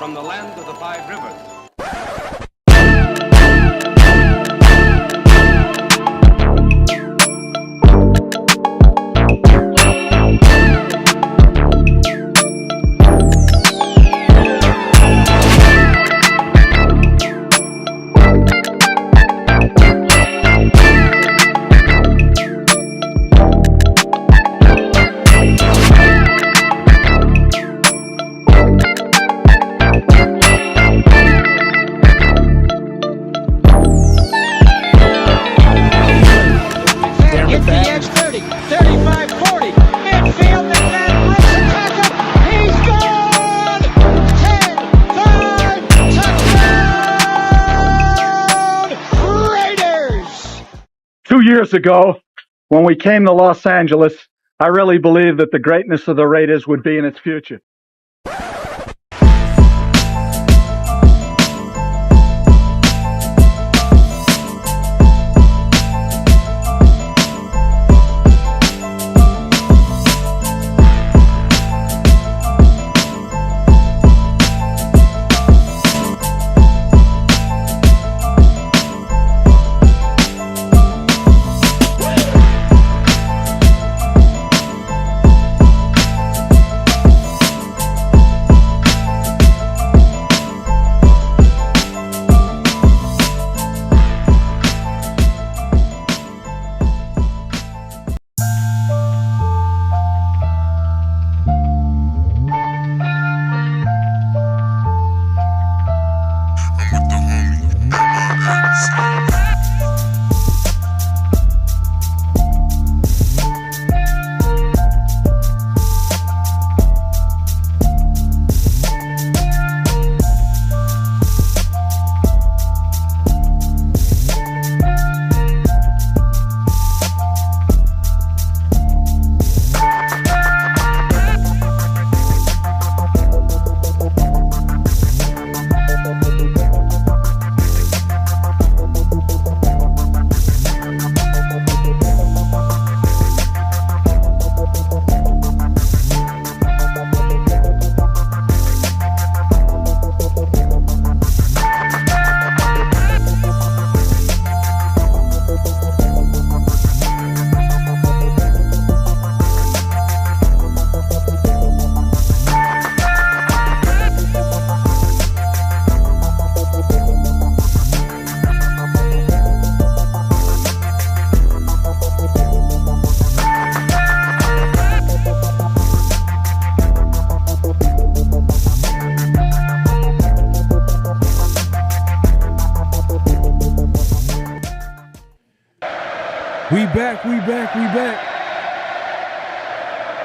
from the land of the five rivers. Years ago, when we came to Los Angeles, I really believed that the greatness of the Raiders would be in its future.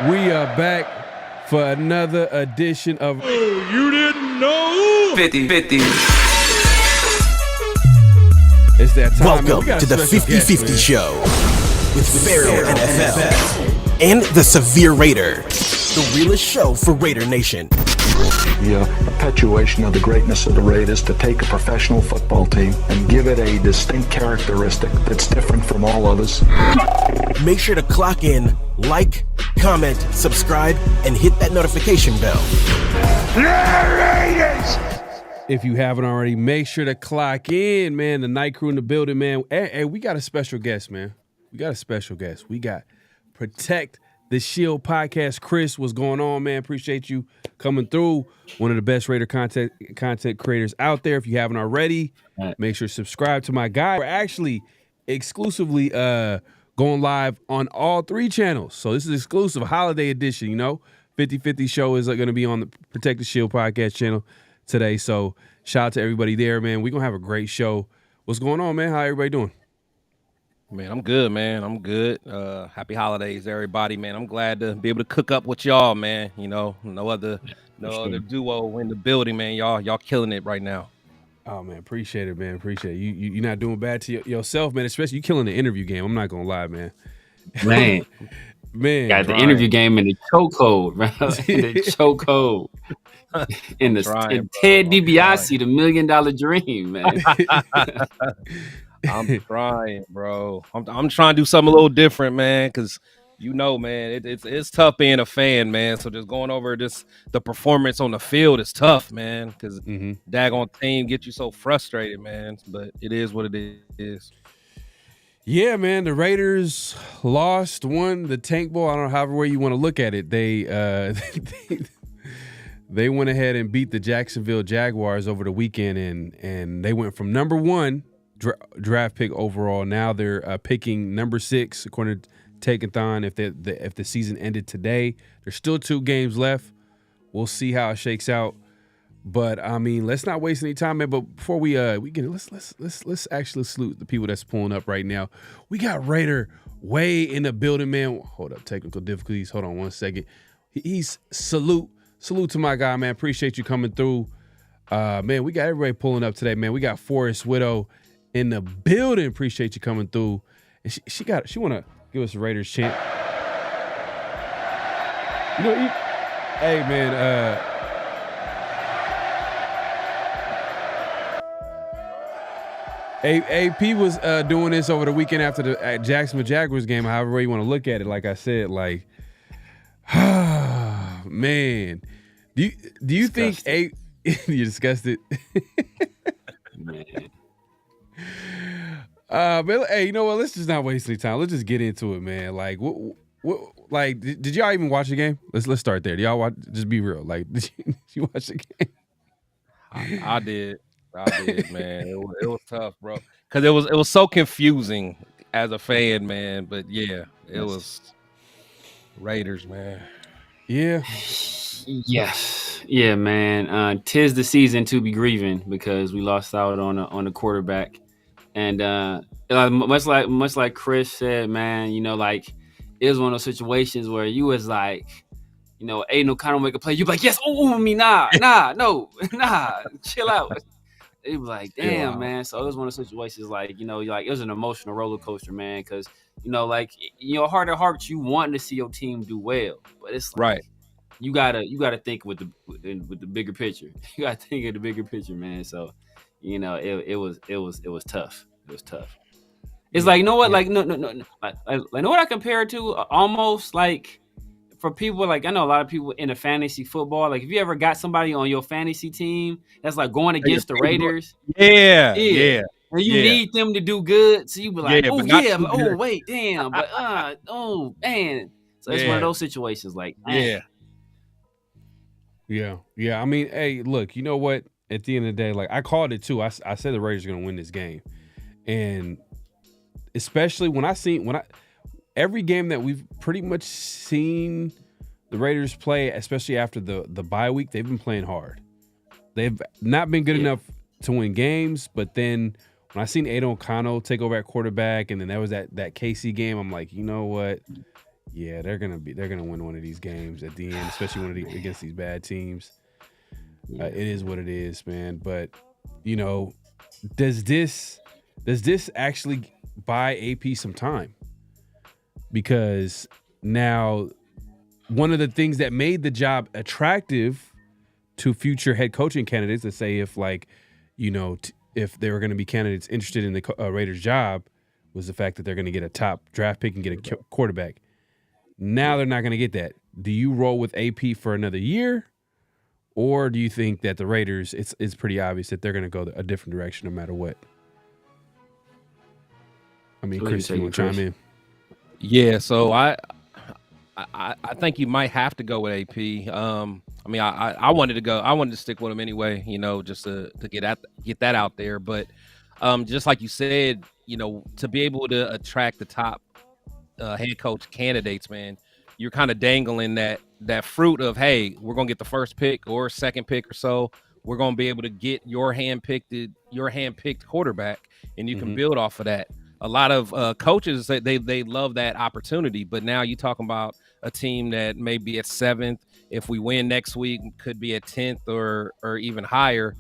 We are back for another edition of Oh, you didn't know? 50-50. It's that time. Welcome to the 50-50 show with Pharaoh NFL and the Severe Raider, the realest show for Raider Nation. The perpetuation of the greatness of the Raiders to take a professional football team and give it a distinct characteristic that's different from all others. Make sure to clock in, like, comment, subscribe, and hit that notification bell. If you haven't already, make sure to clock in, man. The night crew in the building, man. Hey, we got a special guest, man. We got Protect the Shield podcast. Chris, what's going on, man? Appreciate you coming through. One of the best Raider content creators out there. If you haven't already, make sure to subscribe to my guy. We're actually exclusively going live on all three channels. So this is exclusive holiday edition, 50-50 show is going to be on the Protect the Shield podcast channel today. So shout out to everybody there, man. We're going to have a great show. What's going on, man? How everybody doing? Man, I'm good, man. I'm good. Happy holidays, everybody, man. I'm glad to be able to cook up with y'all, man. No other duo in the building, man. Y'all killing it right now. Oh, man, appreciate it, man. Appreciate it. You're not doing bad to yourself, man, especially you killing the interview game. I'm not going to lie, man. Man, got the interview game in the chokehold, bro. In the chokehold. In Ted DiBiase, the $1 Million Dream, man. I'm trying, bro. I'm trying to do something a little different, man, because you know, man, it's tough being a fan, man. So just going over the performance on the field is tough, man, because daggone team get you so frustrated, man. But it is what it is. Yeah, man, the Raiders won the Tank Bowl. I don't know however way you want to look at it. They they went ahead and beat the Jacksonville Jaguars over the weekend, and they went from number 1 draft pick overall. Now they're picking number 6 according to Take-a-thon. If the season ended today, there's still 2 games left. We'll see how it shakes out. But I mean, let's not waste any time, man. But before let's actually salute the people that's pulling up right now. We got Raider Way in the building, man. Hold up, technical difficulties. Hold on one second. He's salute to my guy, man. Appreciate you coming through. Man, we got everybody pulling up today, man. We got Forrest Widow in the building. Appreciate you coming through. And she want to give us a Raiders chant. You know, hey, man, AP was doing this over the weekend after the Jacksonville Jaguars game. However way you want to look at it, like I said, like, man, do you think you disgusted? Man. But hey, you know what? Let's just not waste any time. Let's just get into it, man. Like, what? Like, did y'all even watch the game? Let's start there. Did y'all watch? Just be real. Like, did you watch the game? I did, man. It was tough, bro, because it was so confusing as a fan, man. But yeah, it was Raiders, man. Yeah. Yeah, man. 'Tis the season to be grieving because we lost out on the quarterback, and much like Chris said, man. You know, like it was one of those situations where you was like, you know, ain't no kind of make a play. You be like, yes, no, chill out. It was like, damn, man. So it was one of those situations like, you know, like it was an emotional roller coaster, man. Because you know, like, you know, heart of hearts, you want to see your team do well, but it's like, right. You gotta think with the bigger picture. You gotta think of the bigger picture, man. So, you know, it was tough. It was tough. It's like, you know what? Like, no. Like, know what I compare it to? Almost like for people, like I know a lot of people in the fantasy football. Like, if you ever got somebody on your fantasy team that's like going against the Raiders, yeah. And you need them to do good, so you be like, wait, damn, but oh man. So it's one of those situations, like, man. Yeah. I mean, hey, look, you know what? At the end of the day, like I called it too. I said the Raiders are going to win this game, and especially when every game that we've pretty much seen the Raiders play, especially after the bye week, they've been playing hard. They've not been good enough to win games, but then when I seen Aiden O'Connell take over at quarterback, and then there was that KC game, I'm like, you know what? Yeah, they're gonna win one of these games at the end, especially against these bad teams. It is what it is, man. But you know, does this actually buy AP some time? Because now, one of the things that made the job attractive to future head coaching candidates, let's say if like, you know, if there were going to be candidates interested in the Raiders job, was the fact that they're going to get a top draft pick and get a quarterback. Now they're not going to get that. Do you roll with AP for another year, or do you think that the Raiders, it's pretty obvious that they're going to go a different direction no matter what? I mean, Chris, you want to chime in? Yeah, so I think you might have to go with AP. I mean, I wanted to go. I wanted to stick with him anyway, you know, just to get that out there. But just like you said, you know, to be able to attract the top head coach candidates, man, you're kind of dangling that fruit of, hey, we're gonna get the first pick or second pick or so. We're gonna be able to get your hand-picked quarterback, and you can build off of that. A lot of coaches, they love that opportunity, but now you're talking about a team that may be at 7th. If we win next week, could be at 10th or even higher.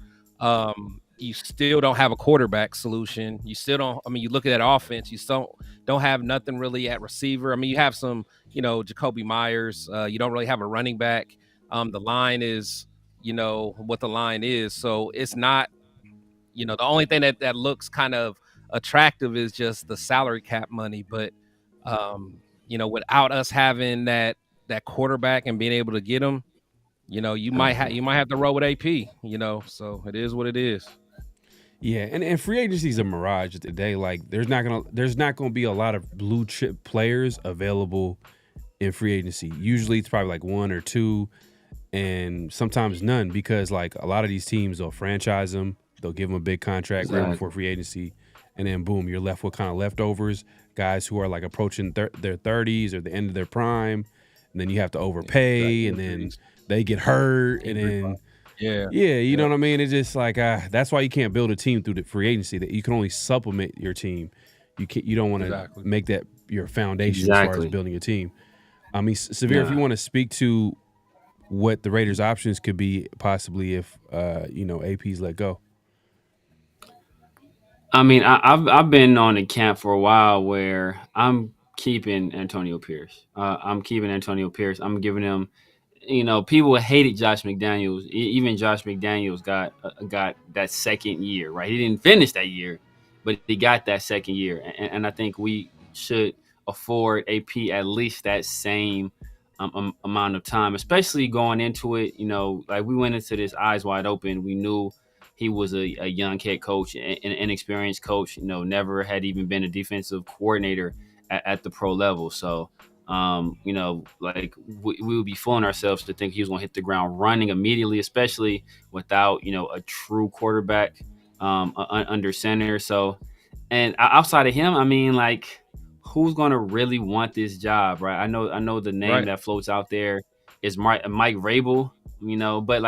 You still don't have a quarterback solution. You still don't. I mean, you look at that offense. You still don't have nothing really at receiver. I mean, you have some, you know, Jacoby Myers. You don't really have a running back. The line is, you know, what the line is. So it's not, you know, the only thing that looks kind of attractive is just the salary cap money. But without us having that quarterback and being able to get him, you might have to roll with AP. So it is what it is. Yeah, and free agency is a mirage today. Like there's not gonna be a lot of blue chip players available in free agency. Usually it's probably like one or two, and sometimes none, because like a lot of these teams, they'll franchise them, they'll give them a big contract right before free agency, and then boom, you're left with kind of leftovers, guys who are like approaching their 30s or the end of their prime, and then you have to overpay, and then they get hurt, and then you know what I mean? It's just like that's why you can't build a team through the free agency. That you can only supplement your team. You don't want to make that your foundation as far as building a team. I mean, Severe, if you want to speak to what the Raiders' options could be possibly if AP's let go. I mean, I've been on the camp for a while where I'm keeping Antonio Pierce. I'm giving him. People hated Josh McDaniels. Even Josh McDaniels got that second year, right? He didn't finish that year, but he got that second year. And I think we should afford AP at least that same amount of time, especially going into it. Like we went into this eyes wide open. We knew he was a young head coach, an inexperienced coach, never had even been a defensive coordinator at the pro level. So, like we would be fooling ourselves to think he was going to hit the ground running immediately, especially without, a true quarterback under center. So, and outside of him, I mean, like, who's going to really want this job, right? I know the name that floats out there is Mike Vrabel, but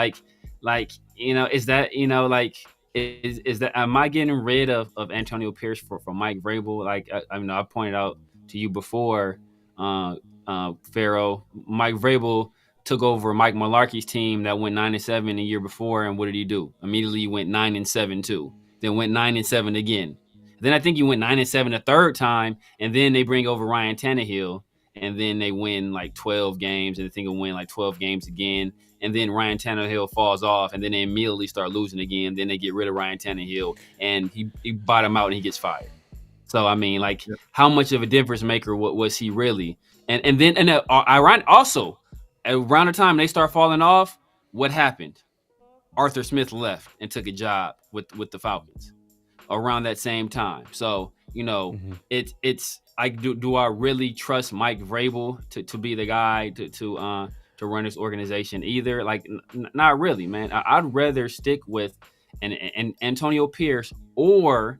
is that, is that, am I getting rid of Antonio Pierce for Mike Vrabel? Like, I pointed out to you before, Pharaoh, Mike Vrabel took over Mike Mularkey's team that went 9-7 the year before, and what did he do? Immediately he went 9-7 too, then went 9-7 again. Then I think he went 9-7 a third time, and then they bring over Ryan Tannehill, and then they win like 12 games, and I think they'll win like 12 games again, and then Ryan Tannehill falls off, and then they immediately start losing again. Then they get rid of Ryan Tannehill, and he bottom out and he gets fired. So I mean, like, how much of a difference maker was he really? And then ironic also, around the time they start falling off, what happened? Arthur Smith left and took a job with the Falcons around that same time. So it's like, do I really trust Mike Vrabel to be the guy to run this organization either? Like, not really, man. I'd rather stick with an Antonio Pierce, or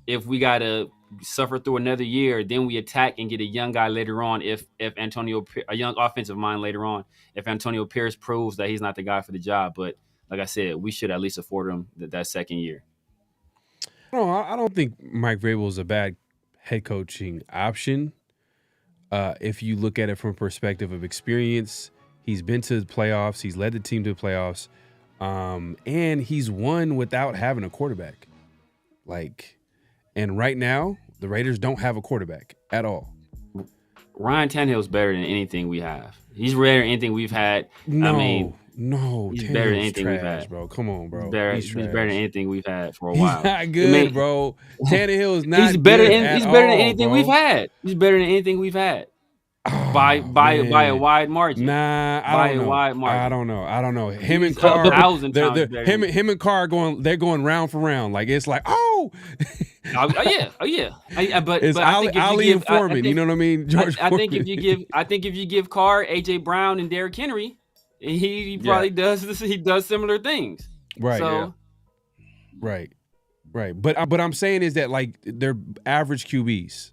if we gotta suffer through another year, then we attack and get a young guy later on. If a young offensive mind later on, if Antonio Pierce proves that he's not the guy for the job. But like I said, we should at least afford him that second year. No, I don't think Mike Vrabel is a bad head coaching option. If you look at it from a perspective of experience, he's been to the playoffs, he's led the team to the playoffs, and he's won without having a quarterback. And right now, the Raiders don't have a quarterback at all. Ryan Tannehill's better than anything we have. He's better than anything we've had. No, he's better than anything we've had, bro. Come on, bro. He's better than anything we've had for a while. He's not good, bro. Tannehill is not. He's better good than anything we've had. He's better than anything we've had. By a wide margin. Nah, I don't know. Him and Carr, him and Carr they're going round for round. Like, it's like, oh yeah. But it's Ali and Foreman. You know what I mean? I think if you give Carr, AJ Brown, and Derrick Henry, he probably does this. He does similar things. Right. So, right. But I'm saying is that, like, they're average QBs.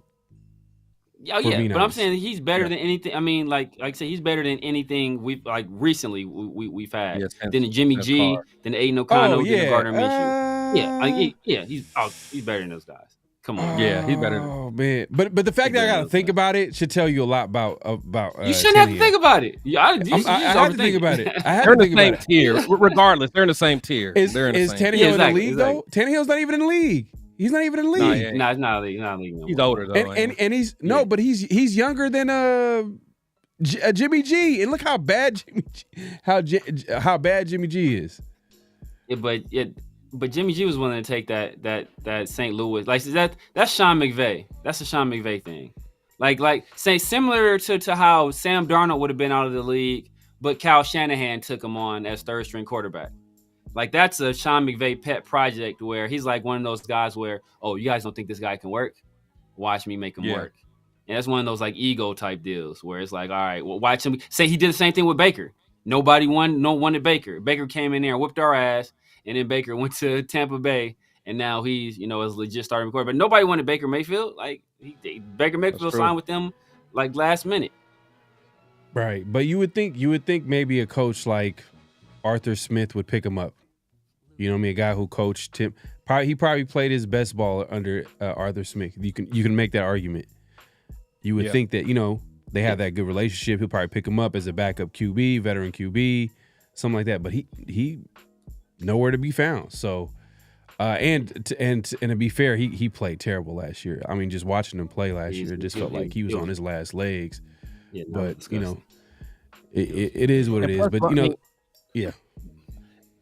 Oh yeah, but I'm saying he's better than anything. I mean, like I said, he's better than anything we've recently we've had. Than Jimmy G, than Aiden O'Connell, than Gardner Minshew. He's better than those guys. Come on. Yeah, he's better. Oh man, but the fact that I got to think about it should tell you a lot about. You shouldn't have to think about it. I have to think about it. They're in the same tier. Regardless, they're in the same tier. Is Tannehill in the league though? Tannehill's not even in the league. He's not even in the league. No, he's not in the league. He's older though. And he's but he's younger than Jimmy G. And look how bad how bad Jimmy G is. But Jimmy G was willing to take that St. Louis, like that's Sean McVay. That's a Sean McVay thing. Like say similar to how Sam Darnold would have been out of the league, but Kyle Shanahan took him on as third string quarterback. Like that's a Sean McVay pet project where he's like one of those guys where, oh, you guys don't think this guy can work? Watch me make him work. And that's one of those like ego type deals where it's like, all right, well, watch him. Say he did the same thing with Baker. Nobody wanted Baker. Baker came in there and whipped our ass, and then Baker went to Tampa Bay, and now he's is legit starting quarterback. But nobody wanted Baker Mayfield. Like Baker Mayfield signed with them like last minute. Right, but you would think maybe a coach like Arthur Smith would pick him up. You know what I mean? A guy who coached him. He probably played his best ball under Arthur Smith. You can make that argument. You would think that, they have that good relationship. He'll probably pick him up as a backup QB, veteran QB, something like that. But he nowhere to be found. So, and to be fair, he played terrible last year. I mean, just watching him play last year, it just felt like he was on his last legs. Yeah, but it is what it is. But yeah.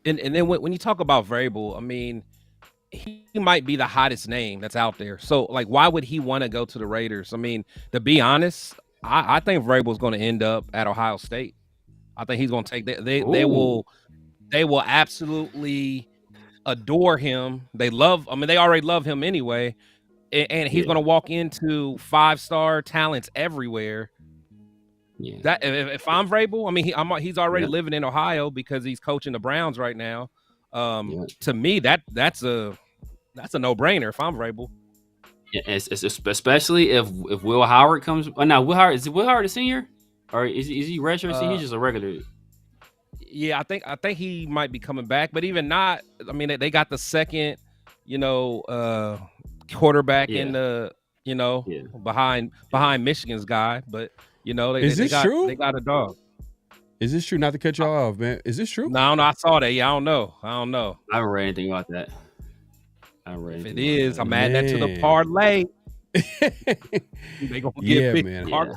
And then when you talk about Vrabel, I mean, he might be the hottest name that's out there. So, like, why would he want to go to the Raiders? I mean, to be honest, I think Vrabel's going to end up at Ohio State. I think he's going to take that. They will absolutely adore him. They already love him anyway. And he's going to walk into 5-star talents everywhere. Yeah. That if I'm Vrabel, I mean he's already living in Ohio because he's coaching the Browns right now. To me, that's a no-brainer if I'm Vrabel. Yeah, it's especially if Will Howard comes. Now Will Howard, is Will Howard a senior, or is he redshirt senior? He's just a regular. Yeah, I think he might be coming back, but even not. I mean, they got the second, quarterback in the, behind Michigan's guy, but. True? They got a dog. Is this true? Not to cut y'all off, man. Is this true? No, I saw that. Yeah, I don't know. I haven't read anything about that. If it is, I'm adding that to the parlay. They gonna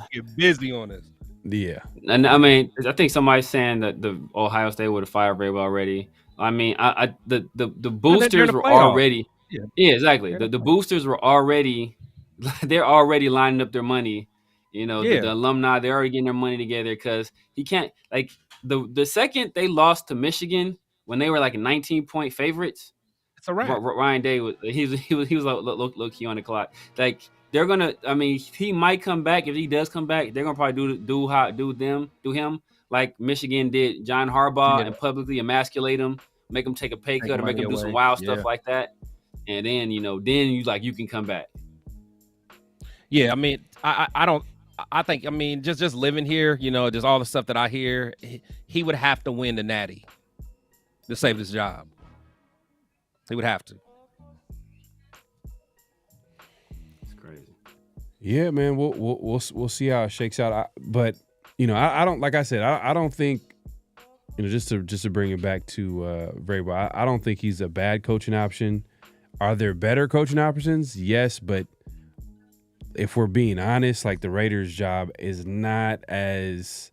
get busy on this. Yeah. And I mean, I think somebody's saying that the Ohio State would have fired Vrabel already. I mean, the boosters were already. Yeah, exactly. The boosters were already. They're already lining up their money. The alumni, they're already getting their money together because he can't, like, the second they lost to Michigan when they were like 19-point favorites. It's a wrap. Ryan Day was like look he on the clock. Like they're gonna, I mean, he might come back. If he does come back, they're gonna probably do him like Michigan did John Harbaugh and publicly emasculate him, make him take a pay cut, or make him do some wild stuff like that, and then you can come back. Yeah, I mean, I think, I mean, just living here, just all the stuff that I hear, he would have to win the Natty to save his job. He would have to. It's crazy. Yeah, man. We'll see how it shakes out. But I don't, like I said, I don't think, just to bring it back to Vrabel, I don't think he's a bad coaching option. Are there better coaching options? Yes, but if we're being honest, like the Raiders' job is not as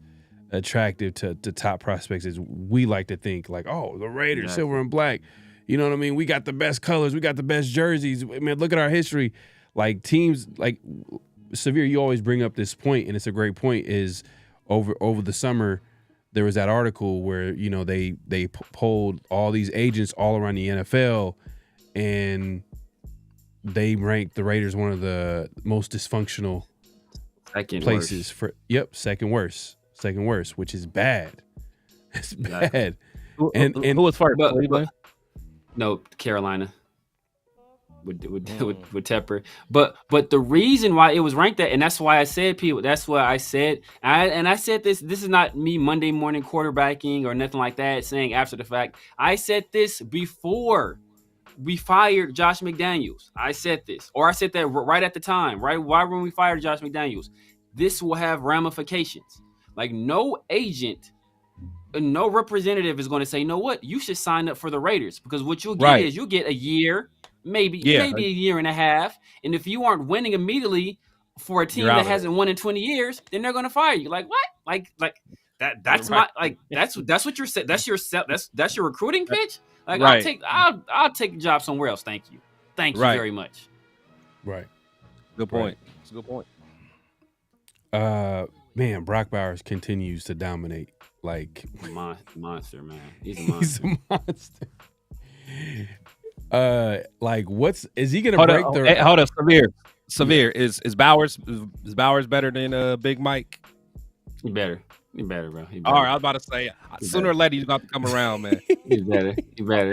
attractive to top prospects as we like to think. Like, oh, the Raiders, silver and black. You know what I mean? We got the best colors. We got the best jerseys. I mean, look at our history. Like teams, like Severe, you always bring up this point, and it's a great point, is over the summer, there was that article where, they polled all these agents all around the NFL, and they ranked the Raiders one of the most dysfunctional places second worst, which is bad. It's bad. And who was first? No, Carolina with Tepper. But the reason why it was ranked that, and that's why I said, people, that's what I said. I said this is not me Monday morning quarterbacking or nothing like that, saying after the fact. I said this before we fired Josh McDaniels. I said this, or I said that right at the time, right? Why when we fired Josh McDaniels? This will have ramifications. Like no agent, no representative is going to say, you know what, you should sign up for the Raiders, because what you'll get is you'll get a year, maybe a year and a half, and if you aren't winning immediately for a team that hasn't won in 20 years, then they're going to fire you. Like what? Like that? That's my that's what you're saying. That's your recruiting pitch. Like I'll take a job somewhere else. Thank you very much. Right. Good point. It's a good point. Man, Brock Bowers continues to dominate. Like monster, man. He's a he's monster. a monster. Like, is he gonna break the? Hold up, Severe. Is Bowers better than Big Mike? He better, bro. He better. All right, I was about to say sooner or later he's got to come around, man. He better.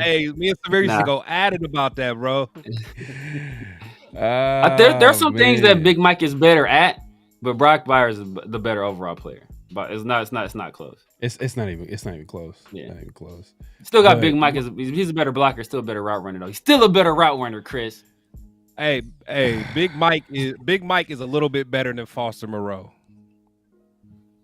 Hey, me and Severe used to go at it about that, bro. There's some things that Big Mike is better at, but Brock Bowers is the better overall player. But it's not close. It's not even close. Yeah. Not even close. Still got Big Mike he's a better blocker, still a better route runner though. He's still a better route runner, Chris. Hey, Big Mike is a little bit better than Foster Moreau.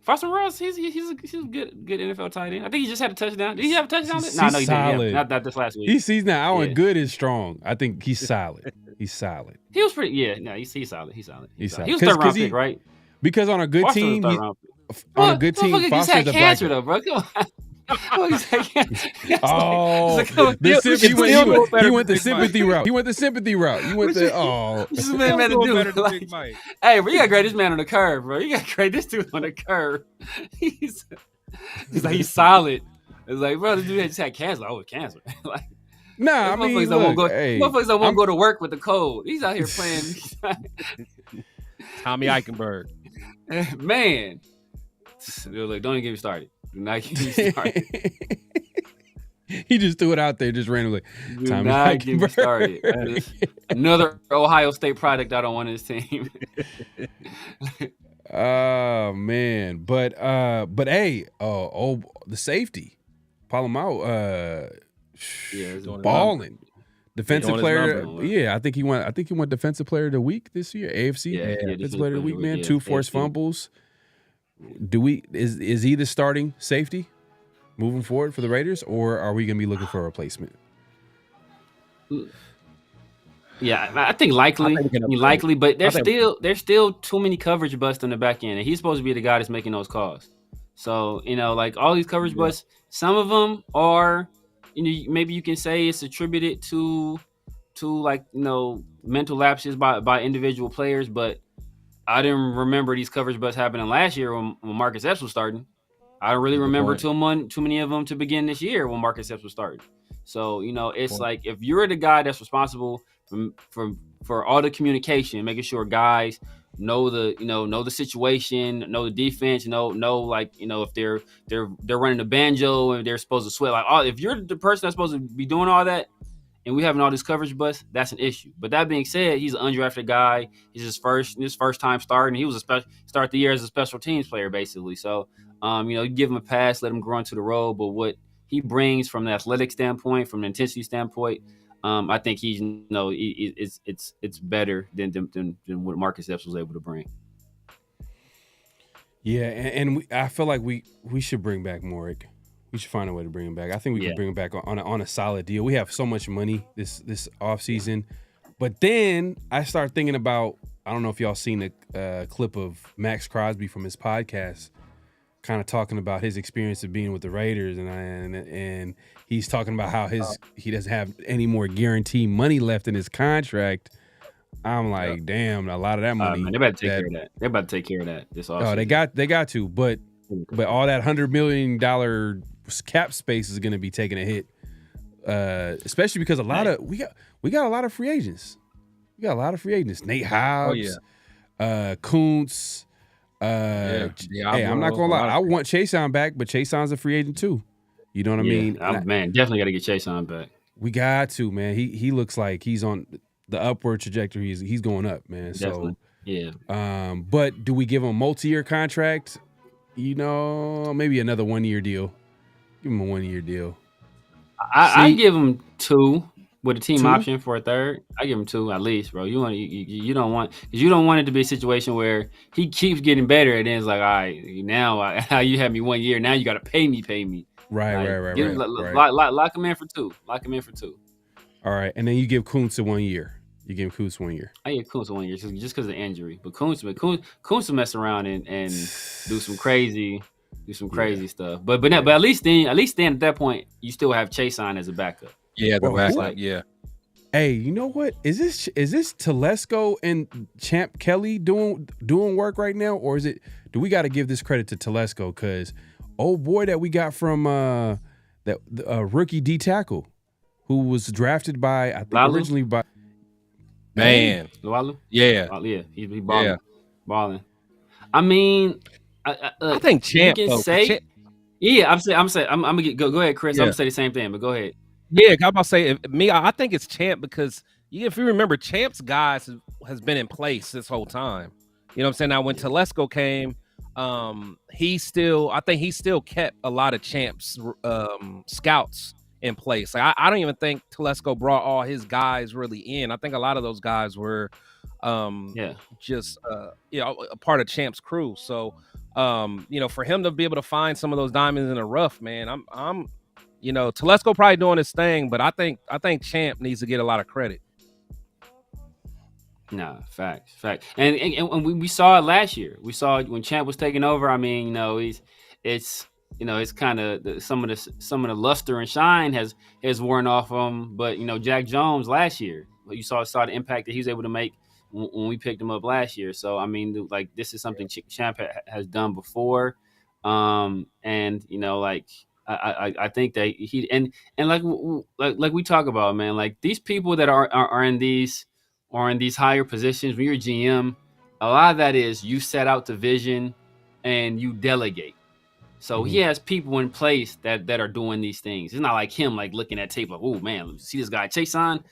Foster Moreau, he's a good NFL tight end. I think he just had a touchdown. Did he have a touchdown? He's No, he solid. didn't. Not this last week. He's now and good is strong. I think he's solid. He's solid. He was pretty. Yeah, no, he's solid. He's solid. He's solid. He was third round pick, right? Because on a good Foster team, was third round pick. on a good team, Foster's Foster's had cancer though, bro. Come on. Oh, he went the sympathy route. He went the sympatty route. He went the This man better do better than Big Mike. Hey, bro, you gotta grade this man on the curve, bro. You gotta grade this dude on the curve. He's solid. It's like, bro, this dude just had cancer. Oh, cancer. Like, nah, I mean, motherfuckers don't want to go to work with the cold. He's out here playing. Tommy Eichenberg. Man, like, don't even get me started. Do not get me started. He just threw it out there, just randomly. Do not get me started. Another Ohio State product I don't want on this team. Oh man, but hey, the safety, Palomar, balling. Defensive player, I think he went defensive player of the week this year. AFC, defensive player of the week, man. 2 forced fumbles. Is he the starting safety moving forward for the Raiders, or are we going to be looking for a replacement? Yeah, I think likely, but there's still too many coverage busts on the back end, and he's supposed to be the guy that's making those calls. So, like all these coverage busts, some of them are, maybe you can say it's attributed to like, mental lapses by individual players, but I didn't remember these coverage busts happening last year when Marcus Epps was starting. I don't really remember too many of them to begin this year when Marcus Epps was starting. So, it's like if you're the guy that's responsible for all the communication, making sure guys know the situation, know the defense, know like, if they're running the banjo and they're supposed to sweat, like, if you're the person that's supposed to be doing all that, and we having all this coverage bust, that's an issue. But that being said, he's an undrafted guy. He's his first time starting. He was start the year as a special teams player, basically. So, you give him a pass, let him grow into the role. But what he brings from the athletic standpoint, from the intensity standpoint, I think he's it's better than what Marcus Epps was able to bring. Yeah, and I feel like we should bring back Morick. We should find a way to bring him back. I think we can bring him back on a solid deal. We have so much money this offseason. But then I start thinking about, I don't know if y'all seen the clip of Max Crosby from his podcast, kind of talking about his experience of being with the Raiders, and he's talking about how he doesn't have any more guaranteed money left in his contract. I'm like, damn, a lot of that money. Man, they better take care of that. They about to take care of that this offseason. Oh, they got to, but all that $100 million cap space is going to be taking a hit, especially because we got a lot of free agents. We got a lot of free agents. Nate Hobbs, Kuntz. Hey, I'm not gonna lie. I want Chason back, but Chason's a free agent too. You know what I mean? Man, definitely got to get Chason back. We got to, man. He looks like he's on the upward trajectory. He's going up, man. Definitely. So but do we give him a multi-year contract? Maybe another 1-year deal. Give him a 1-year deal. I give him 2 with a team option for a third. I give him 2 at least, bro. You don't want it to be a situation where he keeps getting better and then it's like, all right, now you have me 1 year. Now you got to pay me. Right. Lock him in for 2. Lock him in for 2. All right, and then you give Kuntz 1 year. You give Kuntz 1 year. I give Kuntz 1 year just because of the injury. But Kuntz will mess around and do some crazy stuff. But at least then at that point you still have Chason as a backup. Yeah, the backup. Yeah. Hey, you know what? Is this Telesco and Champ Kelly doing work right now, or is it? Do we got to give this credit to Telesco? Because old boy that we got from that rookie D tackle who was drafted by I think Lalu? originally by Man, Lalu? yeah, Yeah, he balling, balling. I mean, I think Champ you can though. say, yeah. I'm gonna go ahead, Chris. Yeah. I'm gonna say the same thing, but go ahead. Yeah, I'm about to say I think it's Champ because if you remember, Champ's guys has been in place this whole time. You know what I'm saying? Now when Telesco came, I think he still kept a lot of Champ's scouts in place. Like I don't even think Telesco brought all his guys really in. I think a lot of those guys were just a part of Champ's crew. So for him to be able to find some of those diamonds in the rough, man, I'm Telesco probably doing his thing, but I think Champ needs to get a lot of credit. Nah, facts. And we saw it last year. We saw it when Champ was taking over. I mean, it's kind of some of the luster and shine has worn off him. But Jack Jones last year, you saw the impact that he was able to make when we picked him up last year. So I mean, like this is something Champ has done before, and I think that he and like we talk about, man, like these people that are in these higher positions when you're GM, a lot of that is you set out the vision and you delegate. So he has people in place that are doing these things. It's not like him like looking at tape like, oh man, see this guy Chase on?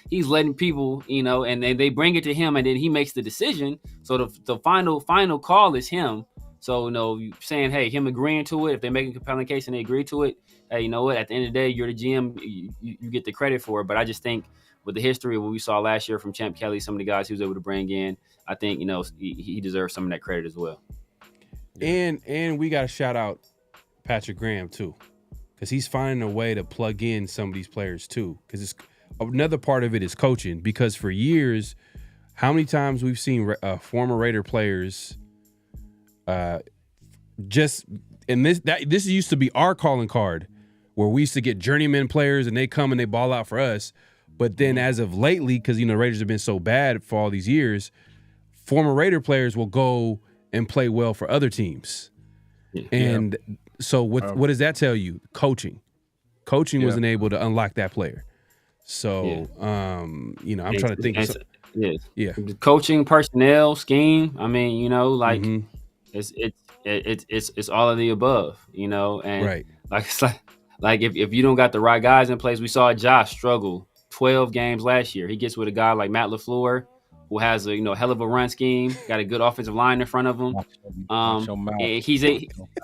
He's letting people, and they bring it to him and then he makes the decision. So the final call is him. So, saying, hey, him agreeing to it, if they make a compelling case and they agree to it, hey, you know what? At the end of the day, you're the GM, you get the credit for it. But I just think with the history of what we saw last year from Champ Kelly, some of the guys he was able to bring in, I think, he deserves some of that credit as well. And we got to shout out Patrick Graham, too, because he's finding a way to plug in some of these players, too, because it's another part of it is coaching. Because for years, how many times we've seen former Raider players this used to be our calling card where we used to get journeyman players and they come and they ball out for us. But then as of lately, because Raiders have been so bad for all these years, former Raider players will go and play well for other teams. And so what does that tell you? Coaching wasn't able to unlock that player. So I'm trying to think of the coaching, personnel, scheme. I mean, it's all of the above, and right. Like if you don't got the right guys in place, we saw Josh struggle 12 games last year. He gets with a guy like Matt LaFleur, who has a hell of a run scheme, got a good offensive line in front of him. He's able to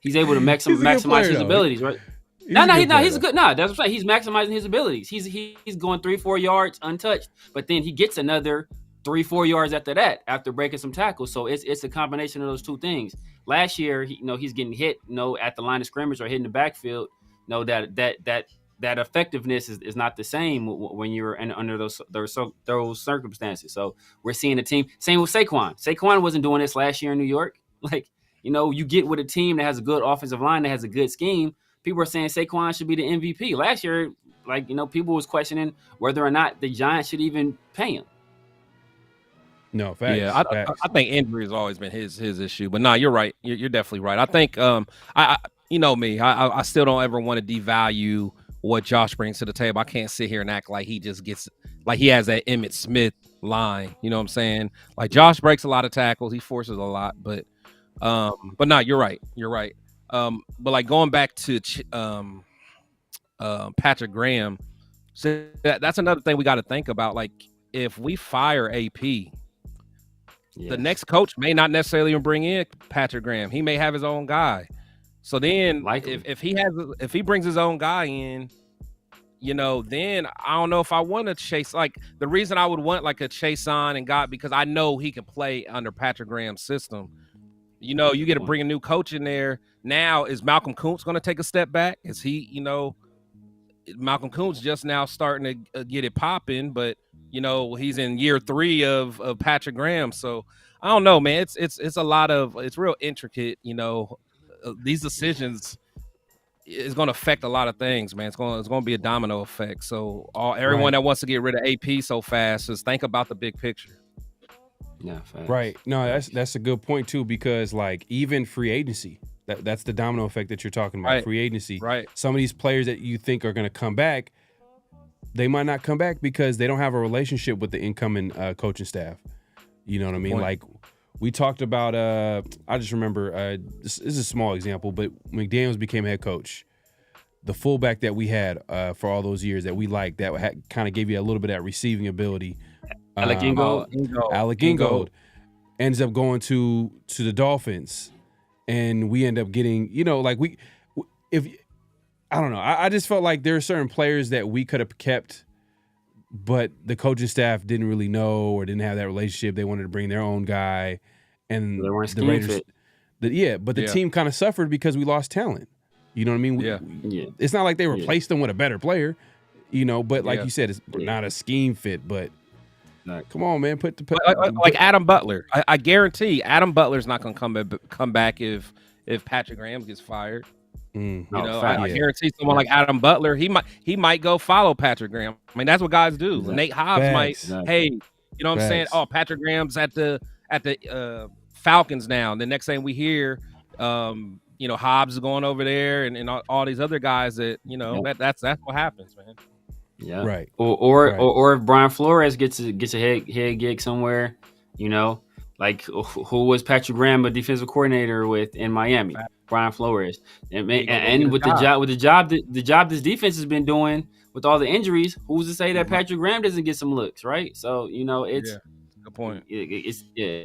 maximize his abilities, right? He's a good. That's what I'm saying. He's maximizing his abilities. He's going 3-4 yards untouched, but then he gets another 3-4 yards after that, after breaking some tackles. So it's a combination of those two things. Last year, he's getting hit, at the line of scrimmage or hitting the backfield. That effectiveness is not the same when you're under those circumstances. So we're seeing a team. Same with Saquon. Saquon wasn't doing this last year in New York. You get with a team that has a good offensive line, that has a good scheme. People are saying Saquon should be the MVP. Last year, people was questioning whether or not the Giants should even pay him. No, facts. Yeah, I think injury has always been his issue. But you're right. You're definitely right. I think I still don't ever want to devalue what Josh brings to the table. I can't sit here and act like he just gets like he has that Emmitt Smith line. You know what I'm saying? Like Josh breaks a lot of tackles, he forces a lot, but you're right. You're right. But like going back to Patrick Graham, so that's another thing we got to think about. Like if we fire AP, the next coach may not necessarily even bring in Patrick Graham. He may have his own guy. So then if he brings his own guy in, then I don't know if I want to chase. Like the reason I would want like a Chase on and God, because I know he can play under Patrick Graham's system. You get to bring a new coach in there. Now is Malcolm Kuntz going to take a step back? Is he, Malcolm Kuntz just now starting to get it popping, but he's in year 3 of Patrick Graham. So I don't know, man. It's a lot of, it's real intricate, these decisions, it's going to affect a lot of things, man. It's going to be a domino effect. So everyone that wants to get rid of AP so fast, just think about the big picture. Yeah, facts. Right. No, that's a good point too, because like even free agency, that's the domino effect that you're talking about. Right. Free agency. Right. Some of these players that you think are going to come back, they might not come back because they don't have a relationship with the incoming coaching staff. You know what I mean? Like we talked about. I just remember. This is a small example, but McDaniels became head coach. The fullback that we had for all those years that we liked, that kind of gave you a little bit of that receiving ability. Alec Ingold ends up going to the Dolphins, and we end up getting, like I don't know. I just felt like there are certain players that we could have kept, but the coaching staff didn't really know or didn't have that relationship. They wanted to bring their own guy, and They weren't the Raiders. fit. But the team kind of suffered because we lost talent. You know what I mean? It's not like they replaced them with a better player, But like you said, it's not a scheme fit. But come on, man, like Adam Butler. I guarantee Adam Butler's not going to come back if Patrick Graham gets fired. I guarantee someone like Adam Butler, he might go follow Patrick Graham. I mean, that's what guys do. Exactly. Nate Hobbs might, hey, you know what I'm saying? Oh, Patrick Graham's at the Falcons now. And the next thing we hear, Hobbs is going over there, and all these other guys that that's what happens, man. Yeah, right. Or if Brian Flores gets a head gig somewhere, like who was Patrick Graham a defensive coordinator with in Miami? Brian Flores, and with the job this defense has been doing with all the injuries, who's to say that Patrick Graham doesn't get some looks, right? So it's good point.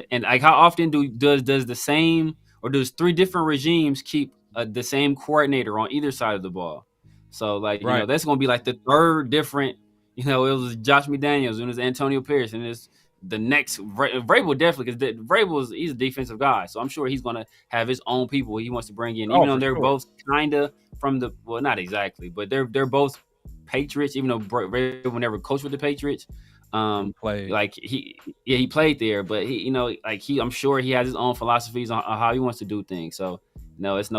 And like how often does the same or does three different regimes keep the same coordinator on either side of the ball? So that's going to be like the third different. It was Josh McDaniels and it was Antonio Pierce, and it's the next Vrabel definitely, because Vrabel he's a defensive guy, so I'm sure he's going to have his own people he wants to bring in, even though they're both kind of from the not exactly, but they're both Patriots. Even though Vrabel never coached with the Patriots, like he played there, but I'm sure he has his own philosophies on how he wants to do things. So it's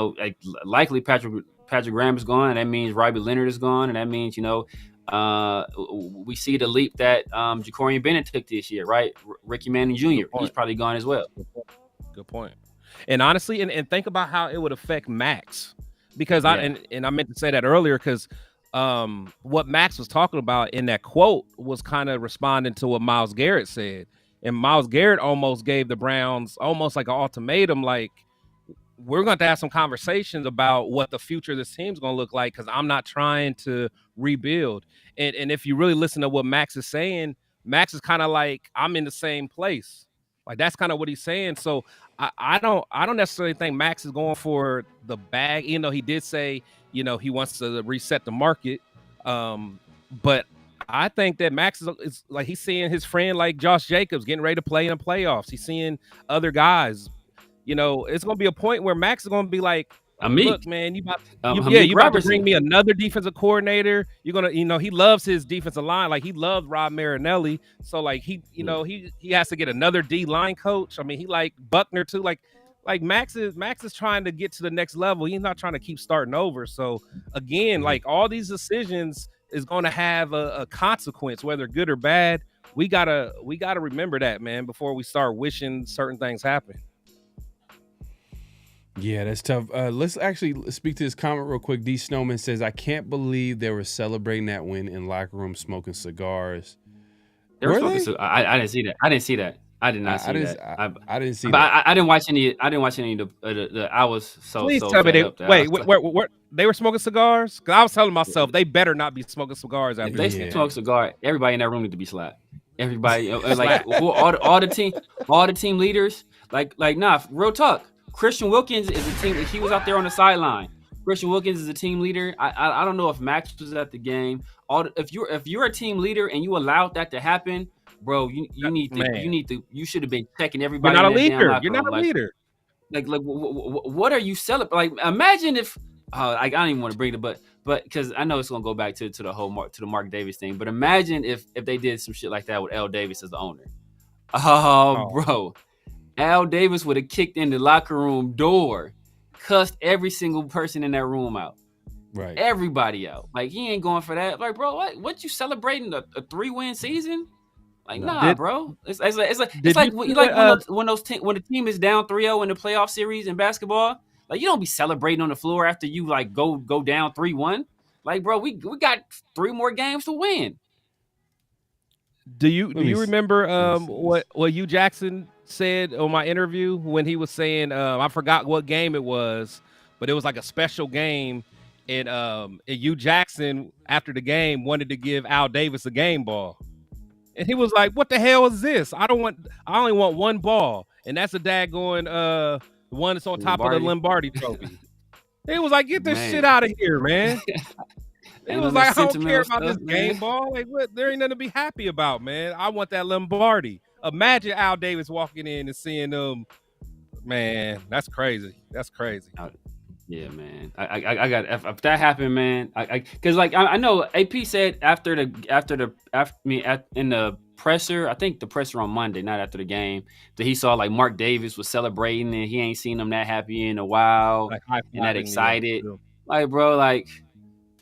likely Patrick Graham is gone, and that means Robbie Leonard is gone, and that means we see the leap that Jacorian Bennett took this year, right? Ricky Manning Jr. He's probably gone as well. Good point. And honestly, and think about how it would affect Max, because I meant to say that earlier, because what Max was talking about in that quote was kind of responding to what Myles Garrett said, and Myles Garrett almost gave the Browns almost like an ultimatum, like, we're going to have some conversations about what the future of this team's going to look like, because I'm not trying to rebuild. And if you really listen to what Max is saying, Max is kind of like, I'm in the same place. Like, that's kind of what he's saying. So I don't necessarily think Max is going for the bag, even though he did say, he wants to reset the market. But I think that Max is like, he's seeing his friend like Josh Jacobs getting ready to play in the playoffs. He's seeing other guys. It's going to be a point where Max is going to be like, look, man, you about to bring me another defensive coordinator. You're going to, he loves his defensive line. Like, he loves Rob Marinelli. So, like, he has to get another D-line coach. I mean, he like Buckner, too. Like Max is trying to get to the next level. He's not trying to keep starting over. So, again, like, all these decisions is going to have a consequence, whether good or bad. We gotta remember that, man, before we start wishing certain things happen. Yeah, that's tough. Let's actually speak to this comment real quick. D. Snowman says, I can't believe they were celebrating that win in locker room smoking cigars. They were smoking. I didn't see that. I didn't see that. I did not see that. I didn't see but that. I didn't watch any. I didn't watch any of the. I was so. Please so tell me where they were smoking cigars? Because I was telling myself they better not be smoking cigars after if they smoke cigar. Everybody in that room need to be slapped. Everybody, like all the team leaders. Like nah, real talk. Christian Wilkins is a team. He was out there on the sideline. Christian Wilkins is a team leader. I don't know if Max was at the game. If you're a team leader and you allowed that to happen, bro, you should have been checking everybody. You're not a leader. You're not a leader. Like what are you celebrating? Like, imagine if I don't even want to bring it, but because I know it's gonna go back to the Mark Davis thing. But imagine if they did some shit like that with L. Davis as the owner. Bro. Al Davis would have kicked in the locker room door, cussed every single person in that room out. Right. Everybody out. Like, he ain't going for that. Like, bro, what you celebrating a 3-win season? Like, nah, bro. It's like when the team is down 3-0 in the playoff series in basketball. Like, you don't be celebrating on the floor after you like go down 3-1. Like, bro, we got 3 more games to win. Do you remember what Hugh Jackson said on my interview when he was saying I forgot what game it was, but it was like a special game, and Hugh Jackson after the game wanted to give Al Davis a game ball, and he was like, "What the hell is this? I only want one ball, and that's a daggone one that's on top of the Lombardi trophy." He was like, "Get this shit out of here, man." It was like, I don't care about this game ball. Like, what? There ain't nothing to be happy about, man. I want that Lombardi. Imagine Al Davis walking in and seeing them. Man, that's crazy. That's crazy. Yeah, man. I got if that happened, man. Because like I know AP said in the presser. I think the presser on Monday, not after the game, that he saw like Mark Davis was celebrating and he ain't seen him that happy in a while and that excited. Like, bro, like.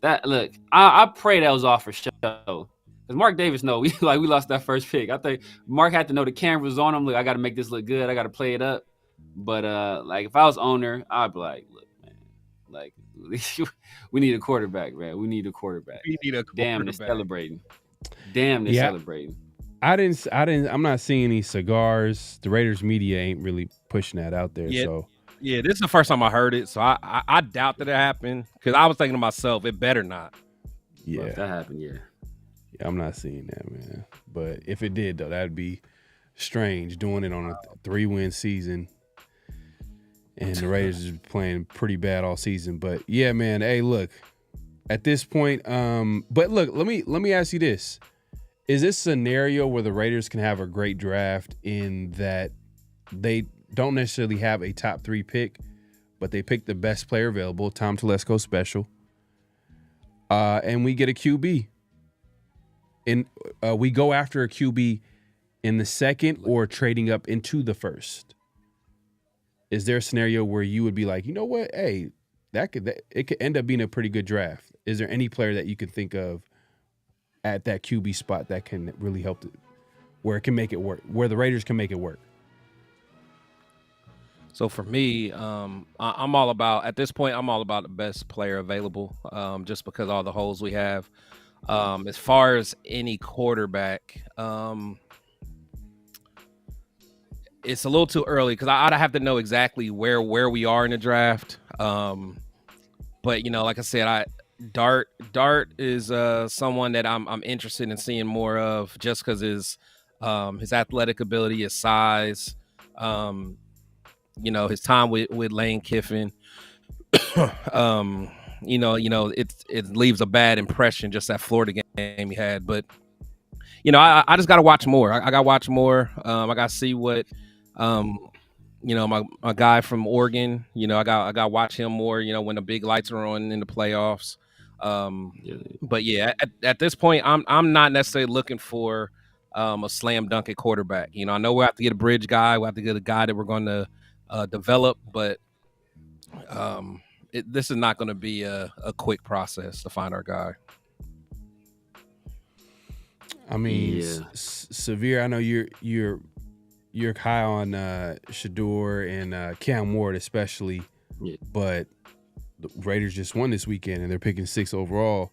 That look, I pray that was off for show. Because Mark Davis know we lost that first pick. I think Mark had to know the camera was on him. Look, I gotta make this look good. I gotta play it up. But like if I was owner, I'd be like, look, man, like we need a quarterback, man. We need a quarterback. Damn, they're celebrating. Celebrating. I'm not seeing any cigars. The Raiders media ain't really pushing that out there. Yeah. So yeah, this is the first time I heard it, so I doubt that it happened because I was thinking to myself, it better not. Yeah, well, if that happened, yeah, I'm not seeing that, man. But if it did, though, that'd be strange doing it on a 3-win season, and the Raiders is playing pretty bad all season. But yeah, man. Hey, look, at this point, but look, let me ask you this: is this scenario where the Raiders can have a great draft in that they don't necessarily have a top 3 pick, but they pick the best player available, Tom Telesco special, and we get a QB. And we go after a QB in the second or trading up into the first. Is there a scenario where you would be like, you know what, hey, it could end up being a pretty good draft? Is there any player that you could think of at that QB spot that can really help where it can make it work, where the Raiders can make it work? So for me, I'm all about, at this point, I'm all about the best player available, just because all the holes we have. As far as any quarterback, it's a little too early because I'd have to know exactly where we are in the draft. But, you know, like I said, Dart is someone that I'm interested in seeing more of just because his athletic ability, his size, you know, his time with Lane Kiffin, you know, it leaves a bad impression, just that Florida game he had. But, you know, I just got to watch more. I got to watch more. I got to see what, you know, my guy from Oregon, you know, I got to watch him more, you know, when the big lights are on in the playoffs. But yeah, at this point, I'm not necessarily looking for a slam dunk at quarterback. You know, I know we have to get a bridge guy. We have to get a guy that we're going to develop, but this is not going to be a quick process to find our guy. I mean, Severe, I know you're high on Shador and Cam Ward especially, but the Raiders just won this weekend and they're picking 6 overall,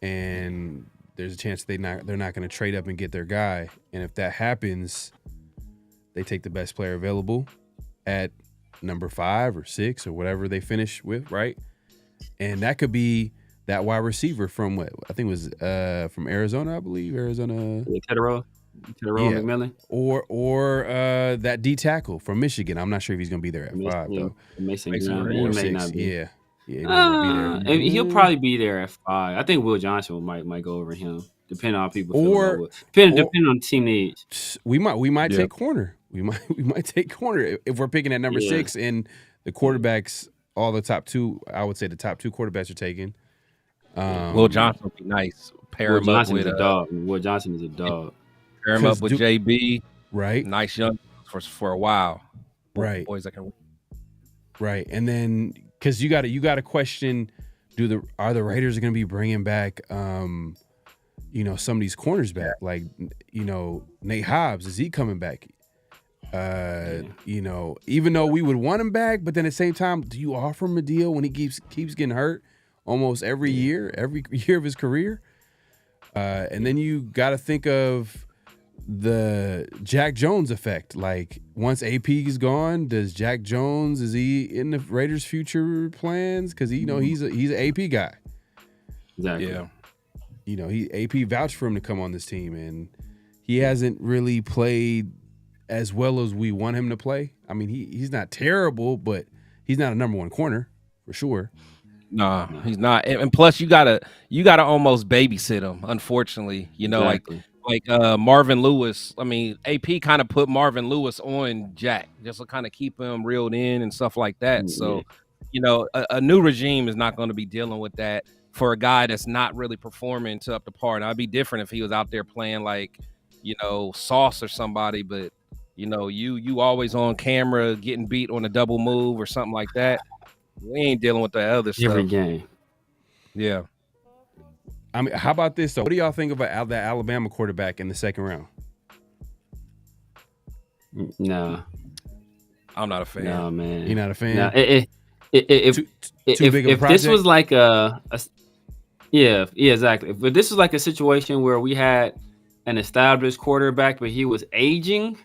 and there's a chance they're not going to trade up and get their guy. And if that happens, they take the best player available at number 5 or 6 or whatever they finish with, right? And that could be that wide receiver from what I think was from Arizona, I believe. Arizona. Te'o McMillan. Or that D tackle from Michigan. I'm not sure if he's going to be there at 5 though. Mason Graham or 6. Yeah. He might not be there. He'll probably be there at 5. I think Will Johnson might go over him, depending on how people feel. Depending on team needs. We might take corner. We might take corner if we're picking at number 6 and the quarterbacks, all the top 2. I would say the top 2 quarterbacks are taken. Will Johnson would be nice. Will Johnson is a dog. Will Johnson is a dog. Pair him up with JB. Right. Nice young for a while. Right. Boys that can. Right, and then because you got to question are the Raiders going to be bringing back some of these corners back? Like, Nate Hobbs, is he coming back? Even though we would want him back, but then at the same time, do you offer him a deal when he keeps getting hurt almost every year of his career? And then you got to think of the Jack Jones effect. Like, once AP is gone, does Jack Jones, is he in the Raiders' future plans? Because he's an AP guy. Exactly. Yeah. AP vouched for him to come on this team, and he hasn't really played as well as we want him to play. I mean, he's not terrible, but he's not a number one corner for sure. Nah, he's not. And plus, you gotta almost babysit him. Unfortunately, Exactly. like Marvin Lewis. I mean, AP kind of put Marvin Lewis on Jack just to kind of keep him reeled in and stuff like that. So, a new regime is not going to be dealing with that for a guy that's not really performing to up to par. Now, it'd be different if he was out there playing like, Sauce or somebody, but you always on camera getting beat on a double move or something like that. We ain't dealing with that other stuff. Every game. Yeah. I mean, how about this, though? What do y'all think about that Alabama quarterback in the second round? No. I'm not a fan. No, man. You're not a fan? No. If too big of a if this was like exactly. But this was like a situation where we had an established quarterback, but he was aging,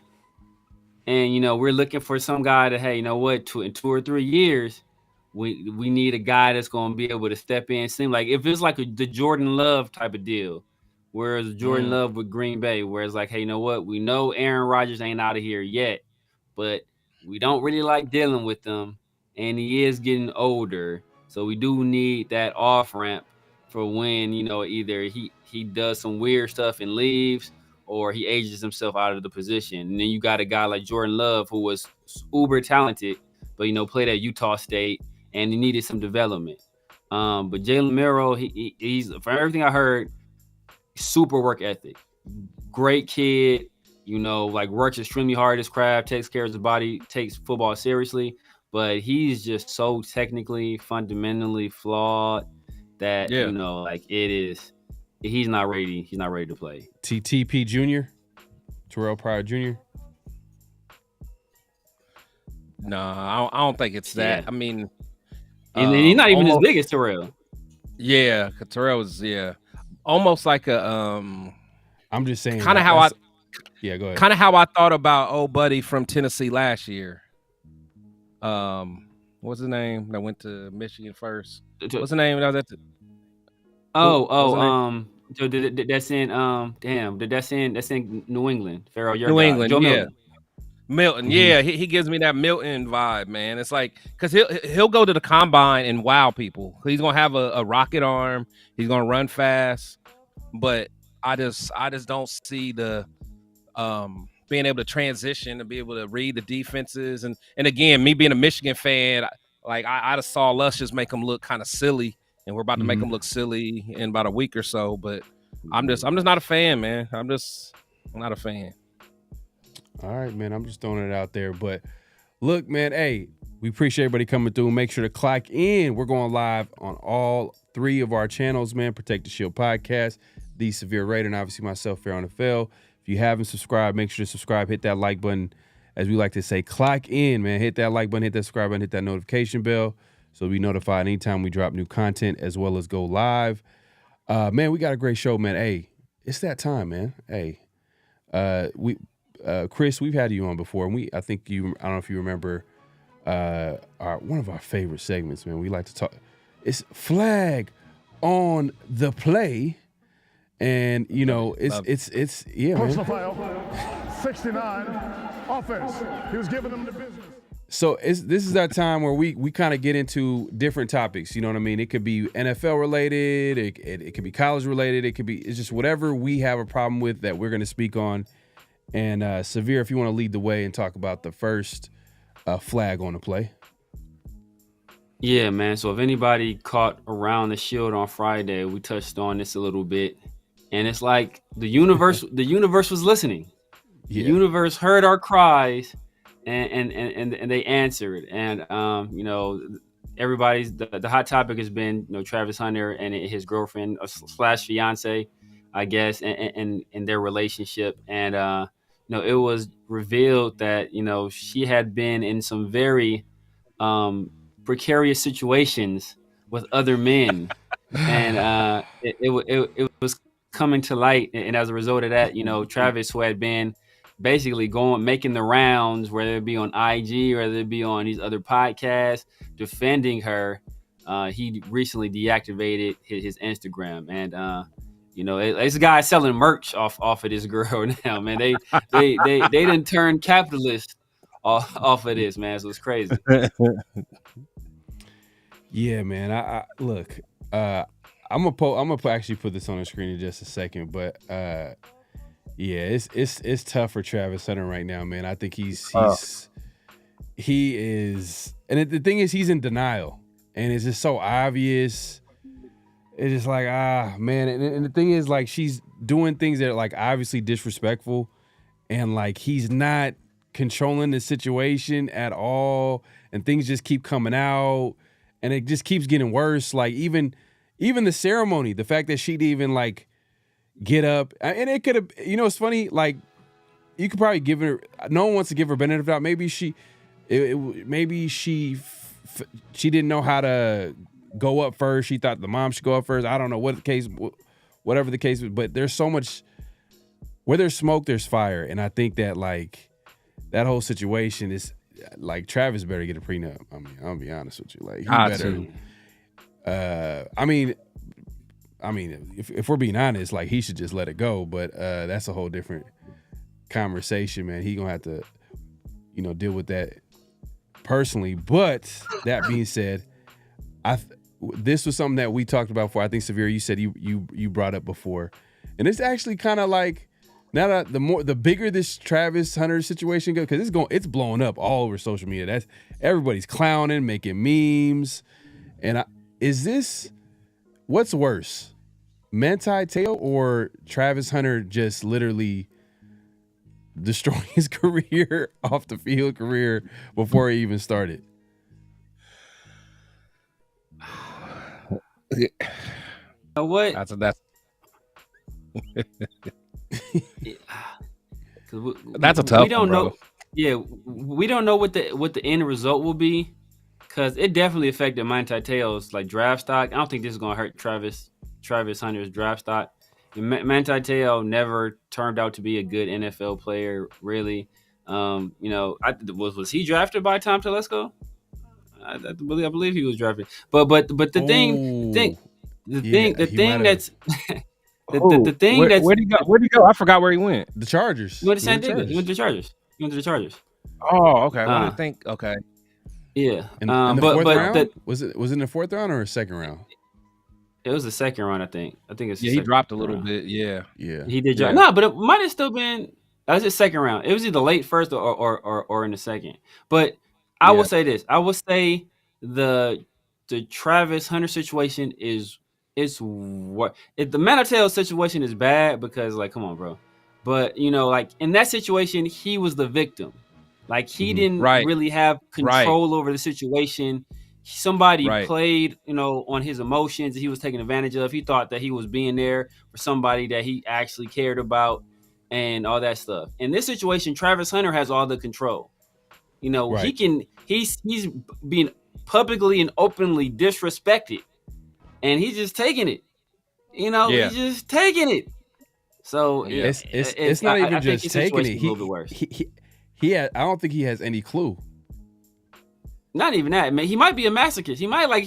and we're looking for some guy that, hey, in 2 or 3 years, we need a guy that's going to be able to step in. Seem like if it's like the Jordan Love type of deal, whereas Jordan Love with Green Bay, where it's like, hey, we know Aaron Rodgers ain't out of here yet, but we don't really like dealing with him, and he is getting older, so we do need that off ramp for when either he does some weird stuff and leaves, or he ages himself out of the position. And then you got a guy like Jordan Love, who was uber talented, but played at Utah State, and he needed some development. But Jalen Milroe, he's, from everything I heard, super work ethic, great kid. Works extremely hard at his craft, takes care of his body, takes football seriously. But he's just so technically, fundamentally flawed that it is. He's not ready. He's not ready to play. TP Jr., Terrell Pryor Jr. No, I don't think it's that. Yeah. I mean, and he's not even as big as Terrell. Yeah, Terrell was almost like a I'm just saying, kind of go ahead. Kind of how I thought about old buddy from Tennessee last year. What's his name? That went to Michigan first. What's the name? That was at the... That's in New England. Pharaoh, New England, Joe yeah. Milton. Milton, yeah, he gives me that Milton vibe, man. It's like, because he'll go to the combine and wow people. He's gonna have a rocket arm. He's gonna run fast, but I just don't see the being able to transition and be able to read the defenses. And again, me being a Michigan fan, I just saw us just make them look kind of silly, and we're about to make them look silly in about a week or so. But I'm just not a fan, man. I'm not a fan. All right, man. I'm just throwing it out there. But look, man, hey, we appreciate everybody coming through. Make sure to clock in. We're going live on all 3 of our channels, man. Protect the Shield Podcast, The Severe Raider, and obviously myself, Fair on the Fell. If you haven't subscribed, make sure to subscribe. Hit that like button. As we like to say, clock in, man. Hit that like button, hit that subscribe button, hit that notification bell so be notified anytime we drop new content as well as go live. Man, we got a great show, man. Hey, it's that time, man. Hey, Chris, we've had you on before, and I don't know if you remember one of our favorite segments, man. We like to talk. It's Flag on the Play, and it's yeah, man. Personal foul, 69, offense. He was giving them the business. So this is our time where we kind of get into different topics. You know what I mean? It could be NFL related. It could be college related. It's just whatever we have a problem with that we're going to speak on. And Severe, if you want to lead the way and talk about the first flag on the play. Yeah, man. So if anybody caught Around the Shield on Friday, we touched on this a little bit, and it's like the universe was listening. Yeah. The universe heard our cries, and they answered. And everybody's the hot topic has been Travis Hunter and his girlfriend slash fiance, I guess, and their relationship. And it was revealed that she had been in some very precarious situations with other men, and it was coming to light. And as a result of that, Travis, who had been basically making the rounds, whether it be on IG, whether it be on these other podcasts, defending her, he recently deactivated his Instagram. And it's a guy selling merch off of this girl now, man. They didn't turn capitalist off of this, man. So it's crazy. Yeah, man. I look. I'm gonna actually put this on the screen in just a second, but yeah, it's tough for Travis Hunter right now, man. I think he is, and the thing is, he's in denial, and it's just so obvious. It's just like, man, and the thing is, like, she's doing things that are like obviously disrespectful, and like he's not controlling the situation at all, and things just keep coming out, and it just keeps getting worse. Like even the ceremony, the fact that she'd even like get up, and it could have, it's funny, like you could probably give her, no one wants to give her benefit of the doubt. Maybe she didn't know how to go up first. She thought the mom should go up first. I don't know whatever the case was, but there's so much, where there's smoke, there's fire. And I think that like that whole situation is like, Travis better get a prenup. I mean, I'll be honest with you. Like he better, I mean, if we're being honest, like he should just let it go. But that's a whole different conversation, man. He gonna have to, deal with that personally. But that being said, this was something that we talked about before. I think, Severe, you said you brought up before, and it's actually kind of like, now that the bigger this Travis Hunter situation goes, because it's blowing up all over social media. That's everybody's clowning, making memes, and what's worse, Manti Te'o or Travis Hunter just literally destroying his career, off the field career, before he even started? What? That's a tough. We don't one, bro. know. Yeah, we don't know what the end result will be, because it definitely affected Manti Te'o's like draft stock. I don't think this is gonna hurt Travis Hunter's draft stock. Manti Te'o never turned out to be a good NFL player, really. Was he drafted by Tom Telesco? I believe he was drafted. But the thing that's where'd he go? Where'd he go? I forgot where he went. The Chargers. He went to San Diego. He went to the Chargers. Oh, okay. I think okay. Yeah. In the fourth round? Was it in the fourth round or a second round? It was the second round, I think. He dropped a little bit. Yeah. He did drop. No, but it might have still been. That was his second round. It was either late first or in the second. But I will say this. I will say the Travis Hunter situation is what the Manti Te'o situation is bad, because like, come on, bro. But like in that situation, he was the victim. Like he didn't really have control over the situation. Somebody played, on his emotions that he was taking advantage of. He thought that he was being there for somebody that he actually cared about and all that stuff. In this situation, Travis Hunter has all the control. He's being publicly and openly disrespected, and he's just taking it. He's just taking it. So it's not even just taking it. A little bit worse. I don't think he has any clue. Not even that, man. He might be a masochist. He might like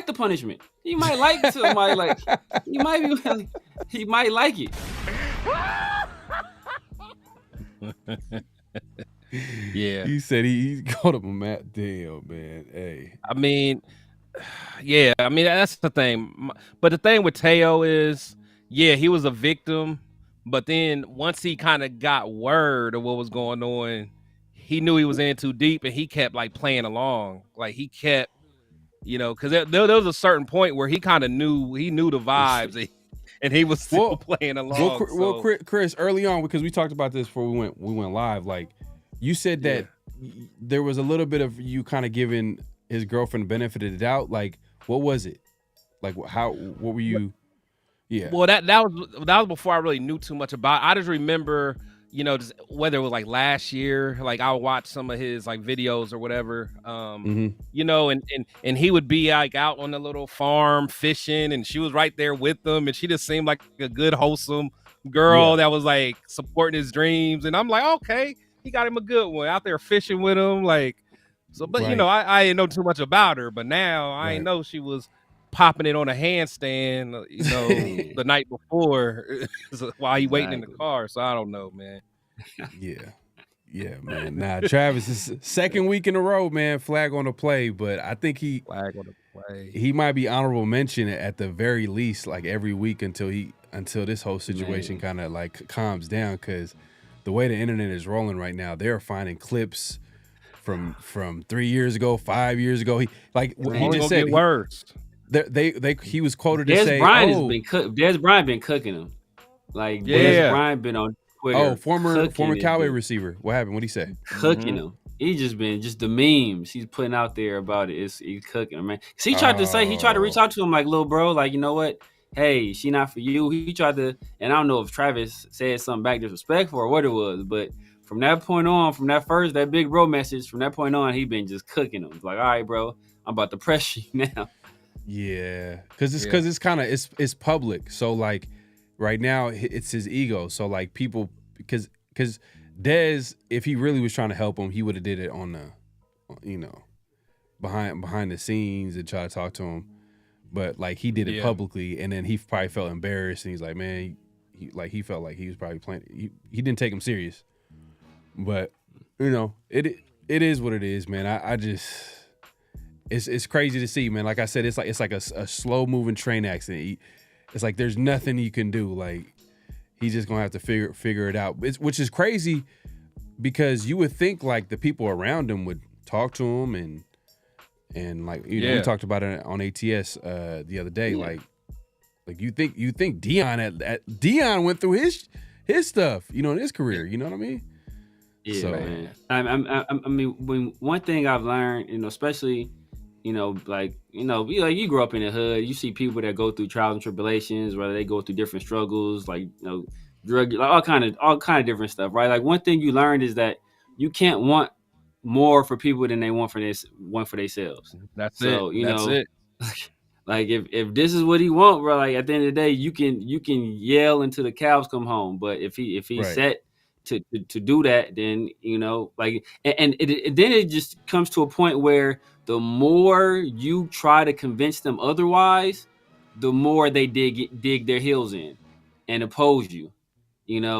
the punishment. He might like somebody like. He might like it. Yeah. He said he called him a Matt. Damn, man. Hey. I mean, that's the thing. But the thing with Te'o is, he was a victim. But then once he kind of got word of what was going on, he knew he was in too deep, and he kept like playing along. Like he kept, because there was a certain point where he kind of knew the vibes, and he was still playing along. Well, Chris, early on, because we talked about this before we went live. Like you said that there was a little bit of you kind of giving his girlfriend benefit of the doubt? Like, what was it? Like, what were you? Yeah. Well, that was before I really knew too much about it. I just remember, just whether it was like last year, like I would watch some of his like videos or whatever, and he would be like out on the little farm fishing, and she was right there with them, and she just seemed like a good, wholesome girl that was like supporting his dreams. And I'm like, okay, he got him a good one out there fishing with him, like. So, but I didn't know too much about her, but now I didn't know she was popping it on a handstand, the night before while he waiting in the car. So I don't know, man. Yeah, man. Nah, Travis is second week in a row, man. Flag on the play, but I think he might be honorable mention at the very least, like every week until this whole situation kind of like calms down. Because the way the internet is rolling right now, they're finding clips from 3 years ago, 5 years ago. He just said worse. He was quoted to say, Dez Bryant been cooking him. Like Dez Bryant been on Twitter. Oh, former Cowboy receiver. What happened? What'd he say? Cooking him. He just been the memes he's putting out there about it. He's cooking him, man. Cause he tried to reach out to him like, little bro, like, you know what? Hey, she not for you. He tried to, and I don't know if Travis said something back disrespectful or what it was, but from that point on, that big bro message, from that point on, he been just cooking him. Like, all right, bro, I'm about to press you now. Yeah, because it's kind of it's public. So like right now it's his ego. So like people because Dez, if he really was trying to help him, he would have did it on the behind the scenes and try to talk to him. But like he did it publicly, and then he probably felt embarrassed, and he's like, man, he felt like he was probably playing. He didn't take him serious. But it is what it is, man. I just. It's crazy to see, man. Like I said, it's like a slow moving train accident. It's like there's nothing you can do. Like he's just gonna have to figure it out. Which is crazy because you would think like the people around him would talk to him and like we talked about it on ATS the other day. Like you think Dion went through his stuff, in his career. You know what I mean? Yeah, so, man. I mean, one thing I've learned, especially. You grew up in the hood. You see people that go through trials and tribulations, whether they go through different struggles, like drug, like all kind of different stuff, right? Like one thing you learned is that you can't want more for people than they want for themselves. That's it. Like if this is what he want, bro, like at the end of the day, you can yell until the cows come home. But if he's set to do that, then then it just comes to a point where the more you try to convince them otherwise, the more they dig their heels in and oppose you, and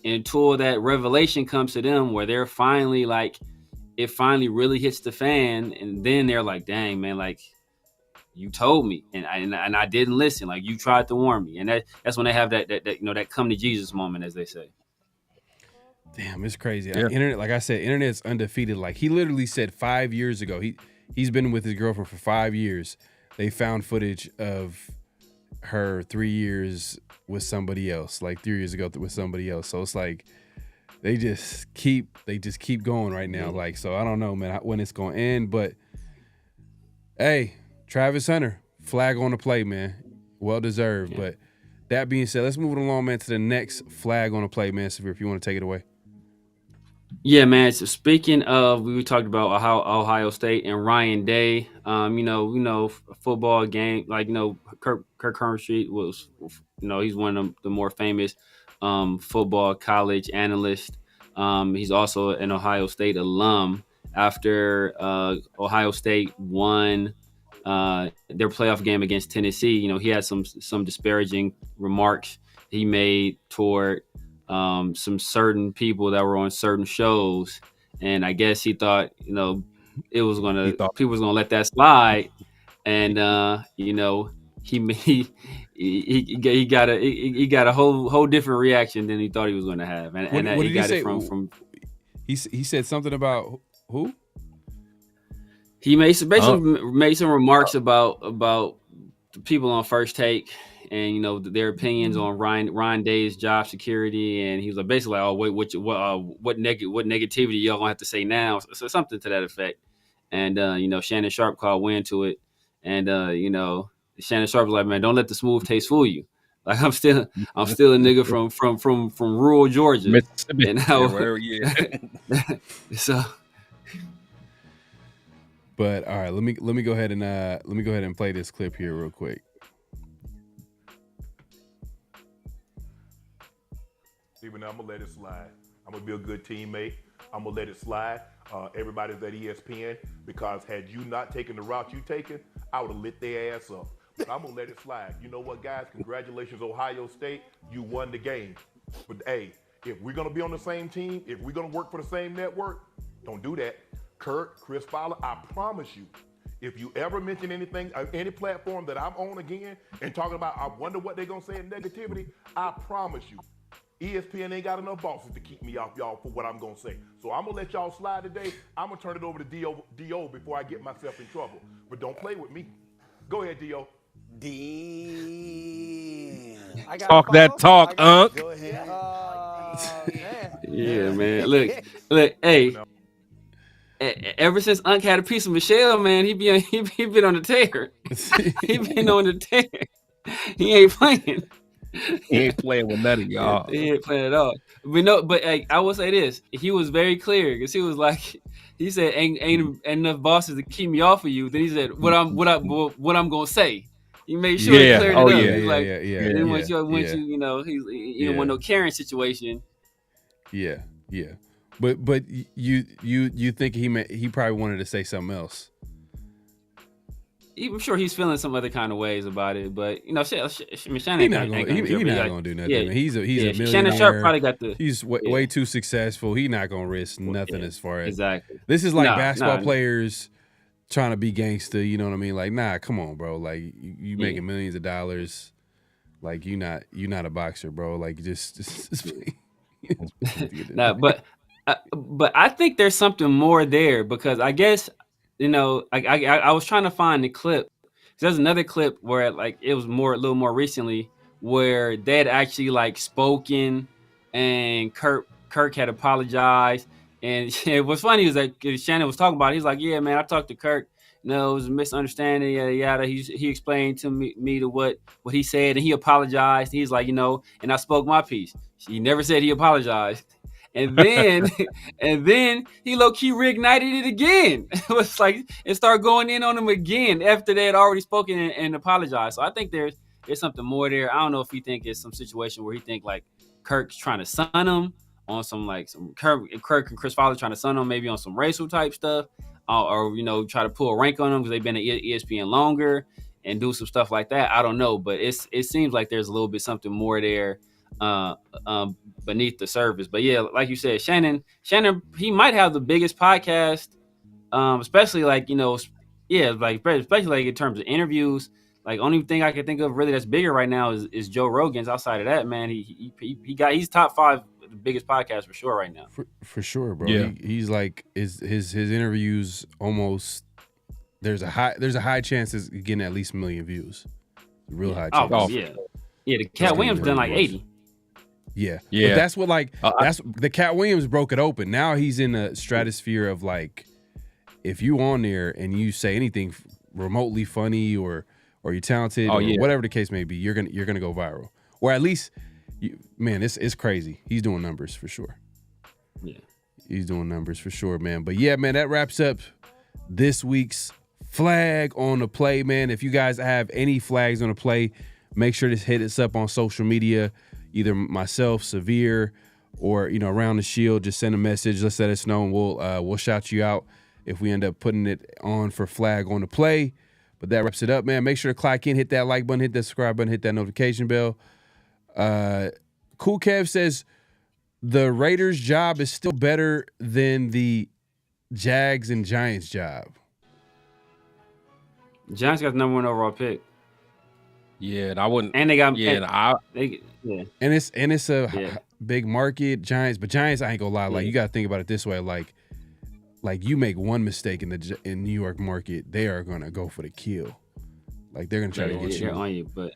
until that revelation comes to them where they're finally like, it finally really hits the fan, and then they're like, dang, man, like you told me and I didn't listen. Like you tried to warn me, and that's when they have that come to Jesus moment, as they say. Damn, it's crazy. Internet, like I said, internet's undefeated. Like he literally said 5 years ago, he's been with his girlfriend for 5 years. They found footage of her 3 years with somebody else, like 3 years ago with somebody else. So it's like they just keep going right now. Like, so I don't know, man, when it's gonna end. But hey, Travis Hunter, flag on the play, man. Well deserved. But that being said, let's move it along, man, to the next flag on the play, man. Severe, if you want to take it away. Yeah, man. So speaking of, we talked about Ohio State and Ryan Day. Football game, like Kirk Herbstreit was, he's one of the more famous football college analysts. He's also an Ohio State alum. After Ohio State won their playoff game against Tennessee, he had some disparaging remarks he made toward some certain people that were on certain shows, and I guess he thought people was gonna let that slide, and he got a whole different reaction than he thought he was going to have, and what he did got he it say? from he said something about who? He made some remarks about the people on First Take, and their opinions on Ryan Day's job security, and he was like basically like, oh wait, what negativity y'all gonna have to say now, so something to that effect. And Shannon Sharp called Wynn to it, and Shannon Sharp was like, man, don't let the smooth taste fool you. Like I'm still a nigga from rural Georgia, Mississippi. and how so. But all right, let me go ahead and play this clip here real quick. Even I'm gonna let it slide. I'm gonna be a good teammate. I'm gonna let it slide. Everybody's at ESPN, because had you not taken the route you taken, I would have lit their ass up. But I'm gonna let it slide. You know what, guys? Congratulations, Ohio State. You won the game. But hey, if we're gonna be on the same team, if we're gonna work for the same network, don't do that. Kurt, Chris Fowler, I promise you, if you ever mention anything, any platform that I'm on again, and talking about, I wonder what they're gonna say in negativity, I promise you, ESPN ain't got enough bosses to keep me off y'all for what I'm gonna say. So I'm gonna let y'all slide today. I'm gonna turn it over to D.O. before I get myself in trouble. But don't play with me. Go ahead, D.O. Talk that talk, Unc. Go ahead. Yeah, man. Look, hey. Ever since Unc had a piece of Michelle, man, he been on the tear. He been on the tear. He ain't playing. He ain't playing with none of y'all. He ain't playing at all. But hey, I will say this: he was very clear, because he was like, he said, "Ain't enough bosses to keep me off of you." Then he said, "What I'm gonna say." He made sure he cleared it up. He's like, he didn't want you, he didn't want no Karen situation. Yeah. But you think he probably wanted to say something else? I'm sure he's feeling some other kind of ways about it, but Shannon. He's not gonna do nothing. Yeah, He's a millionaire. Shannon Sharp probably got the. He's way too successful. He's not gonna risk nothing as far as exactly. This is like basketball players trying to be gangster. You know what I mean? Like, nah, come on, bro. Like you making millions of dollars. Like you're not a boxer, bro. Like just nah, but I think there's something more there, because I guess. I was trying to find the clip. There's another clip where it was a little more recently, where they had actually spoken, and Kirk had apologized. And what's funny is that Shannon was talking about it. He's like, yeah, man, I talked to Kirk. It was a misunderstanding, yada yada. He explained to me to what he said, and he apologized. He's like, and I spoke my piece. He never said he apologized. And then he low-key reignited it again. It was like it started going in on him again after they had already spoken and apologized. So I think there's something more there. I don't know if he think it's some situation where he think Kirk's trying to sun him on some Kirk and Chris Fowler trying to sun him maybe on some racial type stuff, or try to pull a rank on them because they've been at ESPN longer and do some stuff like that. I don't know, but it seems like there's a little bit something more there. Beneath the surface. But yeah, like you said, Shannon, he might have the biggest podcast, especially especially in terms of interviews. Only thing I can think of really that's bigger right now is Joe Rogan's. Outside of that, man, he's top 5 the biggest podcast for sure right now. For sure, bro. Yeah. He's like his interviews almost. There's a high chance it's getting at least 1 million views. Real high chance. Oh yeah. The Cat Williams done 80. Yeah. But that's what that's the Cat Williams broke it open. Now he's in a stratosphere of if you on there and you say anything remotely funny or you're talented or whatever the case may be, you're gonna go viral. Or at least, it's crazy. He's doing numbers for sure. Yeah, he's doing numbers for sure, man. But yeah, man, that wraps up this week's flag on the play, man. If you guys have any flags on the play, make sure to hit us up on social media. Either myself, Severe, or around the shield. Just send a message. Let's let us know, and we'll shout you out if we end up putting it on for flag on the play. But that wraps it up, man. Make sure to click in, hit that like button, hit that subscribe button, hit that notification bell. Cool Kev says the Raiders' job is still better than the Jags and Giants' job. Giants got the number 1 overall pick. Yeah, and I wouldn't. And they got And it's a big market, Giants. But Giants, I ain't gonna lie. You gotta think about it this way. You make one mistake in New York market, they are gonna go for the kill. They're gonna try to get you on you. But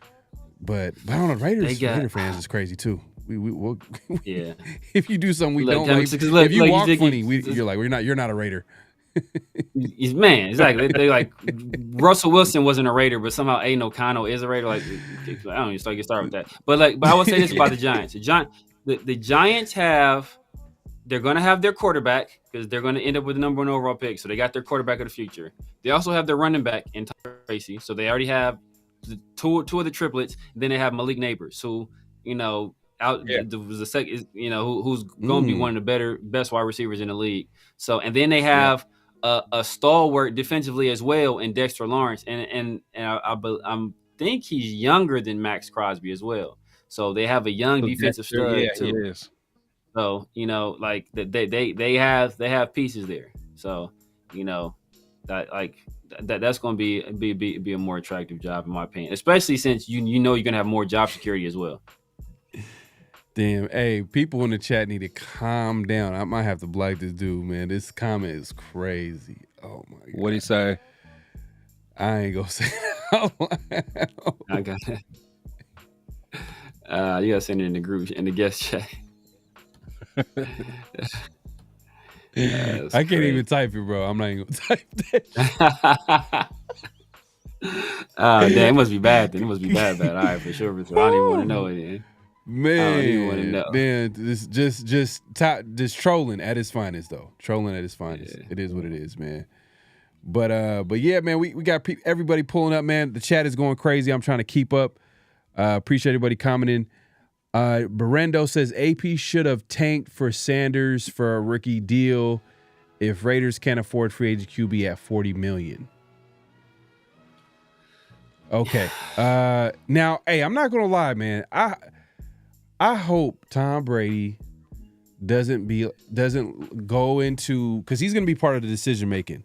But I don't know. Raider fans is crazy too. We'll Yeah. If you do something we don't like, if you walk funny, you're like, you're not a Raider. Man, exactly. They like Russell Wilson wasn't a Raider, but somehow Aiden O'Connell is a Raider. Like, I don't even start with that. But I would say this about the Giants. The Giants they're going to have their quarterback because they're going to end up with the number 1 overall pick. So they got their quarterback of the future. They also have their running back in Tom Brady. So they already have two of the triplets. Then they have Malik Neighbors, who was the second, who's going to be one of the best wide receivers in the league. So and then they have a stalwart defensively as well in Dexter Lawrence, and I think he's younger than Max Crosby as well. So they have a young defensive stud too. He is. So like they have pieces there. So that's going to be a more attractive job in my opinion, especially since you're going to have more job security as well. Damn, hey, people in the chat need to calm down. I might have to block this dude, man. This comment is crazy. Oh my god. What'd he say? I ain't gonna say that. I got it. You gotta send it in the group, in the guest chat. I can't even type it, bro. I'm not even gonna type that. Damn, it must be bad then. It must be bad. All right, for sure. I don't even want to know it. Man, this just trolling at its finest, though. Trolling at its finest. Yeah. It is what it is, man. But yeah, man, we got everybody pulling up, man. The chat is going crazy. I'm trying to keep up. Appreciate everybody commenting. Berendo says AP should have tanked for Sanders for a rookie deal if Raiders can't afford free agent QB at $40 million. Okay. Now, hey, I'm not gonna lie, man. I hope Tom Brady doesn't go into, because he's going to be part of the decision making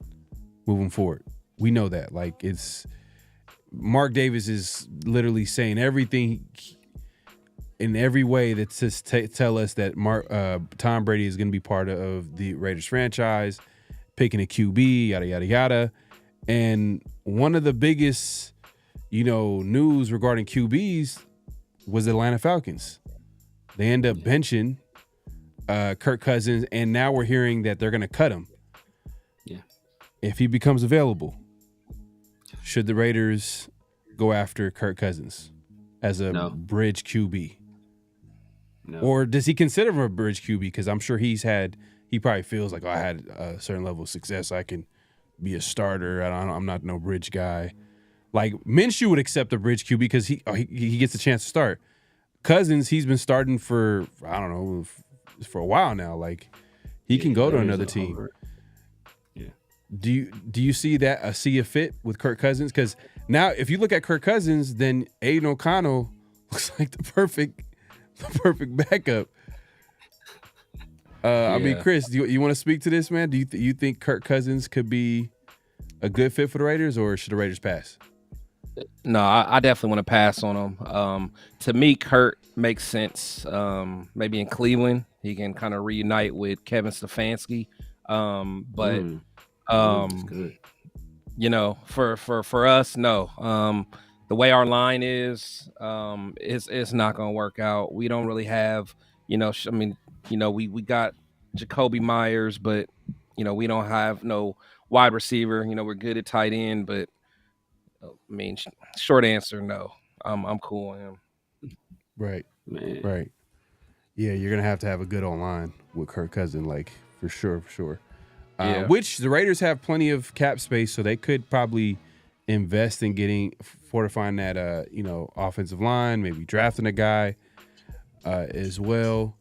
moving forward. We know that. Like, it's Mark Davis is literally saying everything in every way that's just tell us that Tom Brady is going to be part of the Raiders franchise, picking a QB, yada yada yada. And one of the biggest, news regarding QBs was the Atlanta Falcons. They end up benching Kirk Cousins, and now we're hearing that they're going to cut him. Yeah. If he becomes available, should the Raiders go after Kirk Cousins as a bridge QB? No. Or does he consider him a bridge QB? Because I'm sure he probably feels like, I had a certain level of success. I can be a starter. I'm not no bridge guy. Like Minshew would accept a bridge QB because he gets a chance to start. Cousins, he's been starting for, I don't know, for a while now. Like, he can go to another team. Yeah. Do you see a fit with Kirk Cousins? Because now, if you look at Kirk Cousins, then Aiden O'Connell looks like the perfect backup. I mean, Chris, do you want to speak to this, man? Do you think Kirk Cousins could be a good fit for the Raiders, or should the Raiders pass? No, I definitely want to pass on him. To me, Kurt makes sense. Maybe in Cleveland, he can kind of reunite with Kevin Stefanski. But for us, no. The way our line is, it's not going to work out. We don't really have, we got Jacoby Myers, but we don't have no wide receiver. We're good at tight end, but short answer, no. I'm cool on him. Right. Man. Right. Yeah, you're gonna have to have a good online with Kirk Cousins, like for sure. Yeah. Which the Raiders have plenty of cap space, so they could probably invest in fortifying that offensive line, maybe drafting a guy as well.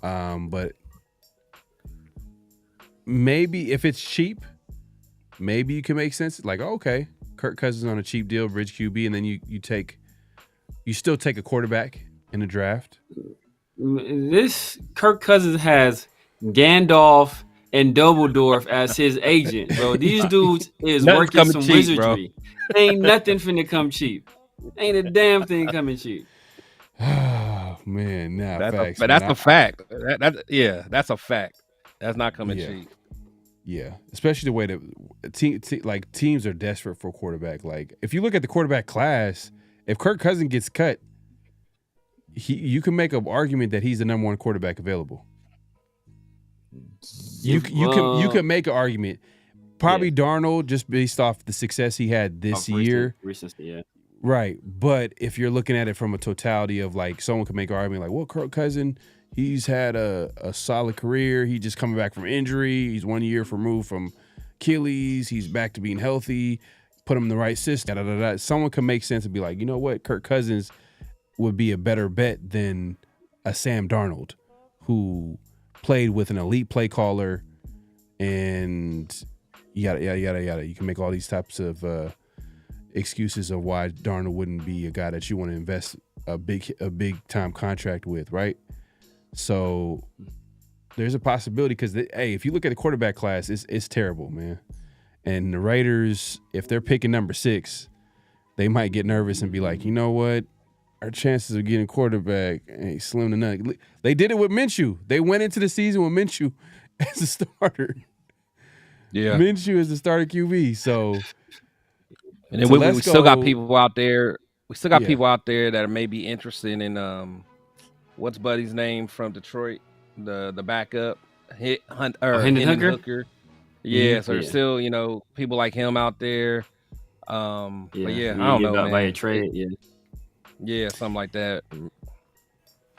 But maybe if it's cheap, maybe you can make sense. Like, okay, Kirk Cousins on a cheap deal, bridge QB, and then you still take a quarterback in the draft. This Kirk Cousins has Gandalf and Dumbledore as his agent, bro. These dudes is working some cheap, wizardry. Ain't nothing finna come cheap. Ain't a damn thing coming cheap. Oh man, facts. That's a fact. That's a fact. That's not coming cheap. Yeah, especially the way that teams are desperate for a quarterback. Like, if you look at the quarterback class, if Kirk Cousins gets cut, you can make an argument that he's the number one quarterback available. You can make an argument. Probably Darnold, just based off the success he had this year. Recency, yeah. Right. But if you're looking at it from a totality of like someone could make an argument like, well, Kirk Cousins, he's had a solid career. He just coming back from injury. He's 1 year removed from Achilles. He's back to being healthy. Put him in the right system. Someone can make sense and be like, you know what? Kirk Cousins would be a better bet than a Sam Darnold, who played with an elite play caller and yada, yada, yada, yada. You can make all these types of excuses of why Darnold wouldn't be a guy that you want to invest a big time contract with, right? So there's a possibility because, hey, if you look at the quarterback class, it's terrible, man. And the Raiders, if they're picking number 6, they might get nervous and be like, you know what? Our chances of getting quarterback ain't slim to none. They did it with Minshew. They went into the season with Minshew as a starter. Yeah. Minshew is the starter QB. So, and then we still got people out there. We still got people out there that are maybe interested in what's Buddy's name from Detroit, the backup, Hendon Hooker. Yeah, so there's still, people like him out there. But yeah, I don't know, man. By a trade, yeah, something like that.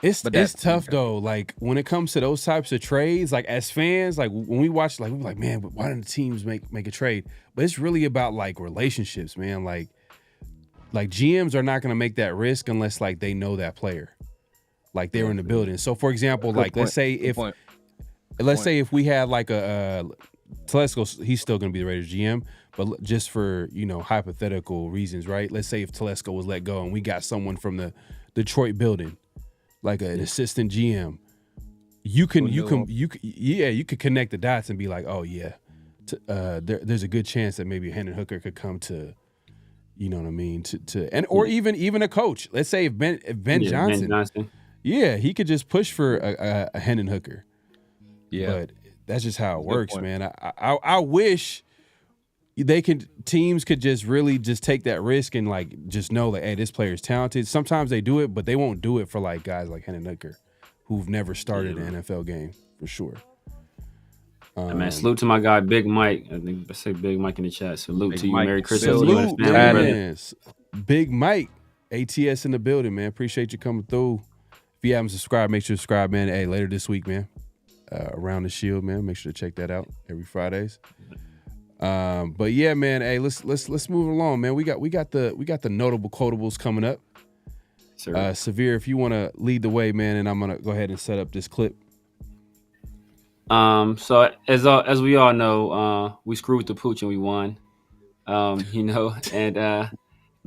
It's tough though. Like when it comes to those types of trades, like as fans, like when we watch, like we're like, man, why don't the teams make a trade? But it's really about like relationships, man. Like GMs are not going to make that risk unless like they know that player, like they were in the building. So for example, like let's say if we had like a Telesco, he's still going to be the Raiders GM, but just for hypothetical reasons, right? Let's say if Telesco was let go and we got someone from the Detroit building, like an assistant GM, you could connect the dots and be like, oh yeah, there's a good chance that maybe Hendon Hooker could come to, you know what I mean, or even a coach. Let's say if Ben Johnson, he could just push for a Hendon Hooker. Yeah, but that's just how it works, man. I wish teams could just really just take that risk and like just know like, hey, this player is talented. Sometimes they do it, but they won't do it for like guys like Hendon Hooker, who've never started an NFL game for sure. Man, salute to my guy Big Mike. I think I say Big Mike in the chat. Salute to you, Mike. Merry Christmas. Salute, man. Big Mike, ATS in the building, man. Appreciate you coming through. If you haven't subscribed, make sure to subscribe, man. Hey, later this week, man. Around the Shield, man. Make sure to check that out every Fridays. But yeah, man. Hey, let's move along, man. We got the notable quotables coming up. Sure. Severe, if you want to lead the way, man, and I'm gonna go ahead and set up this clip. So as we all know, we screwed the pooch and we won. And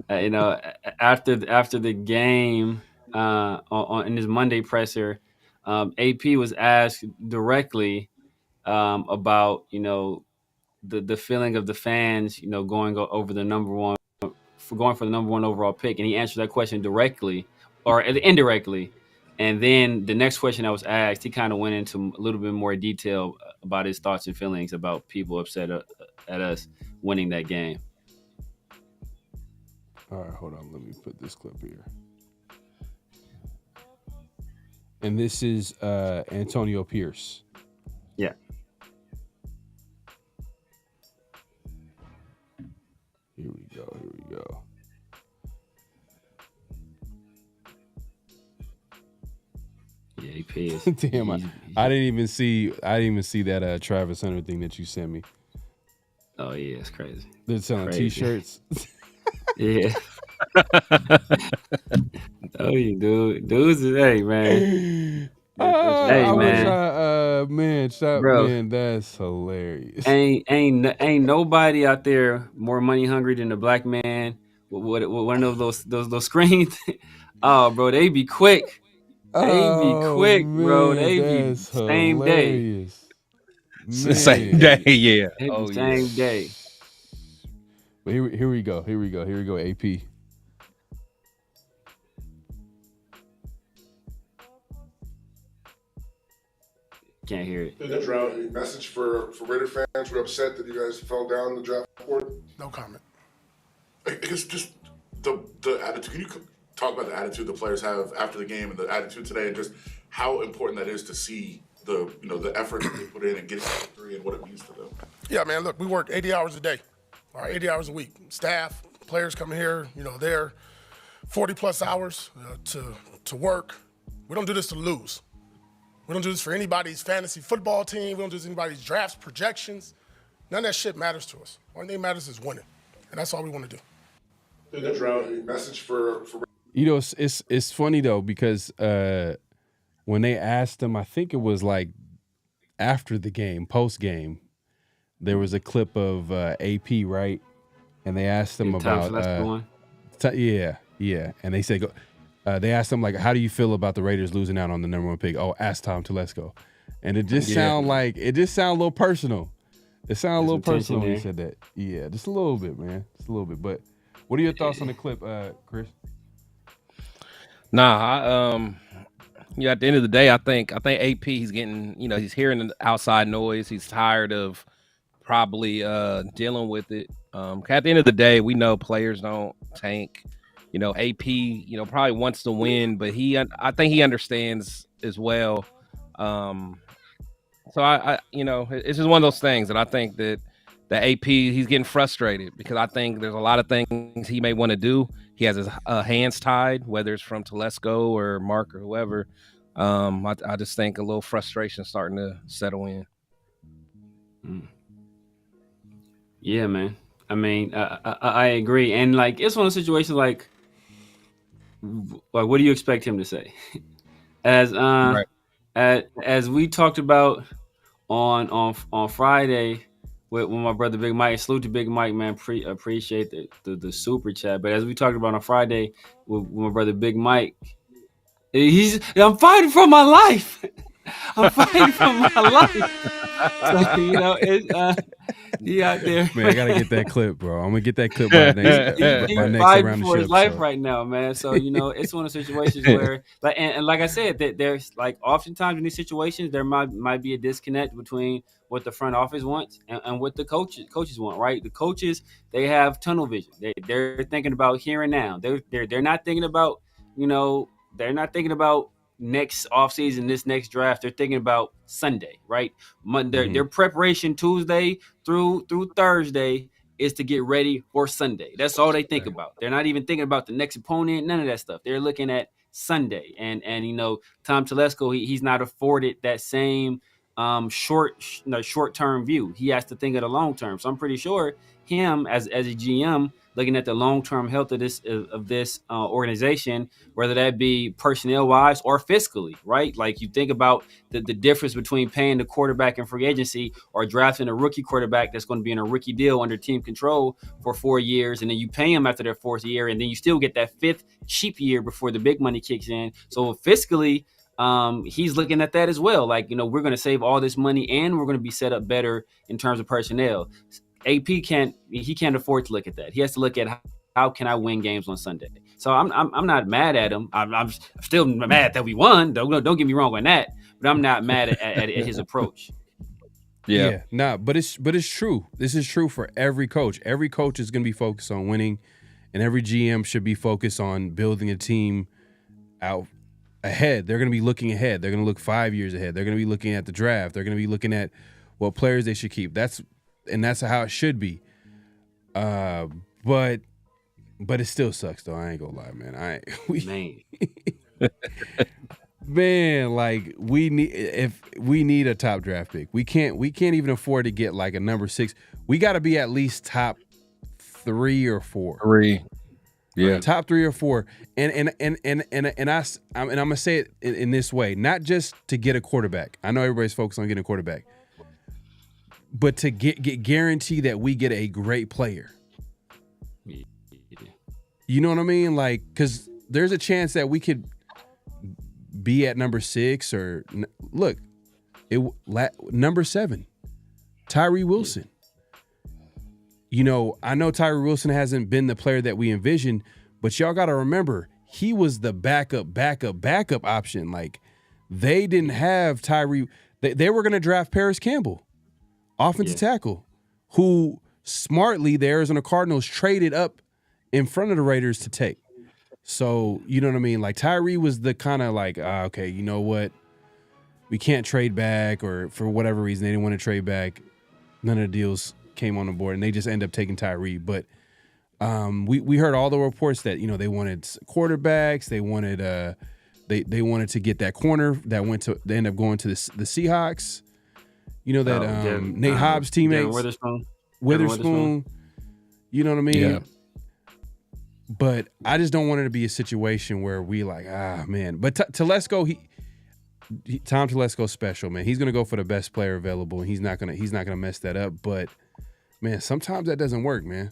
after the game, in his Monday presser, AP was asked directly about the feeling of the fans, going for the number one overall pick, and he answered that question directly or indirectly. And then the next question I was asked, he kind of went into a little bit more detail about his thoughts and feelings about people upset at us winning that game. All right, hold on. Let me put this clip here. And this is Antonio Pierce. Yeah. Here we go. Yeah, he pays. Damn, I didn't even see that Travis Hunter thing that you sent me. Oh yeah, it's crazy. They're selling T-shirts. Yeah. Oh, you dudes, hey man. Man, that's hilarious. Ain't nobody out there more money hungry than the black man. What one of those screens? Oh, bro, they be quick. They be quick, bro. They be same day. Same day, yeah. Same day. But here we go, AP. Can't hear it. The drought. Message for Raider fans who are upset that you guys fell down the draft board. No comment. I guess just the attitude. talk about the attitude the players have after the game and the attitude today, and just how important that is to see the effort that they put in and getting the victory and what it means to them. Yeah, man, look, we work 80 hours a day, all right, 80 hours a week. Staff, players come here, they're 40-plus hours to work. We don't do this to lose. We don't do this for anybody's fantasy football team. We don't do this for anybody's drafts, projections. None of that shit matters to us. Only thing that matters is winning, and that's all we want to do. The message for it's funny though, because when they asked him, I think it was like after the game, post game, there was a clip of AP, right? And they asked him about and they said they asked him like, how do you feel about the Raiders losing out on the number 1 pick? Oh, ask Tom Telesco. And it just sound a little personal. It sounded a little personal when he said that. Yeah, just a little bit, man. Just a little bit. But what are your thoughts on the clip, Chris? At the end of the day, I think AP, he's getting, he's hearing the outside noise. He's tired of probably dealing with it. At the end of the day, we know players don't tank. AP, probably wants to win, but I think he understands as well. So I it's just one of those things that I think that the AP, he's getting frustrated because I think there's a lot of things he may want to do. He has his hands tied, whether it's from Telesco or Mark or whoever. I just think a little frustration starting to settle in. Yeah, man. I mean, I agree, and like it's one of those situations like what do you expect him to say? As we talked about on Friday with my brother Big Mike. Salute to Big Mike, man. Appreciate the super chat. But as we talked about on Friday with my brother Big Mike, I'm fighting for my life. I'm fighting for my life. So, he out there. Man, I gotta get that clip, bro. I'm gonna get that clip by next fighting for his life right now, man. So it's one of the situations where, like I said, that there's like oftentimes in these situations there might be a disconnect between what the front office wants and what the coaches want, right? The coaches, they have tunnel vision. They're thinking about here and now. They're not thinking about they're not thinking about next offseason, this next draft. They're thinking about Sunday, right? Their preparation Tuesday through Thursday is to get ready for Sunday. That's all they think about. They're not even thinking about the next opponent, none of that stuff. They're looking at Sunday. And Tom Telesco, he's not afforded that same short-term view. He has to think of the long term. So I'm pretty sure him as a GM looking at the long-term health of this organization, whether that be personnel-wise or fiscally, right? Like you think about the difference between paying the quarterback in free agency or drafting a rookie quarterback that's going to be in a rookie deal under team control for 4 years, and then you pay him after their 4th year, and then you still get that 5th cheap year before the big money kicks in. So fiscally, he's looking at that as well. Like, we're going to save all this money and we're going to be set up better in terms of personnel. AP can't afford to look at that. He has to look at how can I win games on Sunday. So I'm not mad at him. I'm still mad that we won. Don't get me wrong on that. But I'm not mad at his approach. Yeah. But it's true. This is true for every coach. Every coach is going to be focused on winning, and every GM should be focused on building a team out ahead. They're going to be looking ahead. They're going to look 5 years ahead. They're going to be looking at the draft. They're going to be looking at what players they should keep. That's how it should be. But it still sucks though. I ain't gonna lie, man. Man, like we need a top draft pick. We can't even afford to get like a number 6. We got to be at least top 3 or 4. 3. Yeah. Top 3 or 4. And I'm gonna say it in this way, not just to get a quarterback. I know everybody's focused on getting a quarterback, but to get guarantee that we get a great player. You know what I mean? Like, because there's a chance that we could be at number 6 or look, number 7, Tyree Wilson. I know Tyree Wilson hasn't been the player that we envisioned, but y'all got to remember, he was the backup option. Like, they didn't have Tyree. They were going to draft Paris Campbell, offensive tackle, who smartly the Arizona Cardinals traded up in front of the Raiders to take. So, you know what I mean? Like Tyree was the kind of like, okay, you know what? We can't trade back, or for whatever reason, they didn't want to trade back. None of the deals came on the board, and they just end up taking Tyree. But we heard all the reports that, you know, they wanted quarterbacks. They wanted they wanted to get that corner that they ended up going to the Seahawks. You know that Nate Hobbs' teammates, Witherspoon. You know what I mean? Yeah. But I just don't want it to be a situation where we like, man. But Telesco, Tom Telesco's special, man. He's gonna go for the best player available, and he's not gonna mess that up. But man, sometimes that doesn't work, man.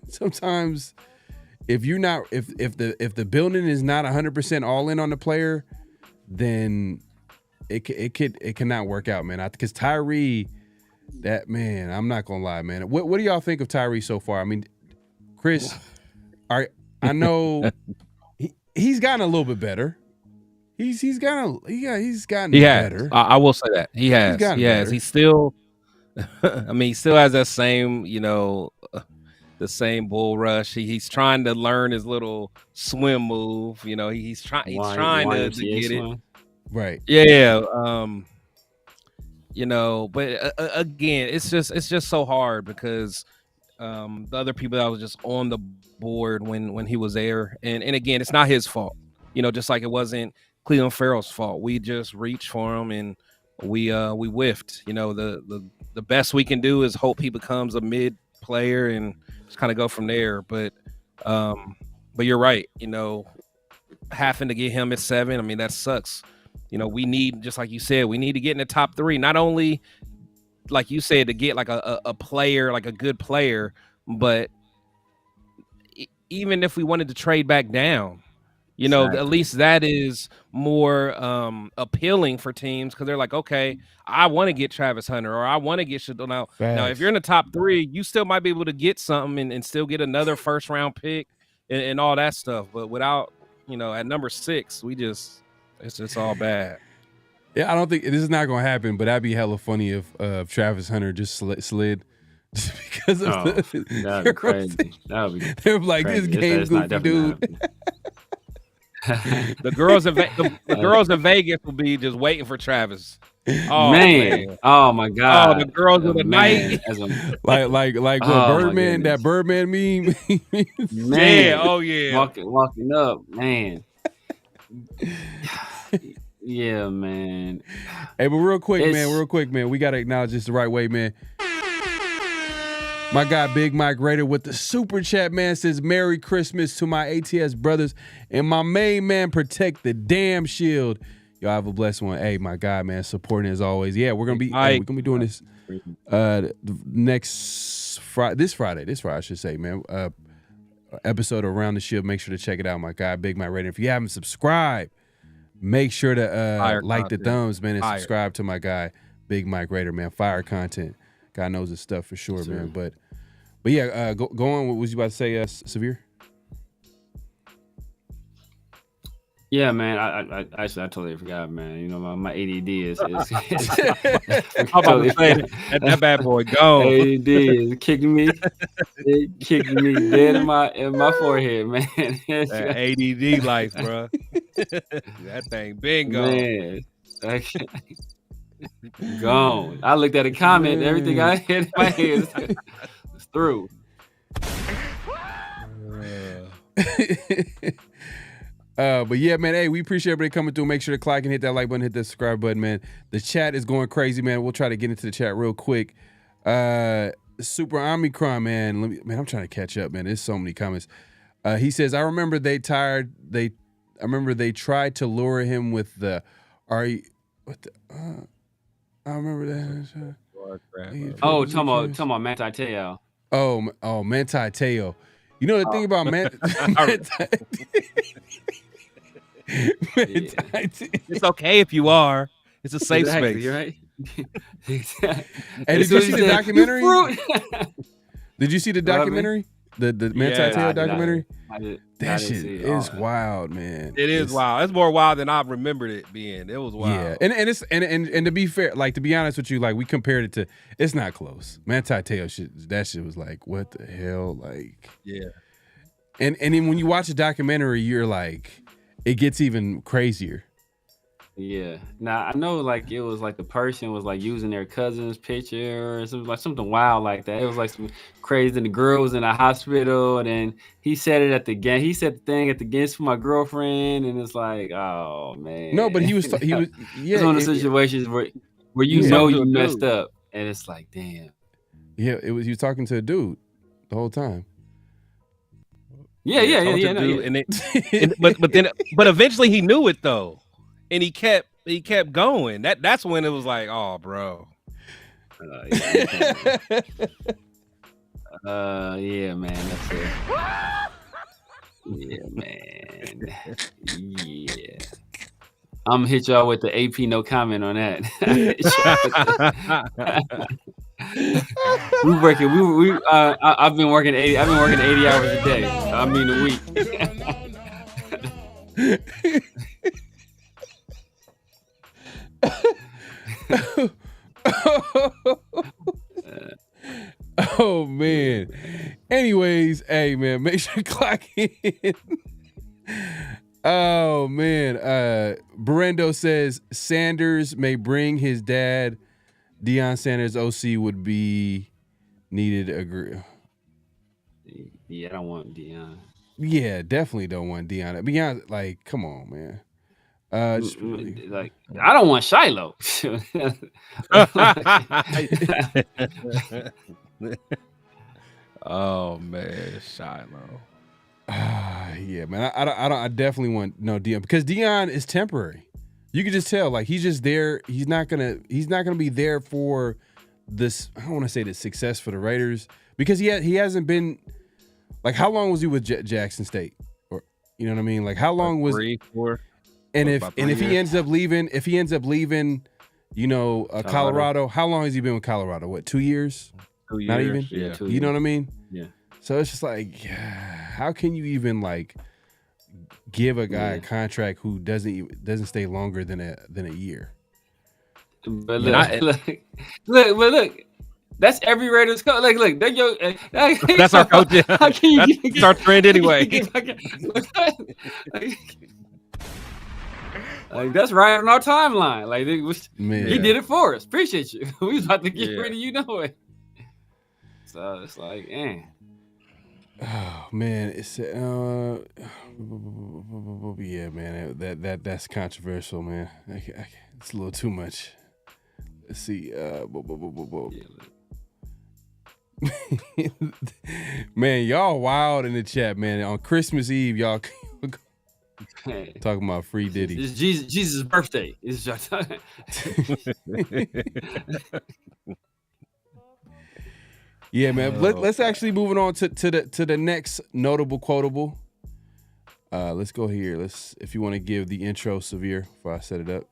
Sometimes if the building is not 100% all in on the player, then it cannot work out, man. Because Tyree, that man, I'm not gonna lie, man. What do y'all think of Tyree so far? I mean, Chris, I know he's gotten a little bit better. He's gotten better. I will say that he has. Better. He's still. I mean, he still has that same, you know, the same bull rush. He's trying to learn his little swim move. You know, he's trying to get it right. Yeah. You know, but again, it's just so hard because the other people that was just on the board when he was there, and again, it's not his fault. You know, just like it wasn't Cleveland Farrell's fault. We just reached for him and we whiffed. You know, the best we can do is hope he becomes a mid player and just kind of go from there. But you're right. You know, having to get him at 7, I mean, that sucks. You know, we need, just like you said, we need to get in the top 3. Not only, like you said, to get like a player, like a good player, but even if we wanted to trade back down, you know, at least that is more appealing for teams because they're like, okay, I want to get Travis Hunter or I want to get Shadul. Now, if you're in the top 3, you still might be able to get something and still get another first round pick and all that stuff. But without, you know, at number 6, it's just all bad. Yeah, I don't think this is not going to happen, but that'd be hella funny if Travis Hunter just slid. Because of that'd be crazy. That would be they're like, crazy. This game goofy dude. The girls in Vegas will be just waiting for Travis. Oh man! Oh my God! Oh, the girls of the night, like what Birdman, that Birdman meme. Man, yeah, oh yeah, walking up, man. Yeah, man. Hey, but real quick, man, we gotta acknowledge this the right way, man. My guy Big Mike Raider with the super chat, man, says Merry Christmas to my ATS brothers and my main man Protect the Damn Shield. Y'all have a blessed one. Hey, my guy, man, supporting as always. Yeah, we're gonna be doing this next Friday. This Friday, I should say, man. Episode Around the Shield. Make sure to check it out, my guy Big Mike Raider. If you haven't subscribed, make sure to like the thumbs, man, and subscribe to my guy Big Mike Raider, man. Fire content. God knows his stuff for sure, man. But yeah, go on. What was you about to say, Severe? Yeah, man. I totally forgot, man. You know, my ADD is I'm about to say that bad boy gone. ADD is kicking me. It kicked me dead in my forehead, man. That ADD life, bro. That thing been gone. Man, gone. I looked at a comment. Everything I had in my head is through. But yeah, man, hey, we appreciate everybody coming through. Make sure to click and hit that like button, hit that subscribe button, man. The chat is going crazy, man. We'll try to get into the chat real quick. Super Omicron, man. I'm trying to catch up, man. There's so many comments. He says, I remember they tried to lure him with the I remember that. Oh, talking about Manti Te'o. Oh, Manti Te'o. You know the thing about Manti It's okay if you are. It's a safe space. You're right. Hey, did you see the documentary? Did you see the documentary? The Manti Te'o documentary? That shit is wild, man. It is wild. It's more wild than I remembered it being. It was wild. Yeah, and to be fair, like to be honest with you, like we compared it to, it's not close. Manti Te'o shit, that shit was like, what the hell, like. Yeah. And then when you watch a documentary, you're like, it gets even crazier. Yeah. Now I know like it was like the person was like using their cousin's picture or something wild like that. It was like some crazy, and the girl was in a hospital, and then he said it at the game. He said the thing at the game for my girlfriend, and it's like, oh man. No, but he was It's one of the situations where you know you messed up, and it's like, damn. Yeah, he was talking to a dude the whole time. Yeah. But eventually he knew it though, and he kept going. That's when it was like, oh, bro. Yeah, man. That's it. Yeah, man. Yeah. I'm gonna hit y'all with the AP no comment on that. I've been working 80 hours a day. I mean a week. Oh man. Anyways, hey man, make sure you clock in. Oh man. Berendo says Sanders may bring his dad. Deion Sanders OC would be needed. Agree. Yeah, I don't want Deion. Yeah, definitely don't want Deion. Deion, like, come on, man. Just really... Like, I don't want Shiloh. Oh man, Shiloh. Yeah, man. I definitely want no Deion, because Deion is temporary. You can just tell, like, he's just there. He's not gonna be there for this. I don't want to say the success for the Raiders, because he hasn't been. Like, how long was he with Jackson State? Or, you know what I mean? Like, how long was 3, 4? And if he ends up leaving, you know, Colorado, how long has he been with Colorado? What, 2 years? 2 years. Not even? Yeah. 2 You years. know what I mean? Yeah. So it's just like, how can you even like give a guy a contract who doesn't stay longer than a year? But look. That's every Raiders coach. Look, that's our coach. How can you that's our trend anyway. Like, that's right on our timeline. Like, he did it for us. Appreciate you. We was about to get rid of you, know it. So it's like, oh man, it's yeah, man. That's controversial, man. It's a little too much. Let's see. Man, y'all wild in the chat, man. On Christmas Eve, y'all talking about free Diddy. It's Jesus' birthday. It's yeah, man. Let's actually moving on to the next notable quotable. Let's go here. If you want to give the intro, Severe, before I set it up.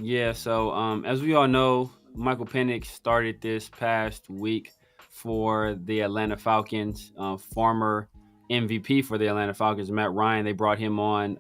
Yeah, so as we all know, Michael Penix started this past week for the Atlanta Falcons. Former MVP for the Atlanta Falcons, Matt Ryan, they brought him on.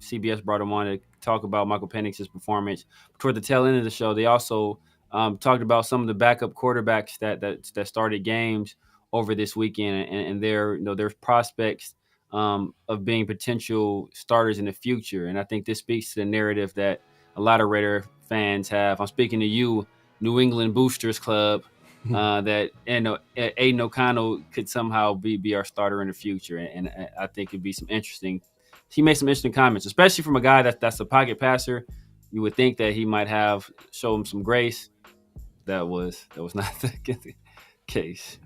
CBS brought him on to talk about Michael Penix's performance. Toward the tail end of the show, they also talked about some of the backup quarterbacks that started games over this weekend, and their prospects of being potential starters in the future. And I think this speaks to the narrative that a lot of Raider fans have. I'm speaking to you, New England Boosters Club, that Aiden O'Connell could somehow be our starter in the future. And I think it'd be he made some interesting comments, especially from a guy that's a pocket passer. You would think that he might show him some grace. That was not the case.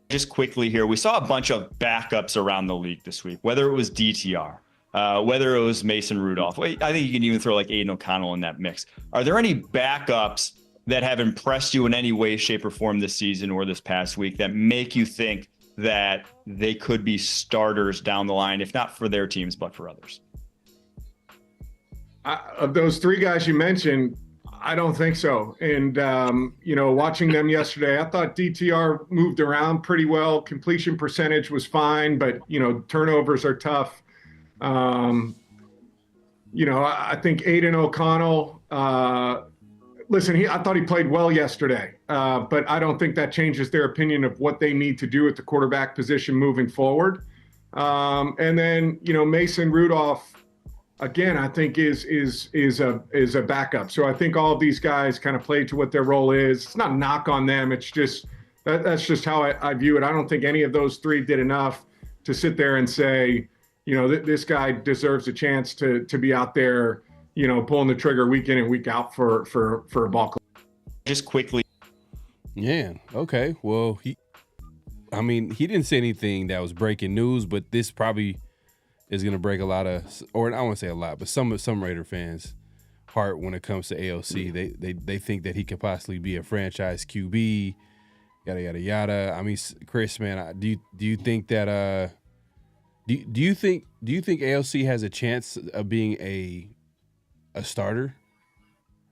Just quickly here, we saw a bunch of backups around the league this week, whether it was DTR, whether it was Mason Rudolph. I think you can even throw like Aiden O'Connell in that mix. Are there any backups that have impressed you in any way, shape, or form this season or this past week that make you think that they could be starters down the line, if not for their teams, but for others? Of those three guys you mentioned, I don't think so. And, watching them yesterday, I thought DTR moved around pretty well. Completion percentage was fine, but, turnovers are tough. I think Aiden O'Connell listen, I thought he played well yesterday, but I don't think that changes their opinion of what they need to do at the quarterback position moving forward. And then, Mason Rudolph, again, I think is a backup. So I think all of these guys kind of play to what their role is. It's not a knock on them. It's just that's just how I view it. I don't think any of those three did enough to sit there and say, this guy deserves a chance to be out there, pulling the trigger week in and week out for a ball club. Just quickly. Yeah. Okay. Well, he didn't say anything that was breaking news, but this probably is going to break a lot of, or I won't say a lot, but some Raider fans' heart when it comes to AOC. They think that he could possibly be a franchise QB, yada yada yada. I mean, Chris, man, do you think that do you think AOC has a chance of being a starter?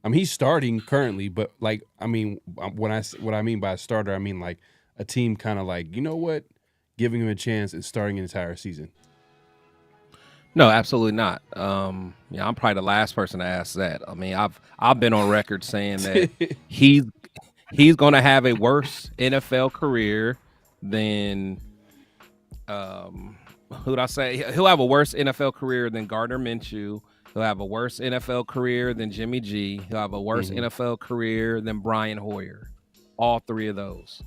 I mean, he's starting currently, but what I mean by a starter, I mean like a team kind of like, giving him a chance at starting an entire season. No, absolutely not. I'm probably the last person to ask that. I mean, I've been on record saying that he's going to have a worse NFL career than who would I say? He'll have a worse NFL career than Gardner Minshew. He'll have a worse NFL career than Jimmy G. He'll have a worse NFL career than Brian Hoyer. All three of those,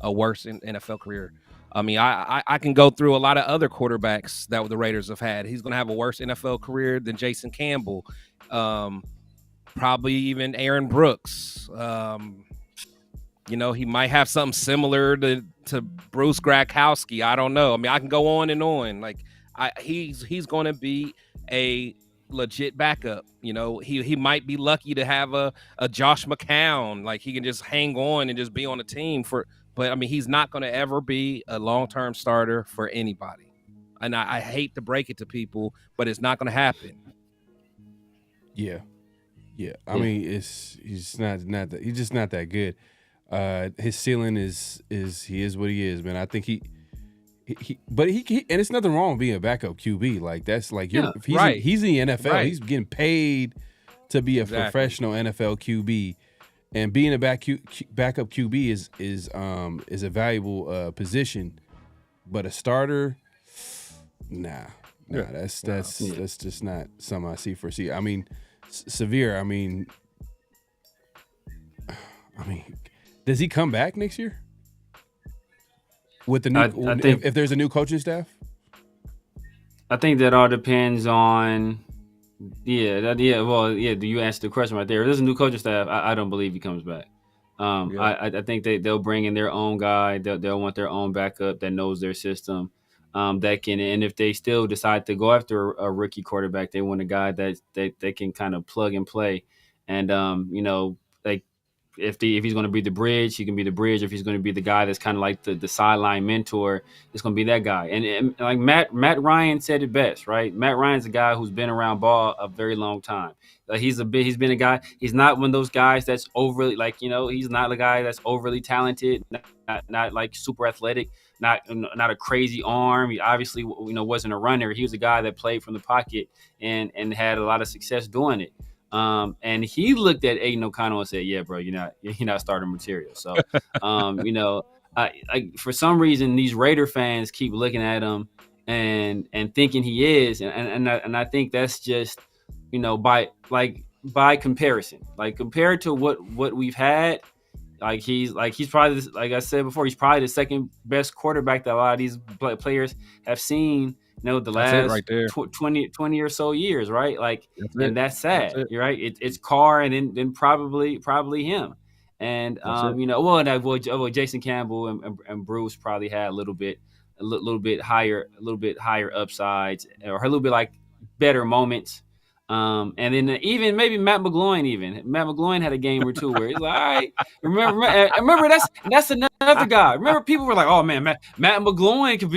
a worse NFL career. I mean, I can go through a lot of other quarterbacks that the Raiders have had. He's going to have a worse NFL career than Jason Campbell, probably even Aaron Brooks. He might have something similar to Bruce Gradkowski. I don't know. I mean, I can go on and on. Like, he's going to be a legit backup. He might be lucky to have a Josh McCown. Like, he can just hang on and just be on the team for. But, I mean, he's not going to ever be a long-term starter for anybody. And I hate to break it to people, but it's not going to happen. Yeah. I mean, he's just not that good. His ceiling is he is what he is, man. I think he and it's nothing wrong with being a backup QB. Like, that's like, he's in the NFL. Right. He's getting paid to be a professional NFL QB. And being a backup QB is a valuable position, but a starter, nah, that's just not something I see foresee. I mean, Severe. I mean, does he come back next year with the new? I think, if there's a new coaching staff, I think that all depends on. Do you answer the question right there? If there's a new coaching staff, I don't believe he comes back. I think they'll bring in their own guy. They'll want their own backup that knows their system, that can. And if they still decide to go after a rookie quarterback, they want a guy that they can kind of plug and play. And like if he's going to be the bridge, he can be the bridge. If he's going to be the guy that's kind of like the sideline mentor, it's going to be that guy. And like Matt Ryan said it best, right? Matt Ryan's a guy who's been around ball a very long time. He's been a guy. He's not one of those guys that's overly he's not a guy that's overly talented, not like super athletic, not a crazy arm. He obviously wasn't a runner. He was a guy that played from the pocket and had a lot of success doing it. And he looked at Aiden O'Connell and said, "Yeah, bro, you're not starting material." So, for some reason, these Raider fans keep looking at him and thinking he is, and I think that's just by comparison, like compared to what we've had, he's probably, like I said before, he's probably the second best quarterback that a lot of these players have seen. The last right 20 or so years, right? Like, that's sad. You're right. It's Carr and then probably him. And Jason Campbell and Bruce probably had a little bit higher upsides, or a little bit like better moments. And then even maybe Matt McGloin had a game or two where he's like, all right, remember that's another guy. Remember, people were like, oh man, Matt McGloin could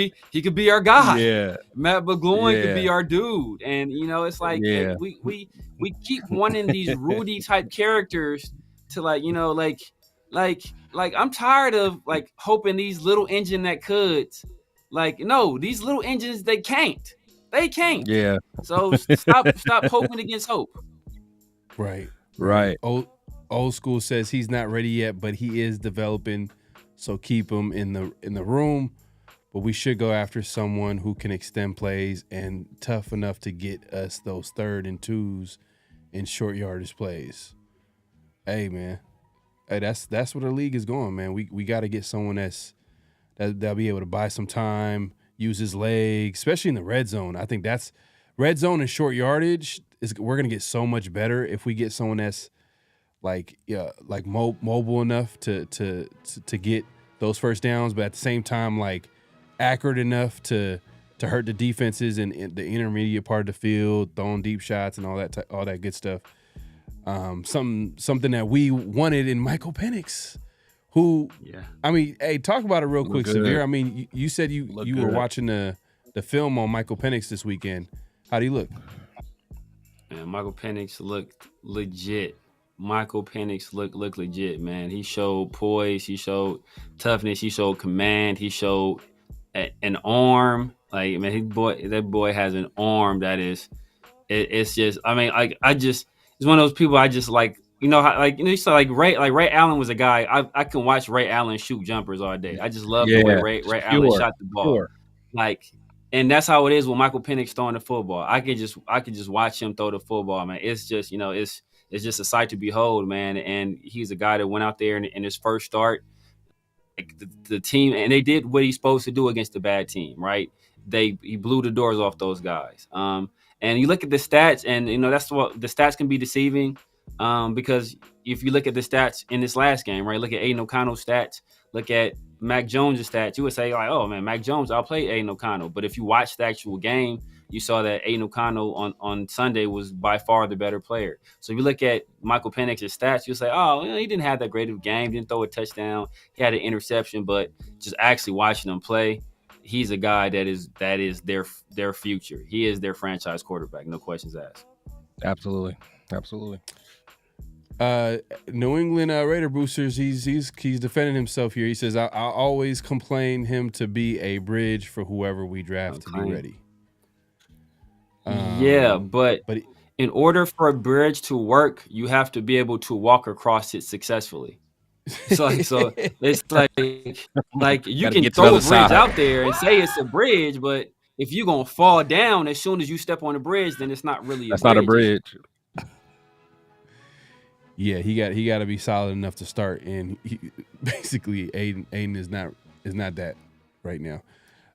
be our guy. Yeah, Matt McGloin could be our dude. And it's like we keep wanting these Rudy type characters to I'm tired of hoping these little engine that could, no, these little engines, they can't. They can't. Yeah. So stop hoping against hope. Right. Right. Old school says he's not ready yet, but he is developing, so keep him in the room. But we should go after someone who can extend plays and tough enough to get us those 3rd and 2s in short yardage plays. Hey man, hey, that's where the league is going, man. We got to get someone that'll be able to buy some time, use his legs, especially in the red zone. I think that's red zone and short yardage we're gonna get so much better if we get someone that's like mobile enough to get those first downs, but at the same time like accurate enough to hurt the defenses in the intermediate part of the field, throwing deep shots and all that good stuff. Something that we wanted in Michael Penix, who, I mean, hey, talk about it real quick, Severe. I mean, you said you were watching the film on Michael Penix this weekend. How do you look? Man, Michael Penix looked legit. Michael Penix looked legit, man. He showed poise, he showed toughness, he showed command, he showed an arm. Like, man, that boy has an arm that is, it's just, I mean, it's one of those people I just like, you know, you saw Ray Allen was a guy, I can watch Ray Allen shoot jumpers all day. I just love the way Ray Allen shot the ball. Sure. Like, and that's how it is with Michael Penix throwing the football. I could just watch him throw the football, man. It's just, you know, it's just a sight to behold, man. And he's a guy that went out there in his first start, like the team, and they did what he's supposed to do against the bad team, right? He blew the doors off those guys. And you look at the stats, and you know that's what the stats can be deceiving, because if you look at the stats in this last game, right? Look at Aiden O'Connell's stats. Look at Mac Jones' stats. You would say like, oh man, Mac Jones outplayed Aiden O'Connell. But if you watch the actual game, you saw that Aiden O'Connell on Sunday was by far the better player. So if you look at Michael Penix's stats, you'll say, oh, you know, he didn't have that great of a game, didn't throw a touchdown, he had an interception, but just actually watching him play, he's a guy that is their future. He is their franchise quarterback, no questions asked. Absolutely. New England Raider boosters, he's defending himself here. He says, I'll always complain him to be a bridge for whoever we draft to be ready. But in order for a bridge to work, you have to be able to walk across it successfully. So it's like you can throw a bridge out there and say it's a bridge, but if you're gonna fall down as soon as you step on the bridge, then it's not really not a bridge. Yeah, he got to be solid enough to start, and basically Aiden is not that right now.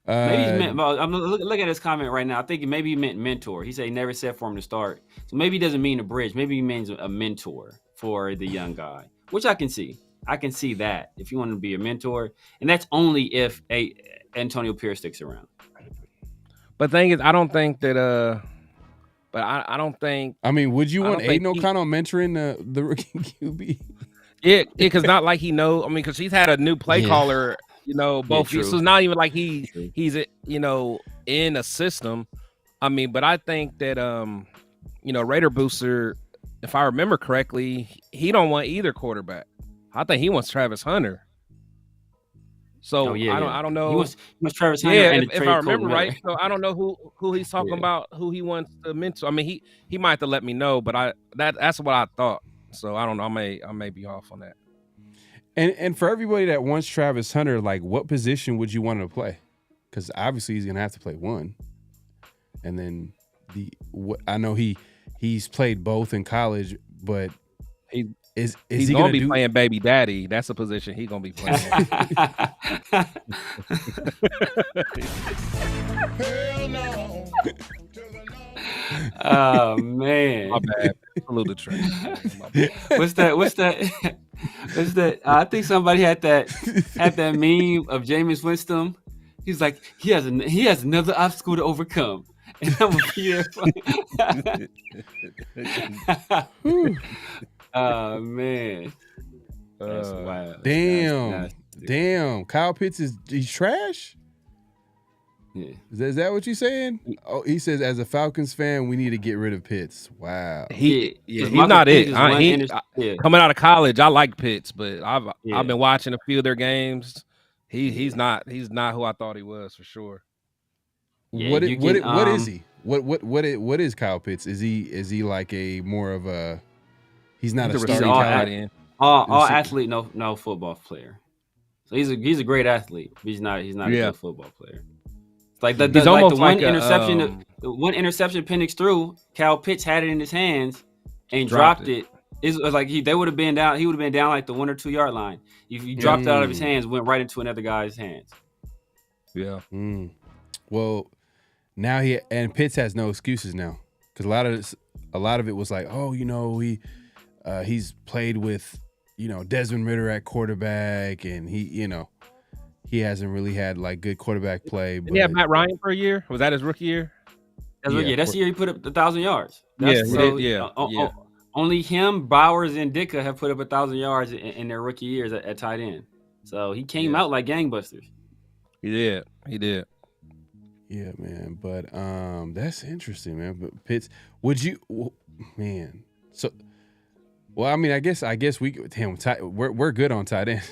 Maybe he's meant. I'm look at his comment right now. I think maybe he meant mentor. He said he never said for him to start, so maybe he doesn't mean a bridge. Maybe he means a mentor for the young guy, which I can see. I can see that if you want to be a mentor, and that's only if Antonio Pierce sticks around. But the thing is, I don't think that. But I don't think. I mean, would you want Aiden O'Connell mentoring the rookie QB? Yeah, because not like he knows. I mean, because he's had a new play caller. You know, both. So it's not even like he's you know, in a system. I mean, but I think that you know, Raider Booster, if I remember correctly, he don't want either quarterback. I think he wants Travis Hunter. So I don't know. He wants Travis Hunter. Yeah, if I remember right. So I don't know who he's talking about, who he wants to mentor. I mean, he might have to let me know, but that's what I thought. So I don't know. I may be off on that. And for everybody that wants Travis Hunter, like, what position would you want him to play? Because obviously he's gonna have to play one, and then I know he's played both in college, but he's gonna be playing baby daddy. That's a position he's gonna be playing. Hell no. Oh man, my bad. A little train. What's that? I think somebody had that meme of Jameis Winston. He's like, he has another obstacle to overcome, and I'm gonna be there. Oh man, that's wild. Damn. Kyle Pitts he's trash. Yeah, is that what you're saying? Oh, he says, as a Falcons fan, we need to get rid of Pitts. Wow. He's not it. Coming out of college, I like Pitts, but I've been watching a few of their games. He's not who I thought he was for sure. Yeah, what is he? What is Kyle Pitts? Is he like a more of a He's not a He's a starting receiver. caliber. All athlete, no football player. So he's a great athlete, but he's not a good football player. It's like He's almost one like a, interception. The one interception Penix threw, Cal Pitts had it in his hands and dropped it. It was like he would have been down like the 1 or 2 yard line. If you dropped it out of his hands, went right into another guy's hands. Yeah. Well, now Pitts has no excuses now because a lot of it was like, oh, he's played with Desmond Ridder at quarterback, and he hasn't really had like good quarterback play. Didn't he have Matt Ryan for a year? Was that his rookie year? That's the year he put up 1,000 yards. Only him, Bowers, and Ditka have put up 1,000 yards in their rookie years at tight end. So he came out like gangbusters. He did. Yeah, man. But that's interesting, man. But Pitts, man? So, well, I mean, I guess we're good on tight end.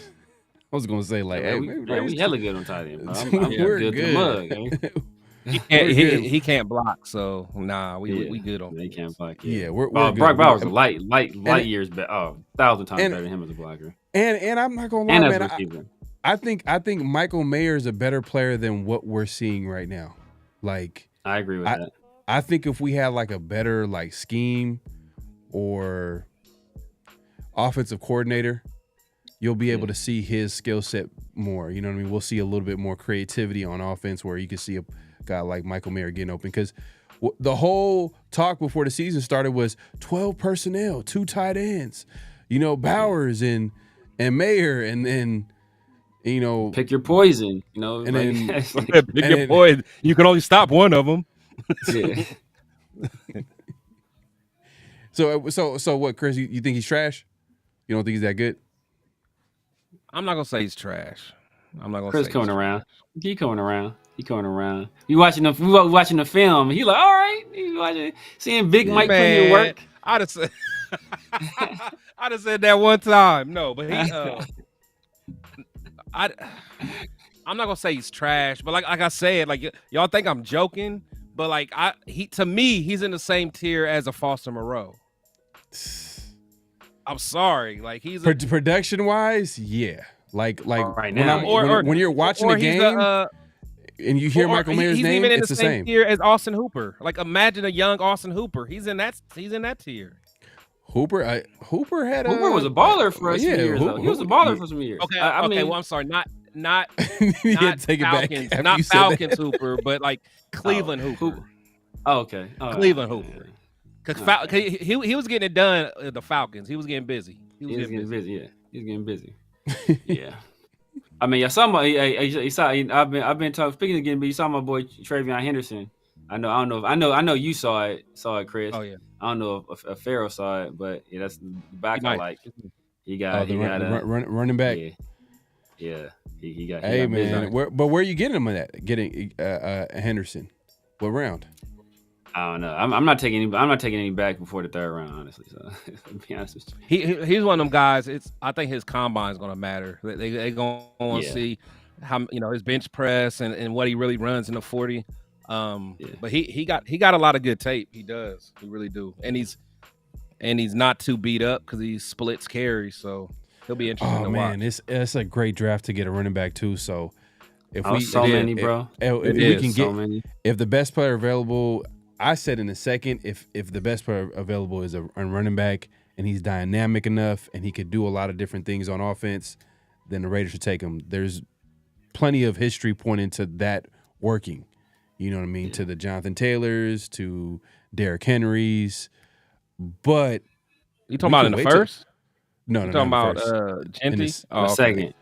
I was gonna say like, we hella good on tight end. We're good. To the mug, he can't block, so we good on. He can't block. Yeah, we're Brock good. Bowers light years better. 1,000 times better than him as a blocker. And I'm not gonna lie, man. I think Michael Mayer is a better player than what we're seeing right now. Like, I agree with that. I think if we had like a better like scheme or offensive coordinator, you'll be able to see his skill set more. You know what I mean? We'll see a little bit more creativity on offense where you can see a guy like Michael Mayer getting open, because the whole talk before the season started was 12 personnel, 2 tight ends, Bowers and Mayer, and then pick your poison, and then pick your poison. You can only stop one of them. Yeah. So what, Chris? You think he's trash? You don't think he's that good? I'm not gonna say he's trash. I'm not gonna. Chris say coming around. He coming around. You watching the film. He like, all right. Seeing Big Mike put in work. I'd have said that one time. No, but I'm not gonna say he's trash, but like I said, like y'all think I'm joking, but like to me, he's in the same tier as a Foster Moreau. I'm sorry, like he's production wise, yeah. Like right now, when you're watching the game and you hear Michael Mayer's name, even in it's the the same tier as Austin Hooper. Like imagine a young Austin Hooper. He's in that tier. Hooper was a baller for a few years. He was a baller for some years. Okay, I mean, well, I'm sorry, not take Falcons, it back not Falcons Hooper, but like Cleveland Hooper. Oh, okay. Cleveland Hooper. Because he was getting it done at the Falcons. He was getting busy. He was getting busy. Yeah, he was getting busy. Yeah. I mean, you saw. I've been talking. Speaking again, but you saw my boy Travion Henderson. I know you saw it, Chris. Oh yeah. I don't know if Pharaoh saw it, but yeah, that's the back. I like. He got running back. Yeah. He got. Hey man, where are you getting him at? Getting Henderson? What round? I don't know. I'm not taking any back before the 3rd round, honestly. So to be honest with you, he's one of them guys. I think his combine is going to matter. They going to want to see how his bench press and what he really runs in the 40. But he got a lot of good tape. He does. He really do. And he's not too beat up because he splits carries. So he'll be interesting to watch. It's a great draft to get a running back too. So if if the best player available. I said in a second, if the best player available is a running back and he's dynamic enough and he could do a lot of different things on offense, then the Raiders should take him. There's plenty of history pointing to that working. You know what I mean? Yeah. To the Jonathan Taylors, to Derrick Henrys. But you talking about in the first? No, talking about Genty? Second.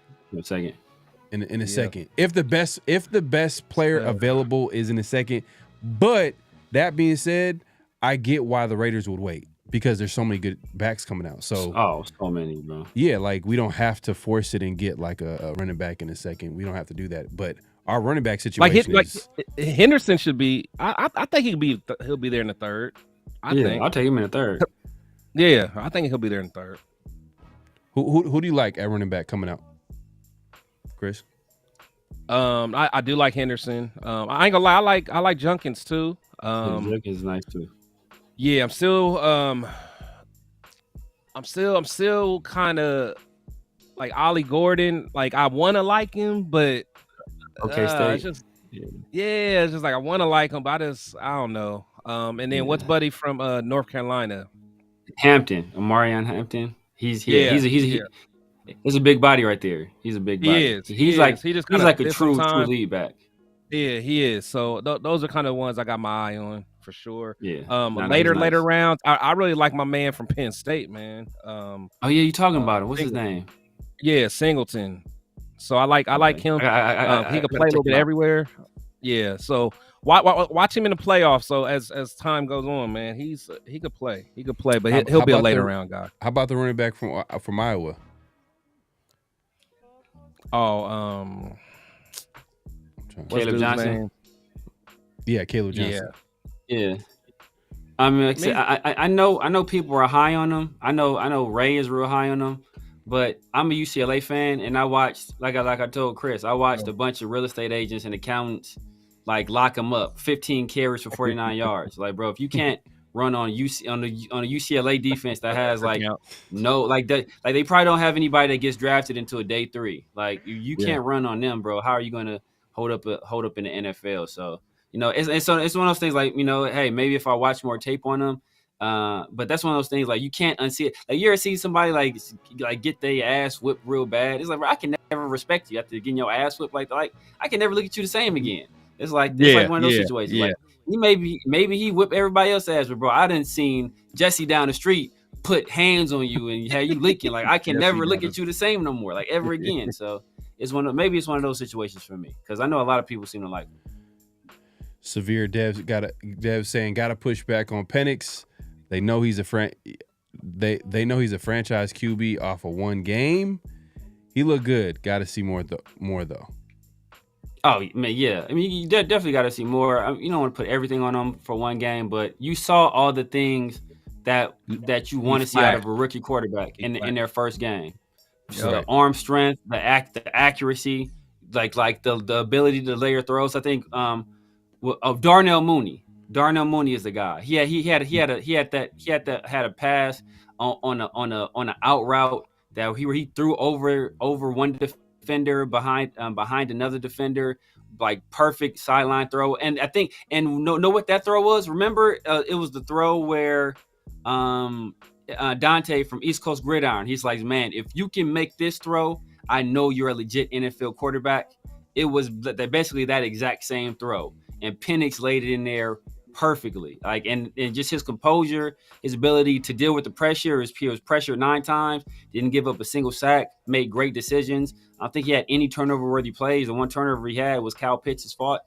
In a second. If the best player available is in a second, but that being said, I get why the Raiders would wait because there's so many good backs coming out. So so many, bro. Yeah, like we don't have to force it and get like a running back in a second. We don't have to do that. But our running back situation is Henderson should be. I think he'll be there in the 3rd. I think I'll take him in the 3rd. Yeah, I think he'll be there in the 3rd. Who do you like at running back coming out, Chris? I do like Henderson. I ain't gonna lie, I like Junkins too. Junkins is nice too. Yeah, I'm still I'm still kind of like Ollie Gordon. Like I want to like him, but State. it's just it's just like I want to like him, but I don't know. And then what's Buddy from North Carolina? Hampton, Amarion Hampton. He's a big body right there. He's a big body. He's like a true lead back. Yeah, he is. So those are kind of ones I got my eye on for sure. Yeah. Later rounds, I really like my man from Penn State, man. Oh yeah, you talking about him? What's his name? Yeah, Singleton. So I like him. He can play a little bit everywhere. Yeah. So watch him in the playoffs. So as time goes on, man, he could play. He could play, but he'll be a later round guy. How about the running back from Iowa? Oh, Caleb Johnson. Name? Yeah, Caleb Johnson. Yeah. I mean, like I know people are high on him. I know Ray is real high on him. But I'm a UCLA fan, and I watched, like I told Chris, I watched a bunch of real estate agents and accountants like lock him up, 15 carries for 49 yards. Like, bro, if you can't run on a UCLA defense that has like no like that, like they probably don't have anybody that gets drafted into a day 3. Like you can't run on them, bro. How are you gonna hold up in the NFL? So it's one of those things like hey, maybe if I watch more tape on them. But that's one of those things like you can't unsee it. Like you ever see somebody like get their ass whipped real bad? It's like, bro, I can never respect you after getting your ass whipped. Like I can never look at you the same again. It's like one of those situations. Yeah. Like maybe he whipped everybody else's ass, but bro, I didn't seen Jesse down the street put hands on you and have you leaking. Like I can never look at you the same no more, like ever again. So it's one of those situations for me because I know a lot of people seem to like him. Severe Dev saying gotta push back on Penix. They know he's they know he's a franchise QB off of one game. He looked good. Got to see more though. Oh man, yeah. I mean, you definitely got to see more. You don't want to put everything on him for one game, but you saw all the things that you want to see out of a rookie quarterback in their first game. So the arm strength, the accuracy, like the ability to layer throws. I think Darnell Mooney. Darnell Mooney is the guy. He had a pass on an out route that he threw over one defender behind another defender, like perfect sideline throw. And I think know what that throw was. Remember, it was the throw where Dante from East Coast Gridiron. He's like, man, if you can make this throw, I know you're a legit NFL quarterback. It was basically that exact same throw, and Penix laid it in there perfectly. Like and just his composure, his ability to deal with the pressure. He was pressured 9 times, didn't give up a single sack, made great decisions. I don't think he had any turnover-worthy plays. The one turnover he had was Kyle Pitts' fault.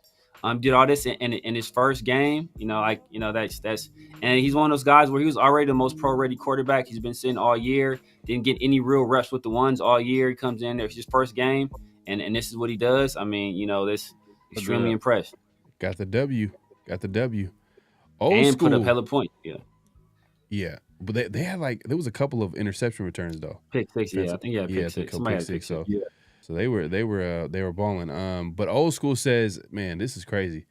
Did all this in his first game. That's and he's one of those guys where he was already the most pro-ready quarterback. He's been sitting all year, didn't get any real reps with the ones all year. He comes in there, it's his first game, and this is what he does. I mean, this extremely impressed. Got the W. Old and school. Put up hella points. Yeah. But they had there was a couple of interception returns though. Pick 6, yeah. I think pick 6. Pick 6. So they were balling. But old school says, man, this is crazy.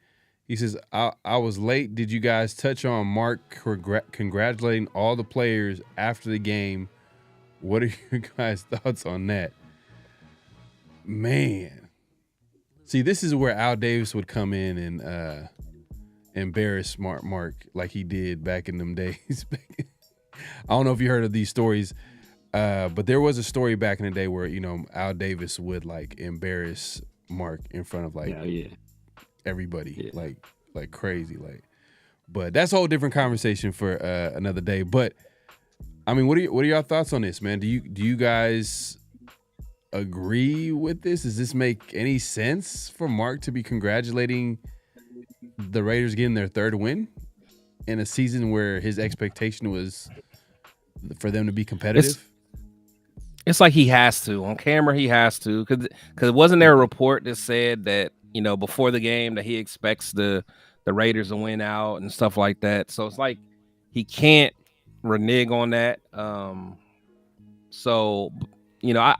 He says, I was late. Did you guys touch on Mark congratulating all the players after the game? What are your guys' thoughts on that? Man. See, this is where Al Davis would come in and embarrass Mark like he did back in them days. I don't know if you heard of these stories, but there was a story back in the day where Al Davis would embarrass Mark in front of everybody, like crazy, But that's a whole different conversation for another day. But I mean, what are your thoughts on this, man? Do you guys agree with this? Does this make any sense for Mark to be congratulating the Raiders getting their 3rd win in a season where his expectation was for them to be competitive? It's like he has to. On camera, he has to. Because wasn't there a report that said that, before the game that he expects the Raiders to win out and stuff like that. So it's like he can't renege on that. I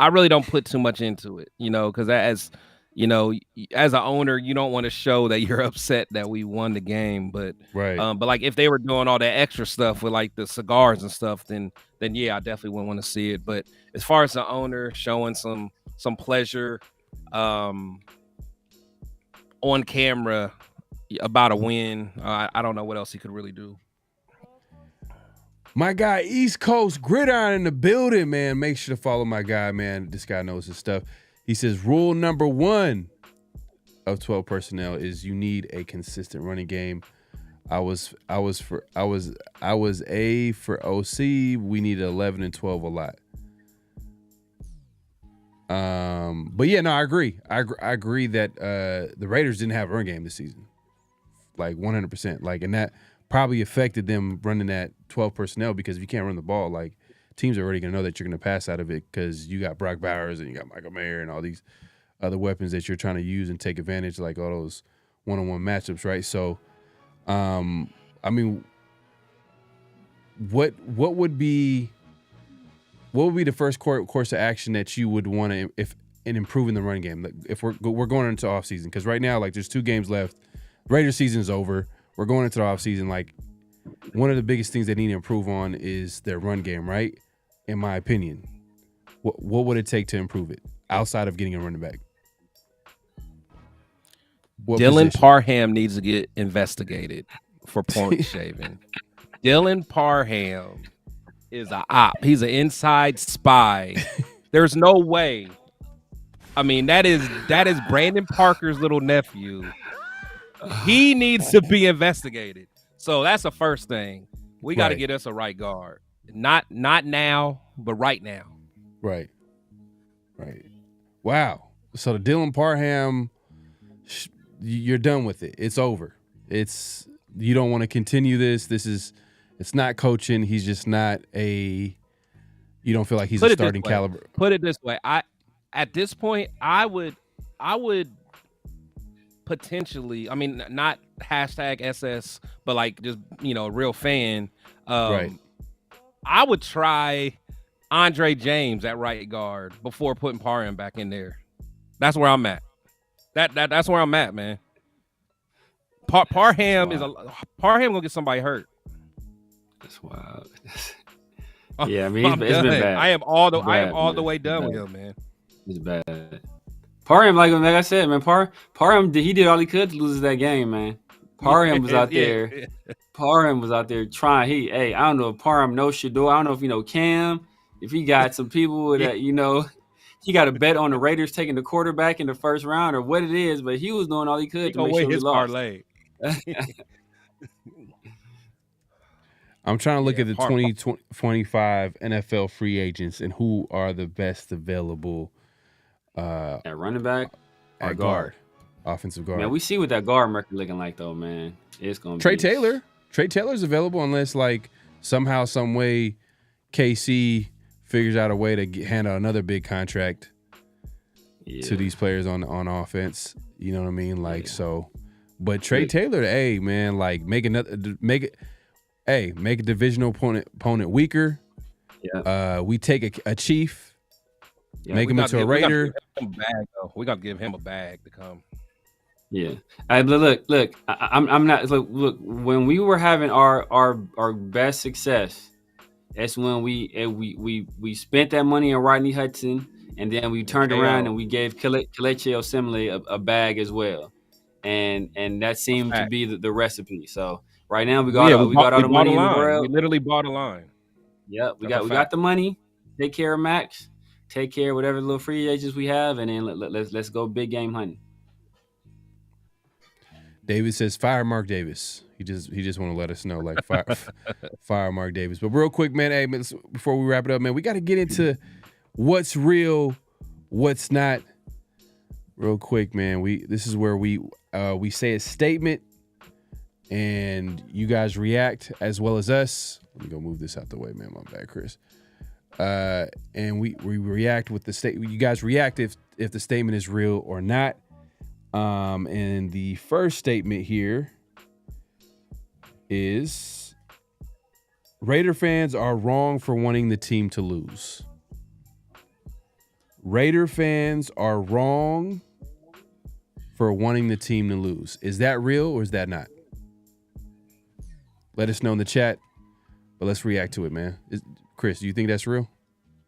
really don't put too much into it, because you know, as an owner, you don't want to show that you're upset that we won the game, but Right. but like if they were doing all that extra stuff with like the cigars and stuff, then yeah, I definitely wouldn't want to see it. But as far as the owner showing some pleasure on camera about a win, I don't know what else he could really do. My guy, East Coast Gridiron in the building, man. Make sure to follow my guy, man. This guy knows his stuff. He says rule number 1 of 12 personnel is you need a consistent running game. I was A for OC. We need 11 and 12 a lot. But yeah, no, I agree. I agree that the Raiders didn't have a run game this season, like 100%. Like, and that probably affected them running that 12 personnel, because if you can't run the ball, like, teams are already gonna know that you're gonna pass out of it because you got Brock Bowers and you got Michael Mayer and all these other weapons that you're trying to use and take advantage, like all those one-on-one matchups, right? So, I mean, what would be the first course of action that you would want to, if in improving the run game? Like, if we're going into off season, because right now, like, there's 2 games left. Raiders season is over. We're going into the off season. Like, one of the biggest things they need to improve on is their run game, right? In my opinion, what would it take to improve it outside of getting a running back? Dylan Parham needs to get investigated for point shaving. Dylan Parham is an op. He's an inside spy. There's no way. I mean, that is Brandon Parker's little nephew. He needs to be investigated. So that's the first thing. We got to get us a right guard. Not now, but right now. Right. Wow. So the Dylan Parham, you're done with it. It's over. You don't want to continue this. It's not coaching. He's just not you don't feel like he's a starting caliber. Put it this way. At this point, I would potentially, I mean, not hashtag SS, but like just, a real fan. Right. I would try Andre James at right guard before putting Parham back in there. That's where I'm at. That's where I'm at, man. Parham gonna get somebody hurt. That's wild. Yeah, I mean, it's been bad. I am all the way done with him, man. It's bad. Parham, like I said, man, Parham, he did all he could to lose that game, man. Parham was out there. Parham was out there trying. I don't know if Parham knows Shador. I don't know if you know Cam. If he got some people that, he got a bet on the Raiders taking the quarterback in the first round or what it is, but he was doing all he could to make sure he lost. Parlay. I'm trying to look at the 2025 NFL free agents and who are the best available at running back or guard. Offensive guard. Man, we see what that guard market looking like, though, man. It's going to Trey Taylor. Trey Taylor's available unless, like, somehow, some way KC figures out a way to hand out another big contract to these players on offense. You know what I mean? Like, so. But Trey Taylor, man, like, make a divisional opponent weaker. Yeah. We take a chief, make him into a Raider. We got to give him a bag to come. Yeah. Look. I'm not. Look. When we were having our best success, that's when we spent that money on Rodney Hudson, and then we turned around and we gave Kelechi Osemele a bag as well, and that seemed to be the recipe. So right now we got all the money in the world. We literally bought a line. Yeah, we got the money. Take care of Max. Take care of whatever little free agents we have, and then let's go big game hunting. David says fire Mark Davis. He just want to let us know, like, fire Mark Davis. But real quick, man, before we wrap it up, man, we got to get into what's real, what's not. Real quick, man. This is where we say a statement, and you guys react as well as us. Let me go move this out the way, man. My bad, Chris. And we react with the statement. You guys react if the statement is real or not. And the first statement here is Raider fans are wrong for wanting the team to lose. Raider fans are wrong for wanting the team to lose. Is that real or is that not? Let us know in the chat, but let's react to it, man. Chris, do you think that's real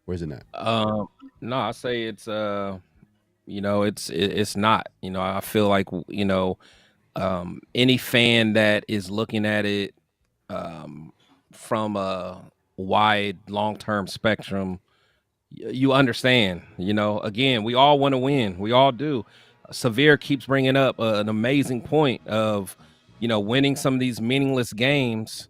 or is it not? No, I say it's it's not. I feel like any fan that is looking at it from a wide long-term spectrum, you understand. Again, we all want to win. We all do. Severe keeps bringing up an amazing point of winning some of these meaningless games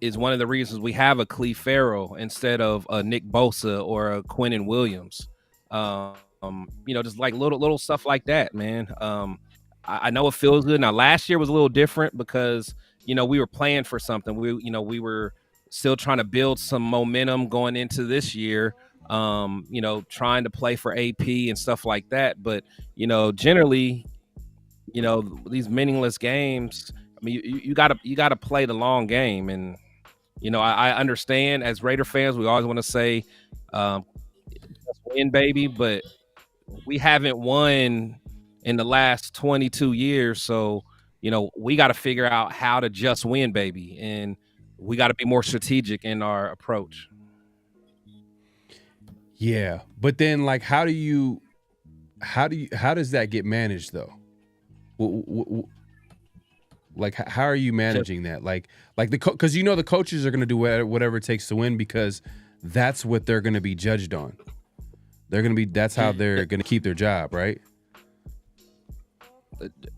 is one of the reasons we have a Cleve Farrell instead of a Nick Bosa or a Quinnen Williams. Just like little stuff like that, man. I know it feels good. Now, last year was a little different because we were playing for something. We were still trying to build some momentum going into this year. Trying to play for AP and stuff like that. But generally, these meaningless games. I mean, you gotta play the long game, and I understand as Raider fans, we always want to say, just win, baby, but we haven't won in the last 22 years, so we got to figure out how to just win, baby, and we got to be more strategic in our approach. Yeah, but then like, how does that get managed though? Like, how are you managing that? Like because the coaches are going to do whatever it takes to win because that's what they're going to be judged on. That's how they're going to keep their job, right?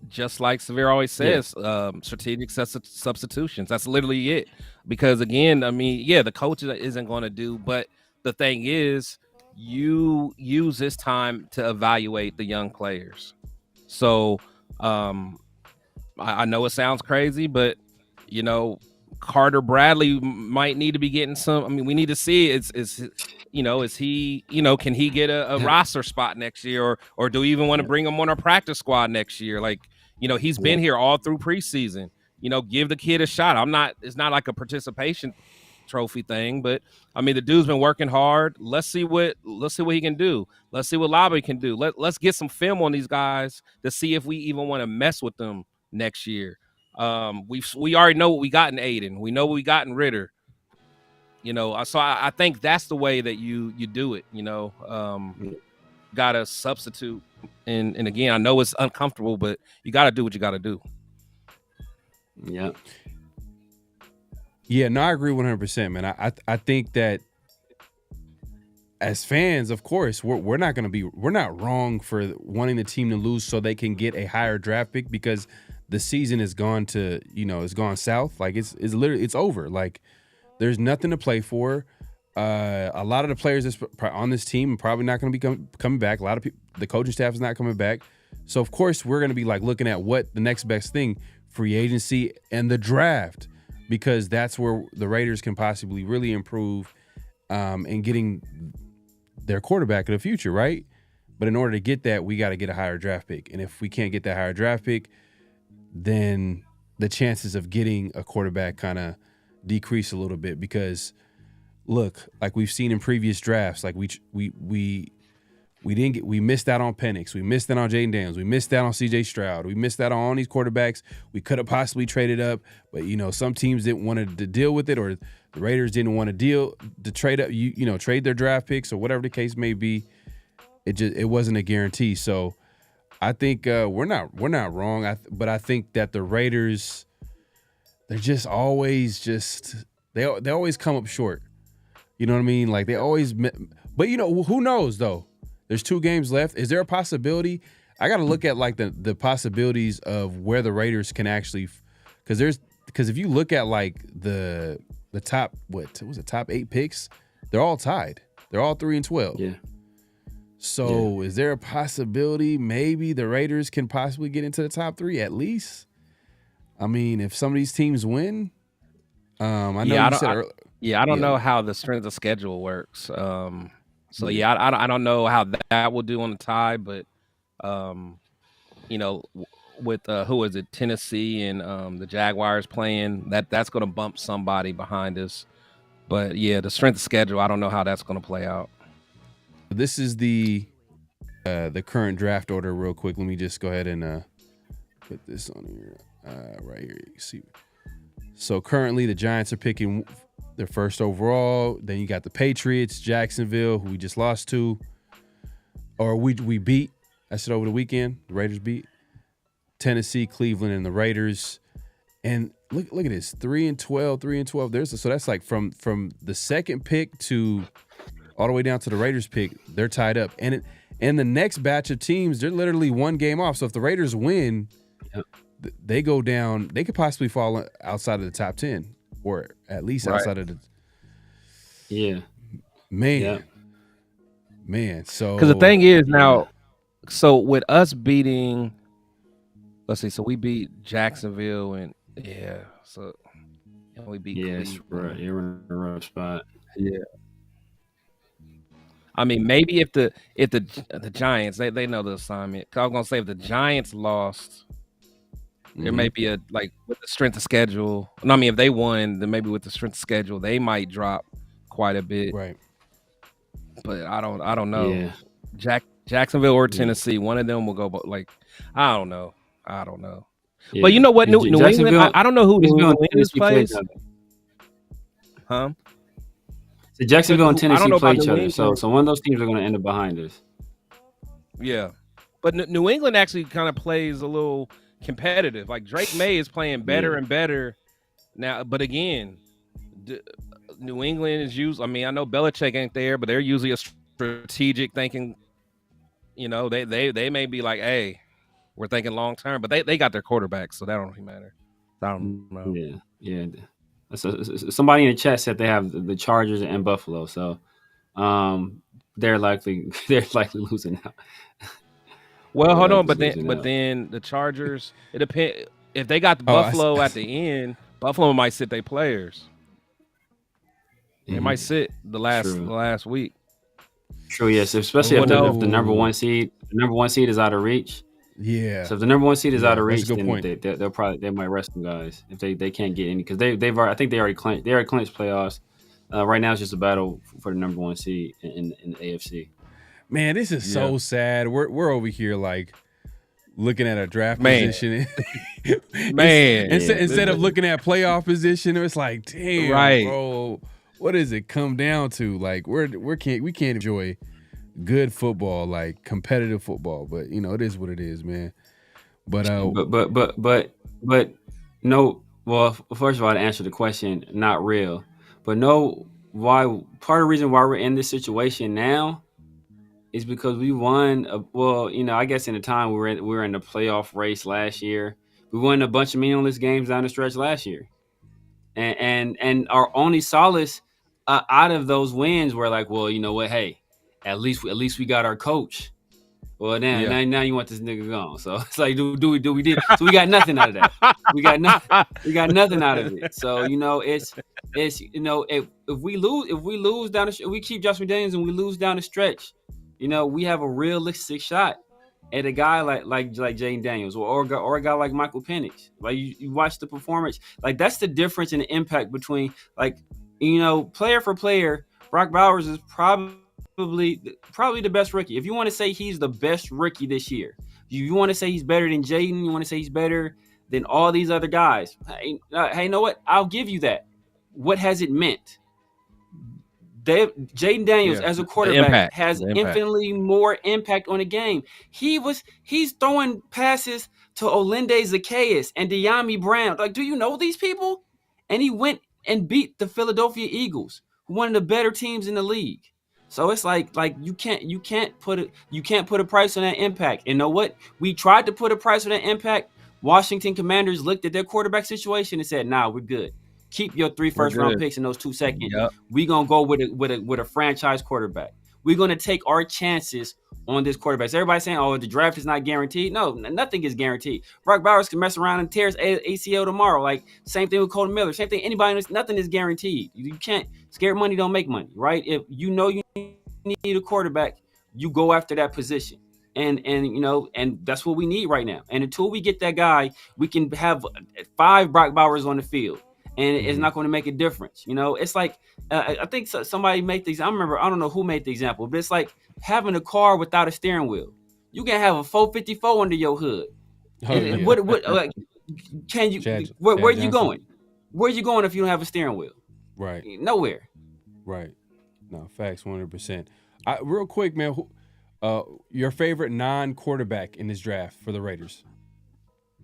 Just like Severe always says, strategic substitutions. That's literally it. Because again, I mean, the coach isn't going to do, but the thing is, you use this time to evaluate the young players. So, I know it sounds crazy, but Carter Bradley might need to be getting some. I mean, we need to see is he can he get a roster spot next year, or do we even want to bring him on our practice squad next year? Like, he's been here all through preseason. Give the kid a shot. It's not like a participation trophy thing, but I mean, the dude's been working hard. Let's see what he can do. Let's see what Lobby can do. Let's get some film on these guys to see if we even want to mess with them next year. We already know what we got in Aiden. We know what we got in Ritter. So I think that's the way that you do it. Gotta substitute, and again, I know it's uncomfortable, but you gotta do what you gotta do. Yeah, no, I agree 100%, man. I think that as fans, of course, we're not wrong for wanting the team to lose so they can get a higher draft pick because the season is gone it's gone south. Like it's literally, it's over. Like there's nothing to play for. A lot of the players that's on this team are probably not going to be coming back. A lot of people, the coaching staff is not coming back. So of course we're going to be like looking at what the next best thing, free agency and the draft, because that's where the Raiders can possibly really improve in getting their quarterback of the future, right? But in order to get that, we got to get a higher draft pick. And if we can't get that higher draft pick, then the chances of getting a quarterback kind of decrease a little bit because, look, like we've seen in previous drafts, like we missed out on Penix, we missed out on Jaden Daniels, we missed out on CJ Stroud, we missed out on all these quarterbacks. We could have possibly traded up, but some teams didn't want to deal with it, or the Raiders didn't want to trade up, trade their draft picks or whatever the case may be. It wasn't a guarantee. So I think we're not wrong. But I think that the Raiders, they're just always they always come up short. You know what I mean? Like they always. But who knows though? There's 2 games left. Is there a possibility? I got to look at like the possibilities of where the Raiders can actually, because if you look at like the top top 8 picks, they're all tied. They're all 3-12. Yeah. So is there a possibility maybe the Raiders can possibly get into the top 3 at least? I mean, if some of these teams win, I know you said earlier. I don't know how the strength of schedule works. I don't know how that will do on the tie, but with who is it, Tennessee and the Jaguars playing, that's going to bump somebody behind us. But the strength of schedule, I don't know how that's going to play out. This is the the current draft order real quick. Let me just go ahead and put this on here. Right here, you can see. So currently the Giants are picking their first overall. Then you got the Patriots, Jacksonville, who we just lost to, or we beat. I said over the weekend, the Raiders beat Tennessee, Cleveland, and the Raiders. And look at this, 3-12, 3-12. So that's like from the second pick to all the way down to the Raiders pick, they're tied up. And the next batch of teams, they're literally one game off. So if the Raiders win, they go down. They could possibly fall outside of the top 10, or at least outside of the. Yeah, man. So because the thing is now, so with us beating, let's see, so we beat Jacksonville and so we beat. Yes, right. You're in a rough spot. Yeah. I mean, maybe if the Giants, they know the assignment. I was gonna say if the Giants lost, there may be with the strength of schedule. No, I mean if they won, then maybe with the strength of schedule, they might drop quite a bit. Right. But I don't know. Yeah. Jacksonville or Tennessee, one of them will go. But I don't know. Yeah. But you know what? New England. I don't know who New England plays. Huh? So Jacksonville and Tennessee play each other. So one of those teams are going to end up behind us. Yeah, but New England actually kind of plays a little competitive. Like Drake May is playing better and better now. But again, New England is usually. I mean, I know Belichick ain't there, but they're usually a strategic thinking. You know, they may be like, hey, we're thinking long term, but they got their quarterback, so that don't really matter. I don't know. Yeah. So somebody in the chat said they have the Chargers and Buffalo, so they're likely losing out. Well, hold on, but then the Chargers, it depends if they got the Buffalo at the end. Buffalo might sit their players. They might sit the last week. True, yes, especially if the number one seed is out of reach. Yeah. So if the number one seed is out of reach, then they might rest them guys if they can't get any because I think they already clinched playoffs. Right now it's just a battle for the number one seed in the AFC. Man, this is so sad. We're over here like looking at a draft position. Instead of looking at playoff position, it's like, damn, bro, what does it come down to? Like we can't enjoy good football, like competitive football, but it is what it is, man. But no. Well, first of all, to answer the question, not real. But no, why? Part of the reason why we're in this situation now is because we won. I guess in the time we were in the playoff race last year, we won a bunch of meaningless games down the stretch last year, and our only solace out of those wins were like, well, you know what, hey. At least we got our coach. Well, now you want this nigga gone. So it's like, do we did? So we got nothing out of that. We got nothing out of it. So it's if we lose down the we keep Josh McDaniels and we lose down the stretch, we have a realistic shot at a guy like Jaden Daniels or a guy like Michael Penix. Like you watch the performance. Like that's the difference in the impact between player for player. Brock Bowers is probably the best rookie. If you want to say he's the best rookie this year, you want to say he's better than Jaden, you want to say he's better than all these other guys. Hey, you know what? I'll give you that. What has it meant? Jaden Daniels as a quarterback has infinitely more impact on the game. He's throwing passes to Olinde Zacchaeus and De'Ami Brown. Like, do you know these people? And he went and beat the Philadelphia Eagles, one of the better teams in the league. So it's like you can't put a price on that impact. And know what? We tried to put a price on that impact. Washington Commanders looked at their quarterback situation and said, "Nah, we're good. Keep your 3 first-round picks in those 2 seconds. Yep. We're gonna go with a franchise quarterback. We're gonna take our chances on this quarterback." So everybody's saying, "Oh, the draft is not guaranteed." No, nothing is guaranteed. Brock Bowers can mess around and tear his ACL tomorrow. Like same thing with Colton Miller. Same thing. Nothing is guaranteed. You can't. Scared money don't make money, right? If you need a quarterback, you go after that position. And that's what we need right now. And until we get that guy, we can have 5 Brock Bowers on the field. and it's not going to make a difference. You know, it's like I think somebody made these. I don't know who made the example, but it's like having a car without a steering wheel. You can have a 454 under your hood. What like can you? Where you going? Where you going if you don't have a steering wheel? Right. Nowhere. Right. No, facts 100%. Real quick, man, your favorite non-quarterback in this draft for the Raiders?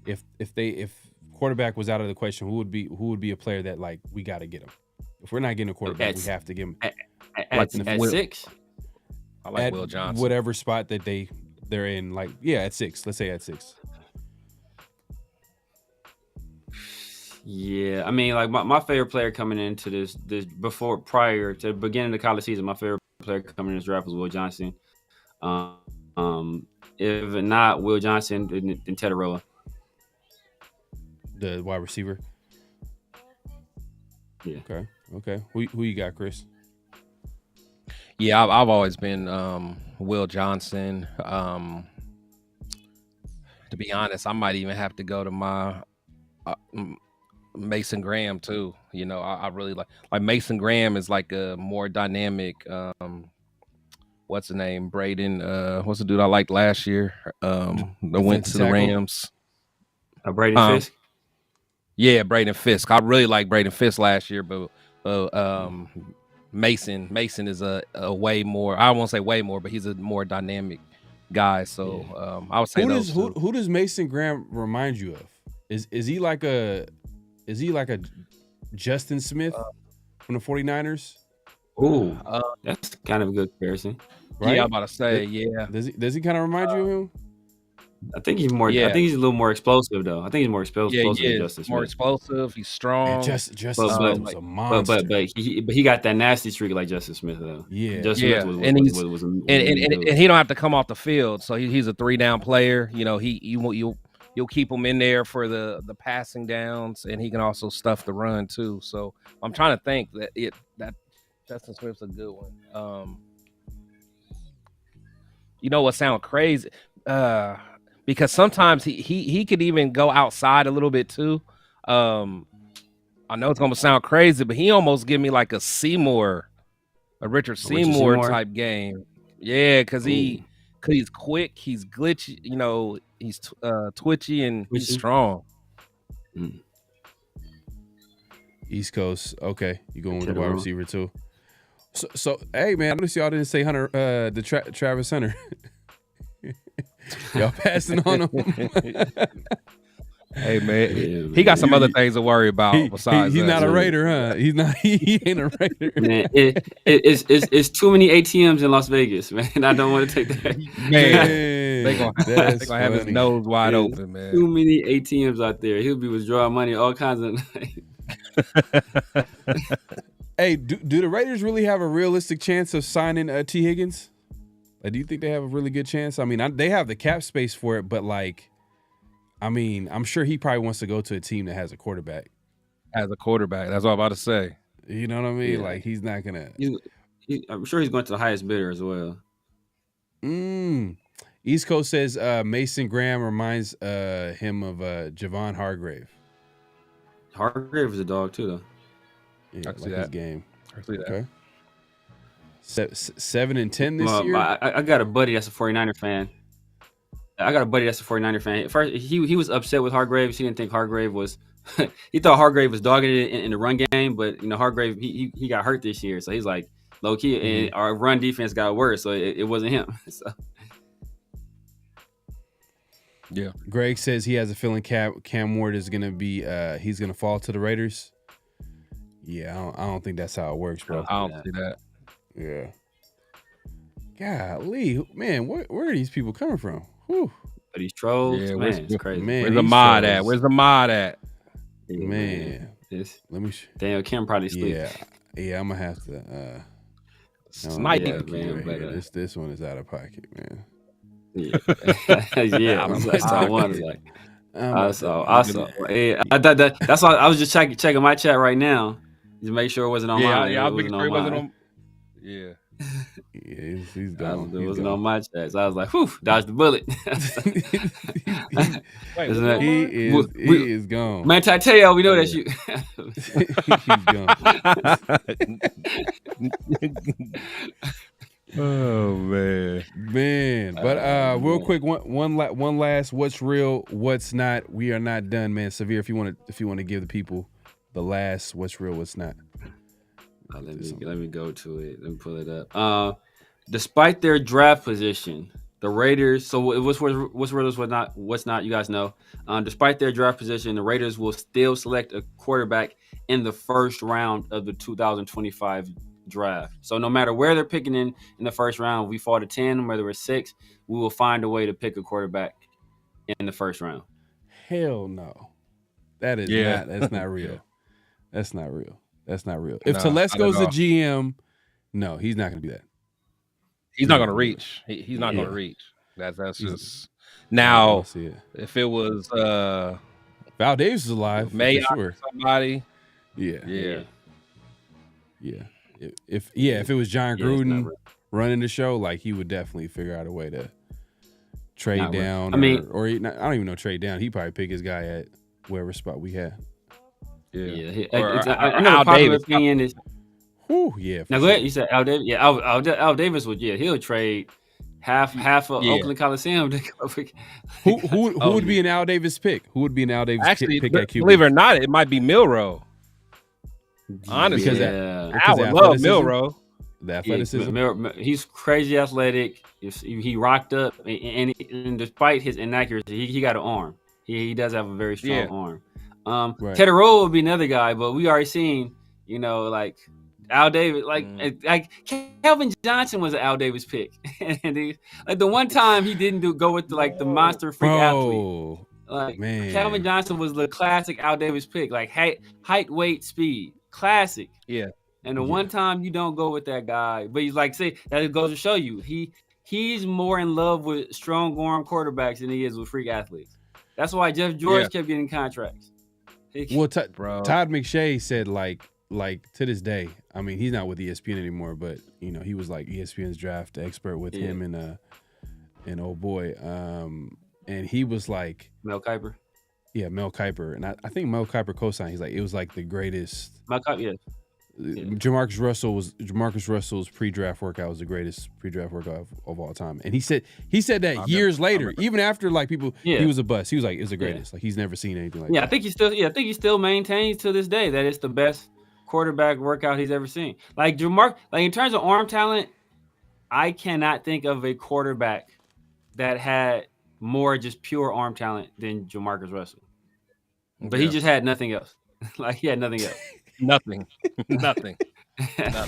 If quarterback was out of the question, who would be a player that like we got to get him? If we're not getting a quarterback, we have to get him at 6. I like Will Johnson. Whatever spot that they're in, like at 6. Let's say at 6. Yeah, I mean, like my favorite player coming into this prior to the beginning of the college season, my favorite player coming in this draft was Will Johnson. If not Will Johnson, then Te'o, the wide receiver. Yeah. Okay. Who you got, Chris? Yeah, I've always been Will Johnson. To be honest, I might even have to go to my Mason Graham too. You know, I really like Mason Graham is like a more dynamic. What's the name? Braden. What's the dude I liked last year? That went to the Rams. Braden Fisk. Yeah, Braden Fisk. I really liked Braden Fisk last year, but Mason is a way more. I won't say way more, but he's a more dynamic guy. So I would say who does Mason Graham remind you of? Is he like a Justin Smith from the 49ers? Ooh, that's kind of a good comparison. Right? Yeah, I'm about to say, yeah. Does he kind of remind you of him? I think he's more. I think he's a little more explosive, though. I think he's more explosive than Justin Smith. More explosive. He's strong. Justin Smith was a monster. But he got that nasty streak like Justin Smith, though. Yeah, Justin Smith was and he don't have to come off the field, so he's a 3-down player. You know, you'll keep him in there for the passing downs, and he can also stuff the run too. So I'm trying to think that Justin Smith's a good one. You know what sounds crazy? Because sometimes he could even go outside a little bit too. I know it's gonna sound crazy, but he almost give me like a Richard Seymour type game. Yeah, because he's quick, he's glitchy, you know, he's twitchy and he's strong. East Coast, okay. You going with the wide receiver too? So hey man, I noticed y'all didn't say Hunter, Travis Hunter. Y'all passing on him. Hey man, he got some other things to worry about besides. He's not a Raider, huh? He ain't a Raider. Man, it's too many ATMs in Las Vegas, man. I don't want to take that. Man, they gonna have his nose wide open, man. Too many ATMs out there. He'll be withdrawing money, all kinds of. Hey, do the Raiders really have a realistic chance of signing T. Higgins? Like, do you think they have a really good chance? I mean, they have the cap space for it, but like, I mean, I'm sure he probably wants to go to a team that has a quarterback. As a quarterback, that's what I'm about to say. You know what I mean? Yeah. Like, he's not gonna. I'm sure he's going to the highest bidder as well. East Coast says Mason Graham reminds him of Javon Hargrave. Hargrave is a dog too, though. Yeah, I see that. His game. I see that. Okay. 7 and 10 this year. I got a buddy that's a 49er fan. At first, he was upset with Hargrave. He didn't think Hargrave was. He thought Hargrave was dogging it in the run game, but you know Hargrave he got hurt this year, so he's like low key, and our run defense got worse, so it wasn't him. So. Yeah. Greg says he has a feeling Cam Ward is gonna be he's gonna fall to the Raiders. Yeah, I don't think that's how it works, bro. I don't see that. Yeah. Golly, man, where are these people coming from? Whew. But these trolls, man, it's crazy. Man, where's the mod at? Where's the mod at? Man, let me. Daniel Kim probably sleep. Yeah, I'm gonna have to. Snipe, man. But, this one is out of pocket, man. Yeah, that's how I wanted. Like, I saw. That's why I was just checking my chat right now to make sure it wasn't on mine. Yeah, I wasn't on. Yeah. Yeah, he's gone. It wasn't on my chat, so I was like, "Whew, dodged the bullet." He is gone. Manti Te'o, we know that you. Oh man. But real quick, one last what's real, what's not. We are not done, man. Severe, if you want to give the people the last what's real, what's not. Let me go to it. Let me pull it up. Despite their draft position, the Raiders. So what's real, what's not. You guys know. Despite their draft position, the Raiders will still select a quarterback in the first round of the 2025 draft. So no matter where they're picking in the first round, we fall to 10, whether it's 6, we will find a way to pick a quarterback in the first round. Hell no. That is not. That's not real. That's not real. That's not real. If Telesco's the GM, no, he's not going to be that. He's not going to reach. He's not going to reach. That's just now. If it was Val Davis is alive, May for sure. Somebody. Yeah. If it was John Gruden running the show, like he would definitely figure out a way to trade down. I don't even know trade down. He'd probably pick his guy at wherever spot we had. I know the popular opinion is. Now go ahead. You said Al Davis. Yeah, Al Davis would. Yeah, he'll trade half of Oakland Coliseum. Who would be an Al Davis pick? Who would be an Al Davis pick at QB? Believe it or not, it might be Milroe. Honestly, I would love Milroe. The athleticism. He's crazy athletic. He rocked up, and despite his inaccuracy, he got an arm. He does have a very strong arm. Tedero would be another guy, but we already seen, like Al Davis, like Calvin Johnson was an Al Davis pick, and like the one time he didn't go with the monster freak athlete. Like Calvin Johnson was the classic Al Davis pick, like height, weight, speed, classic. Yeah. And the one time you don't go with that guy, but he's like, that goes to show you he's more in love with strong arm quarterbacks than he is with freak athletes. That's why Jeff George kept getting contracts. Well, Todd McShay said like to this day. I mean, he's not with ESPN anymore, but he was like ESPN's draft expert with him and old boy. And he was like Mel Kiper. Yeah, Mel Kiper, and I think Mel Kiper co-signed. He's like, it was like the greatest. Mel Kiper, yeah. Jamarcus Russell's pre-draft workout was the greatest pre-draft workout of all time, and he said that years later, even after like people, he was a bust. He was like, it's the greatest. Like he's never seen anything like that. I think he still maintains to this day that it's the best quarterback workout he's ever seen. Like in terms of arm talent, I cannot think of a quarterback that had more just pure arm talent than Jamarcus Russell. But he just had nothing else. Like he had nothing else. Nothing. Yeah,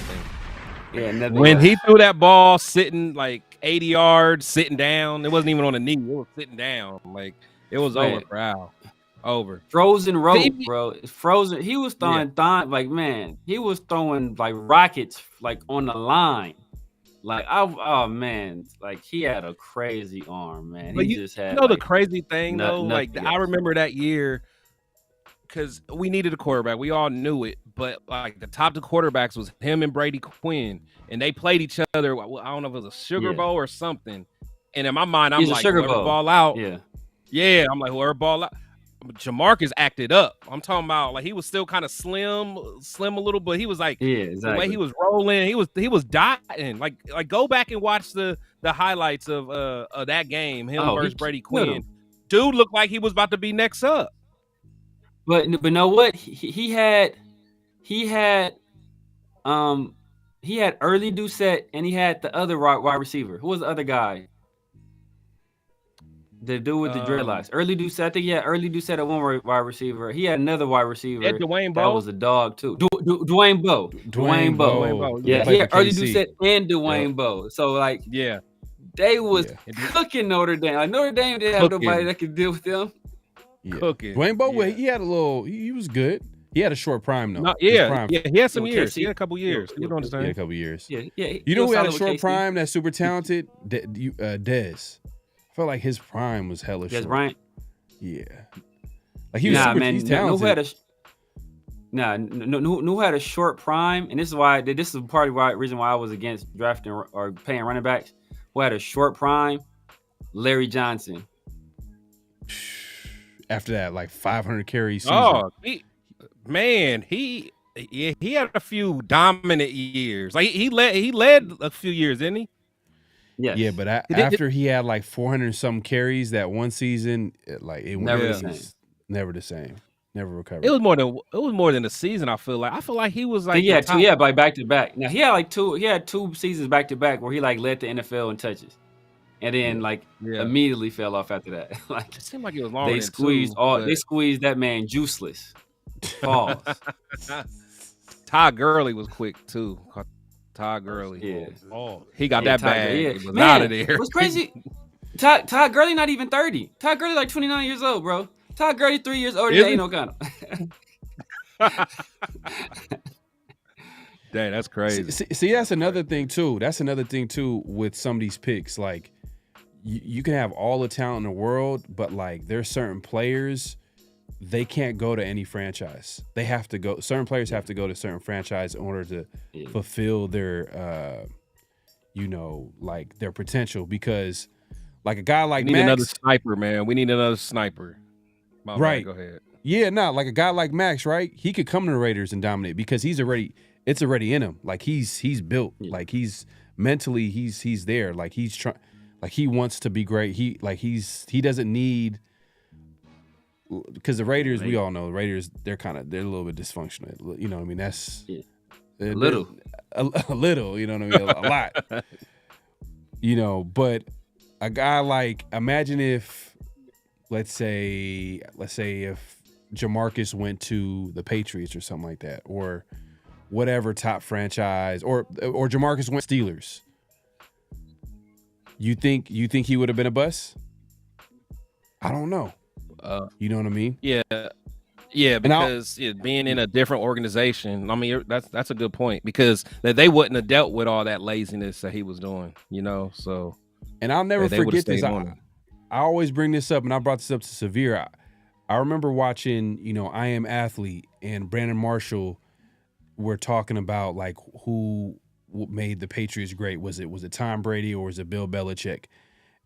nothing. When he threw that ball sitting like 80 yards, sitting down, it wasn't even on a knee. It was sitting down. Like it was over for Al. Over. Frozen rope, bro. Frozen. He was throwing he was throwing like rockets like on the line. Like oh man, like he had a crazy arm, man. But he just had the crazy thing though, like I remember that year because we needed a quarterback. We all knew it, but like the top two quarterbacks was him and Brady Quinn, and they played each other. I don't know if it was a Sugar Bowl or something. And in my mind, I'm like, whoever ball out, I'm like, whoever ball out. Jamarcus acted up. I'm talking about like he was still kind of slim a little, but he was like the way he was rolling, he was dotting. Like go back and watch the highlights of that game, him versus Brady Quinn. Dude looked like he was about to be next up. But know what? He had early Doucette and he had the other wide receiver. Who was the other guy? The dude with the dreadlocks. Early Doucette. I think he had early Doucette at one wide receiver. He had another wide receiver. Dwayne Bowe. That was a dog too. Dwayne Bowe. Dwayne Bowe. Yeah, he had early Doucette and Dwayne Bowe. So like, they was cooking Notre Dame. Like Notre Dame didn't have nobody that could deal with them. Cooking. Dwayne Bowe, he had a little. He was good. He had a short prime though. He had some years. He had a couple years. You don't understand? He had a couple years. Yeah. You know who had a short prime? That's super talented. Dez. I felt like his prime was hella short. Dez Bryant. Yeah. Like he was super. He's talented. Who had a short prime, and this is part of the reason why I was against drafting or paying running backs. Who had a short prime? Larry Johnson. After that, like 500 carries season. man, he had a few dominant years. Like he led a few years, didn't he? Yes. Yeah, but after he had like 400 something carries that one season, it Never the was same. never the same. Never recovered. It was more than a season. I feel like he was like By back to back. Now he had two seasons back to back where he like led the NFL in touches, and then immediately fell off after that. Like it seemed like it was longer. They squeezed that man juiceless. Pause. Todd Gurley was quick too. Todd Gurley. Yeah. Oh, he got that bag. Yeah. He was out of there. What's crazy? Todd Gurley not even 30. Todd Gurley like 29 years old, bro. Todd Gurley 3 years older than Aiden O'Connell. Dang, that's crazy. See, that's another thing too. That's another thing too with some of these picks. Like, you can have all the talent in the world, but like there's certain players, they can't go to any franchise. They have to go. Certain players have to go to certain franchise in order to fulfill their, like their potential. Because, like a guy like we need Max, another sniper, man. We need another sniper. My right? Man, go ahead. Yeah, like a guy like Max, right? He could come to the Raiders and dominate because it's already in him. Like he's built. Like he's mentally he's there. Like he's trying. Like he wants to be great. He doesn't need. Because the Raiders, we all know the Raiders, they're a little bit dysfunctional. You know what I mean? That's a little. A little, you know what I mean? A lot. You know, but a guy like, imagine if, let's say if Jamarcus went to the Patriots or something like that, or whatever top franchise, or Jamarcus went Steelers. You think he would have been a bust? I don't know. You know what I mean? Yeah, because being in a different organization, I mean, that's a good point because they wouldn't have dealt with all that laziness that he was doing, you know. So, and I'll never forget this. I always bring this up, and I brought this up to Severe. I remember watching, I Am Athlete and Brandon Marshall were talking about like who made the Patriots great. Was it Tom Brady or was it Bill Belichick?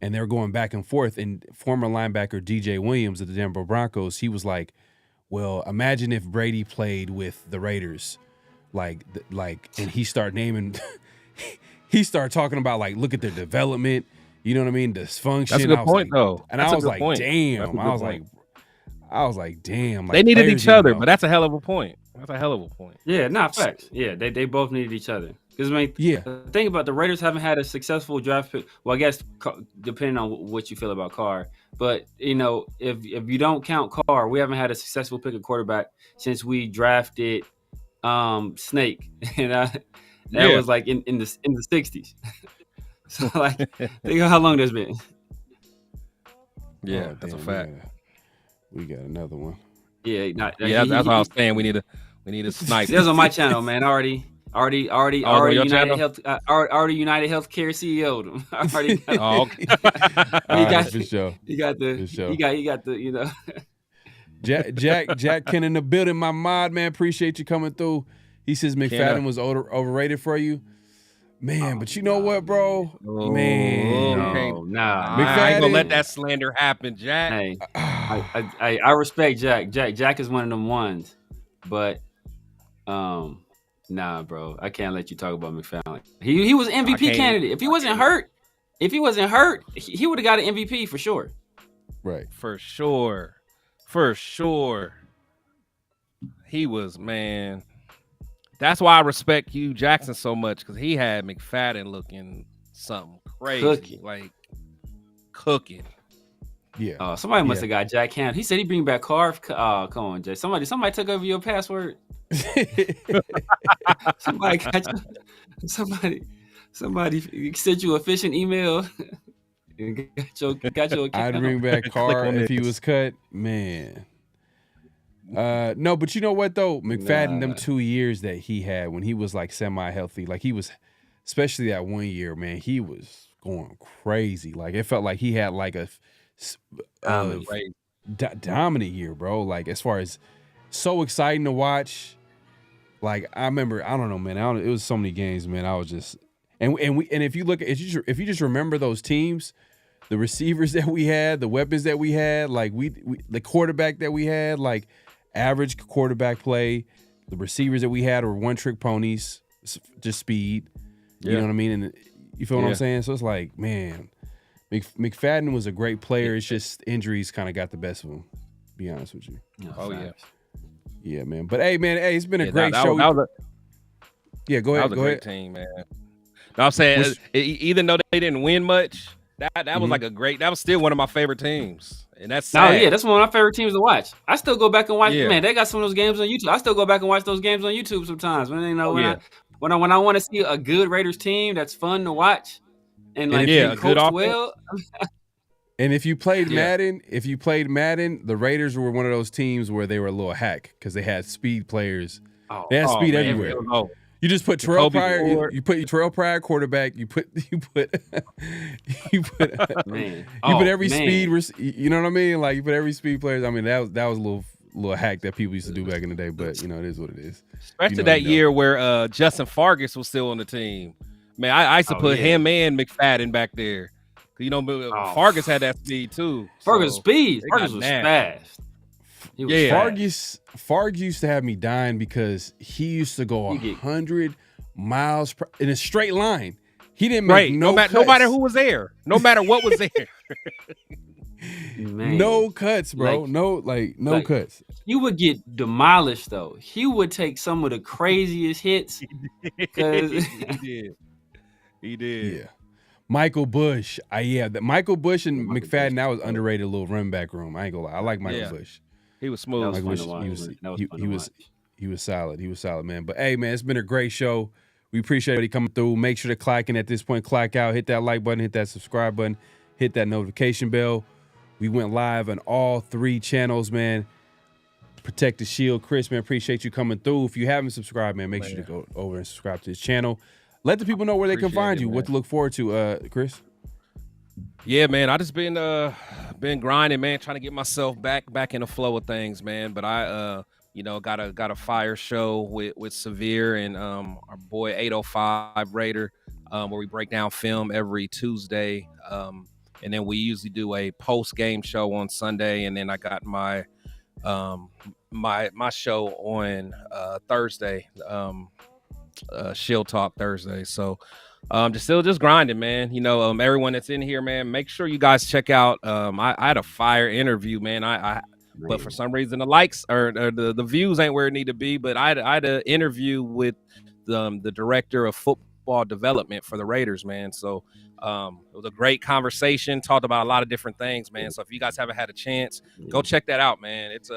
And they're going back and forth. And former linebacker DJ Williams of the Denver Broncos, he was like, well, imagine if Brady played with the Raiders. And he started naming, he started talking about, like, look at their development. You know what I mean? Dysfunction. That's a good point, though. And I was like, damn. I was like, damn. They needed each other, but that's a hell of a point. Yeah, facts. Yeah, they both needed each other. Because, the thing about the Raiders haven't had a successful draft pick. Well, I guess depending on what you feel about Carr. But, if you don't count Carr, we haven't had a successful pick of quarterback since we drafted Snake. And that was like in the 60s. So, like, think of how long that's been. Yeah, that's a fact. We got another one. Yeah, that's what I was saying. We need a sniper. There's on my channel, man. Already United Health, already United Healthcare CEO. Already got, You got the. Jack Ken in the building. My mod, man, appreciate you coming through. He says McFadden was overrated for you, man. But you know what, bro? Nah. I ain't gonna let that slander happen, Jack. Hey, I respect Jack. Jack is one of them ones, but nah, bro, I can't let you talk about McFadden. He was MVP candidate. If he wasn't hurt, he would have got an MVP for sure. Right. For sure. He was, man. That's why I respect Hugh Jackson so much, because he had McFadden looking something crazy. Cooking. Yeah. Somebody must have got Jack Ham. He said he bring back Carr. Come on, Jay. Somebody took over your password. Somebody sent you a phishing email. got your account. I'd bring back Carr if he was cut, man. No, but you know what though, McFadden, them 2 years that he had when he was like semi-healthy, like he was, especially that 1 year, man, he was going crazy. Like it felt like he had like a dominant year, bro. Like as far as so exciting to watch. Like I remember, I don't know, man. It was so many games, man. I was just and if you look at if you just remember those teams, the receivers that we had, the weapons that we had, like we the quarterback that we had, like average quarterback play. The receivers that we had were one-trick ponies, just speed. You know what I mean? And you feel what I'm saying? So it's like, man, McFadden was a great player. It's just injuries kind of got the best of him, to be honest with you. Yeah, man. But, hey, it's been a great show. Yeah, go ahead. That was a great team, man. No, I'm saying, even though they didn't win much, that was like that was still one of my favorite teams. And that's sad. That's one of my favorite teams to watch. I still go back and watch. Man, they got some of those games on YouTube. I still go back and watch those games on YouTube sometimes. When I want to see a good Raiders team that's fun to watch and like coached well. And if you played Madden, the Raiders were one of those teams where they were a little hack because they had speed players. They had speed everywhere. You just put Terrell Pryor. You put Terrell Pryor quarterback. You put every speed. You know what I mean? Like you put every speed players. I mean that was a little hack that people used to do back in the day. But it is what it is. Especially that year where Justin Fargas was still on the team. Man, I used to put him and McFadden back there. Fargas had that speed too. Fargas was fast. Fargas used to have me dying because he used to go 100 miles in a straight line. He didn't make no matter who was there, no matter what was there. Man. No cuts, bro. No cuts. You would get demolished though. He would take some of the craziest hits. He did. Yeah. Michael Bush. Michael Bush and McFadden, that was underrated little run back room. I ain't gonna lie. I like Michael Bush. He was smooth. He was solid. He was solid, man. But hey, man, it's been a great show. We appreciate everybody coming through. Make sure to clack in at this point. Clack out. Hit that like button. Hit that subscribe button. Hit that notification bell. We went live on all 3 channels, man. Protect the Shield. Chris, man, appreciate you coming through. If you haven't subscribed, man, make sure to go over and subscribe to his channel. Let the people know where they can find you. What to look forward to, Chris. Yeah, man. I just been grinding, man, trying to get myself back in the flow of things, man. But I got a fire show with Severe and our boy 805 Raider, where we break down film every Tuesday. And then we usually do a post-game show on Sunday, and then I got my my show on Thursday, Shield Talk Thursday. So just grinding, man. Everyone that's in here, man, make sure you guys check out. I had a fire interview, man. But for some reason the likes or the views ain't where it need to be. But I had an interview with the director of football development for the Raiders, man. So it was a great conversation. Talked about a lot of different things, man. So if you guys haven't had a chance, go check that out, man. It's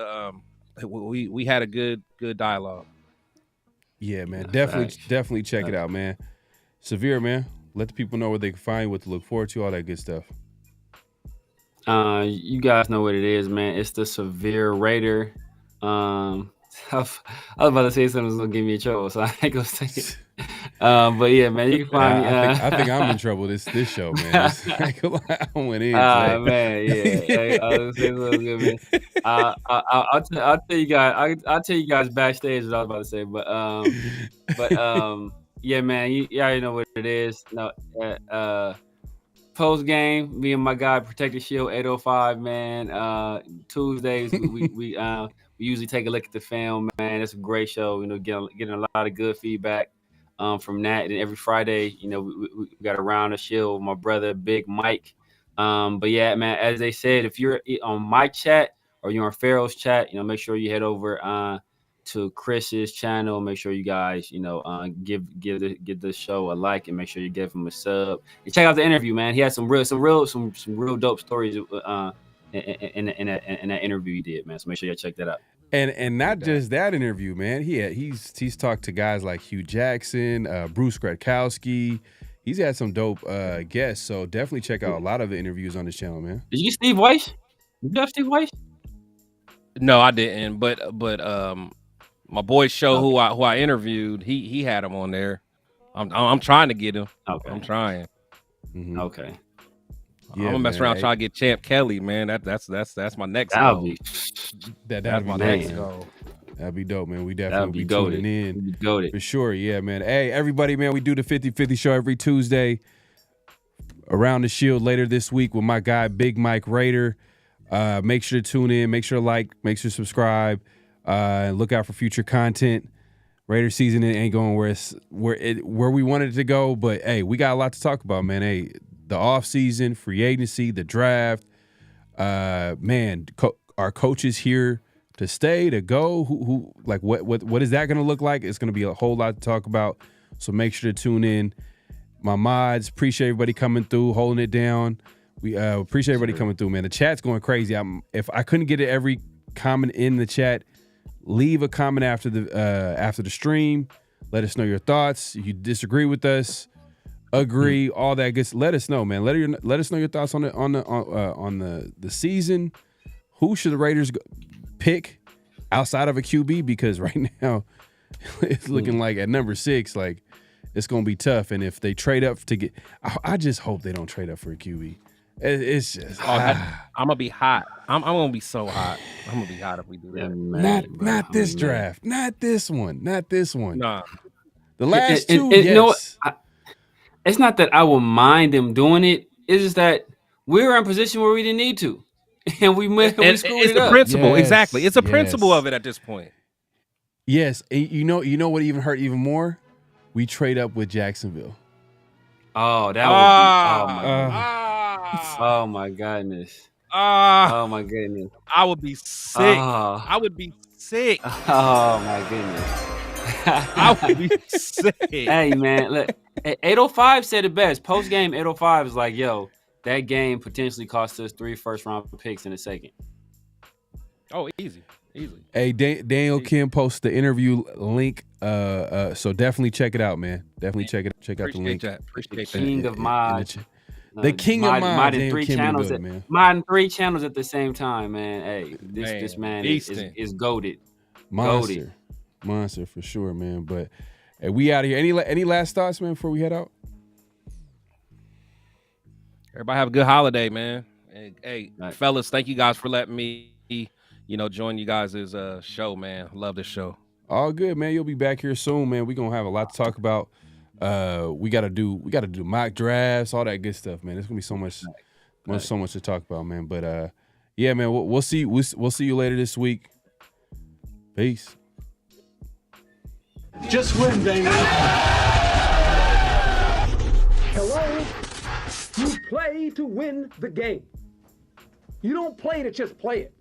we had a good dialogue. Yeah, man. Definitely check it out, man. Severe, man. Let the people know where they can find you, what to look forward to, all that good stuff. You guys know what it is, man. It's the Severe Raider. I was about to say something that's gonna give me a trouble, so I ain't gonna say it. But yeah, man, you can find me. I think I'm in trouble this show, man. I went in. Man, yeah. I was saying something good, man. I'll tell you guys. I'll tell you guys backstage what I was about to say, but yeah, man, you already know what it is. No, post game, me and my guy Protect the Shield 805, man. Tuesdays we usually take a look at the film, man. It's a great show. Getting a lot of good feedback from that. And every Friday, we got Around the Shield with my brother Big Mike. But yeah, man, as they said, if you're on my chat or you're on Pharaoh's chat, make sure you head over to Chris's channel. Make sure you guys, give the show a like and make sure you give him a sub. And check out the interview, man. He had some real dope stories in that interview he did, man. So make sure you check that out. And not just that interview, man. He's talked to guys like Hugh Jackson, Bruce Gretkowski. He's had some dope guests. So definitely check out a lot of the interviews on this channel, man. Did you get Steve Weiss? Did you have Steve Weiss? No, I didn't. But my boy's show, who I interviewed, he had him on there. I'm trying to get him. Okay. I'm trying. Mm-hmm. Okay. Yeah, I'm gonna mess around trying to get Champ Kelly, man. That's my next goal. That's my next goal. That'd be dope, man. We definitely be tuning in for sure. Yeah, man. Hey, everybody, man. We do the 50-50 show every Tuesday. Around the Shield later this week with my guy Big Mike Raider. Make sure to tune in. Make sure to like. Make sure to subscribe. Look out for future content. Raider season ain't going where we wanted it to go, but hey, we got a lot to talk about, man. Hey, the offseason, free agency, the draft. Man, our coaches here to stay, to go. Who like what is that going to look like? It's going to be a whole lot to talk about. So make sure to tune in. My mods, appreciate everybody coming through, holding it down. We appreciate everybody coming through, man. The chat's going crazy. If I couldn't get every comment in the chat, leave a comment after the stream. Let us know your thoughts. If you disagree with us, agree, all that good. Let us know, man. Let us know your thoughts on the season. Who should the Raiders pick outside of a QB? Because right now it's looking like at number 6, like it's gonna be tough. And if they trade up to get, I just hope they don't trade up for a QB. It's just I'm gonna be hot. I'm gonna be so hot. I'm gonna be hot if we do that. Not this draft. Not this one. Not this one. Nah. The last two. Yes. You know what? It's not that I will mind them doing it. It's just that we were in a position where we didn't need to, and we screwed it up. It's the principle, exactly. It's a principle of it at this point. Yes, you know what even hurt even more? We trade up with Jacksonville. Oh, that would be. Oh my goodness. Oh my goodness. I would be sick. I would be sick. Oh my goodness. I would be sick. Hey man, look, 805 said it best. Post game 805 is like, yo, that game potentially cost us 3 first-round picks in a second. Oh, easy. Hey, Daniel Kim posted the interview link. So definitely check it out, man. Definitely check out the link. Appreciate that. King of mods. The king of mods. Modding 3 channels modding 3 channels at the same time, man. Hey, this man is goated. Monster for sure, man. But hey, we out of here. Any last thoughts, man, before we head out? Everybody have a good holiday, man. Hey, fellas, thank you guys for letting me, join you guys' show, man. Love this show. All good, man. You'll be back here soon, man. We're gonna have a lot to talk about. We gotta do mock drafts, all that good stuff, man. There's gonna be so much to talk about, man. But yeah, man, we'll see you later this week. Peace. Just win, baby. Hello? You play to win the game. You don't play to just play it.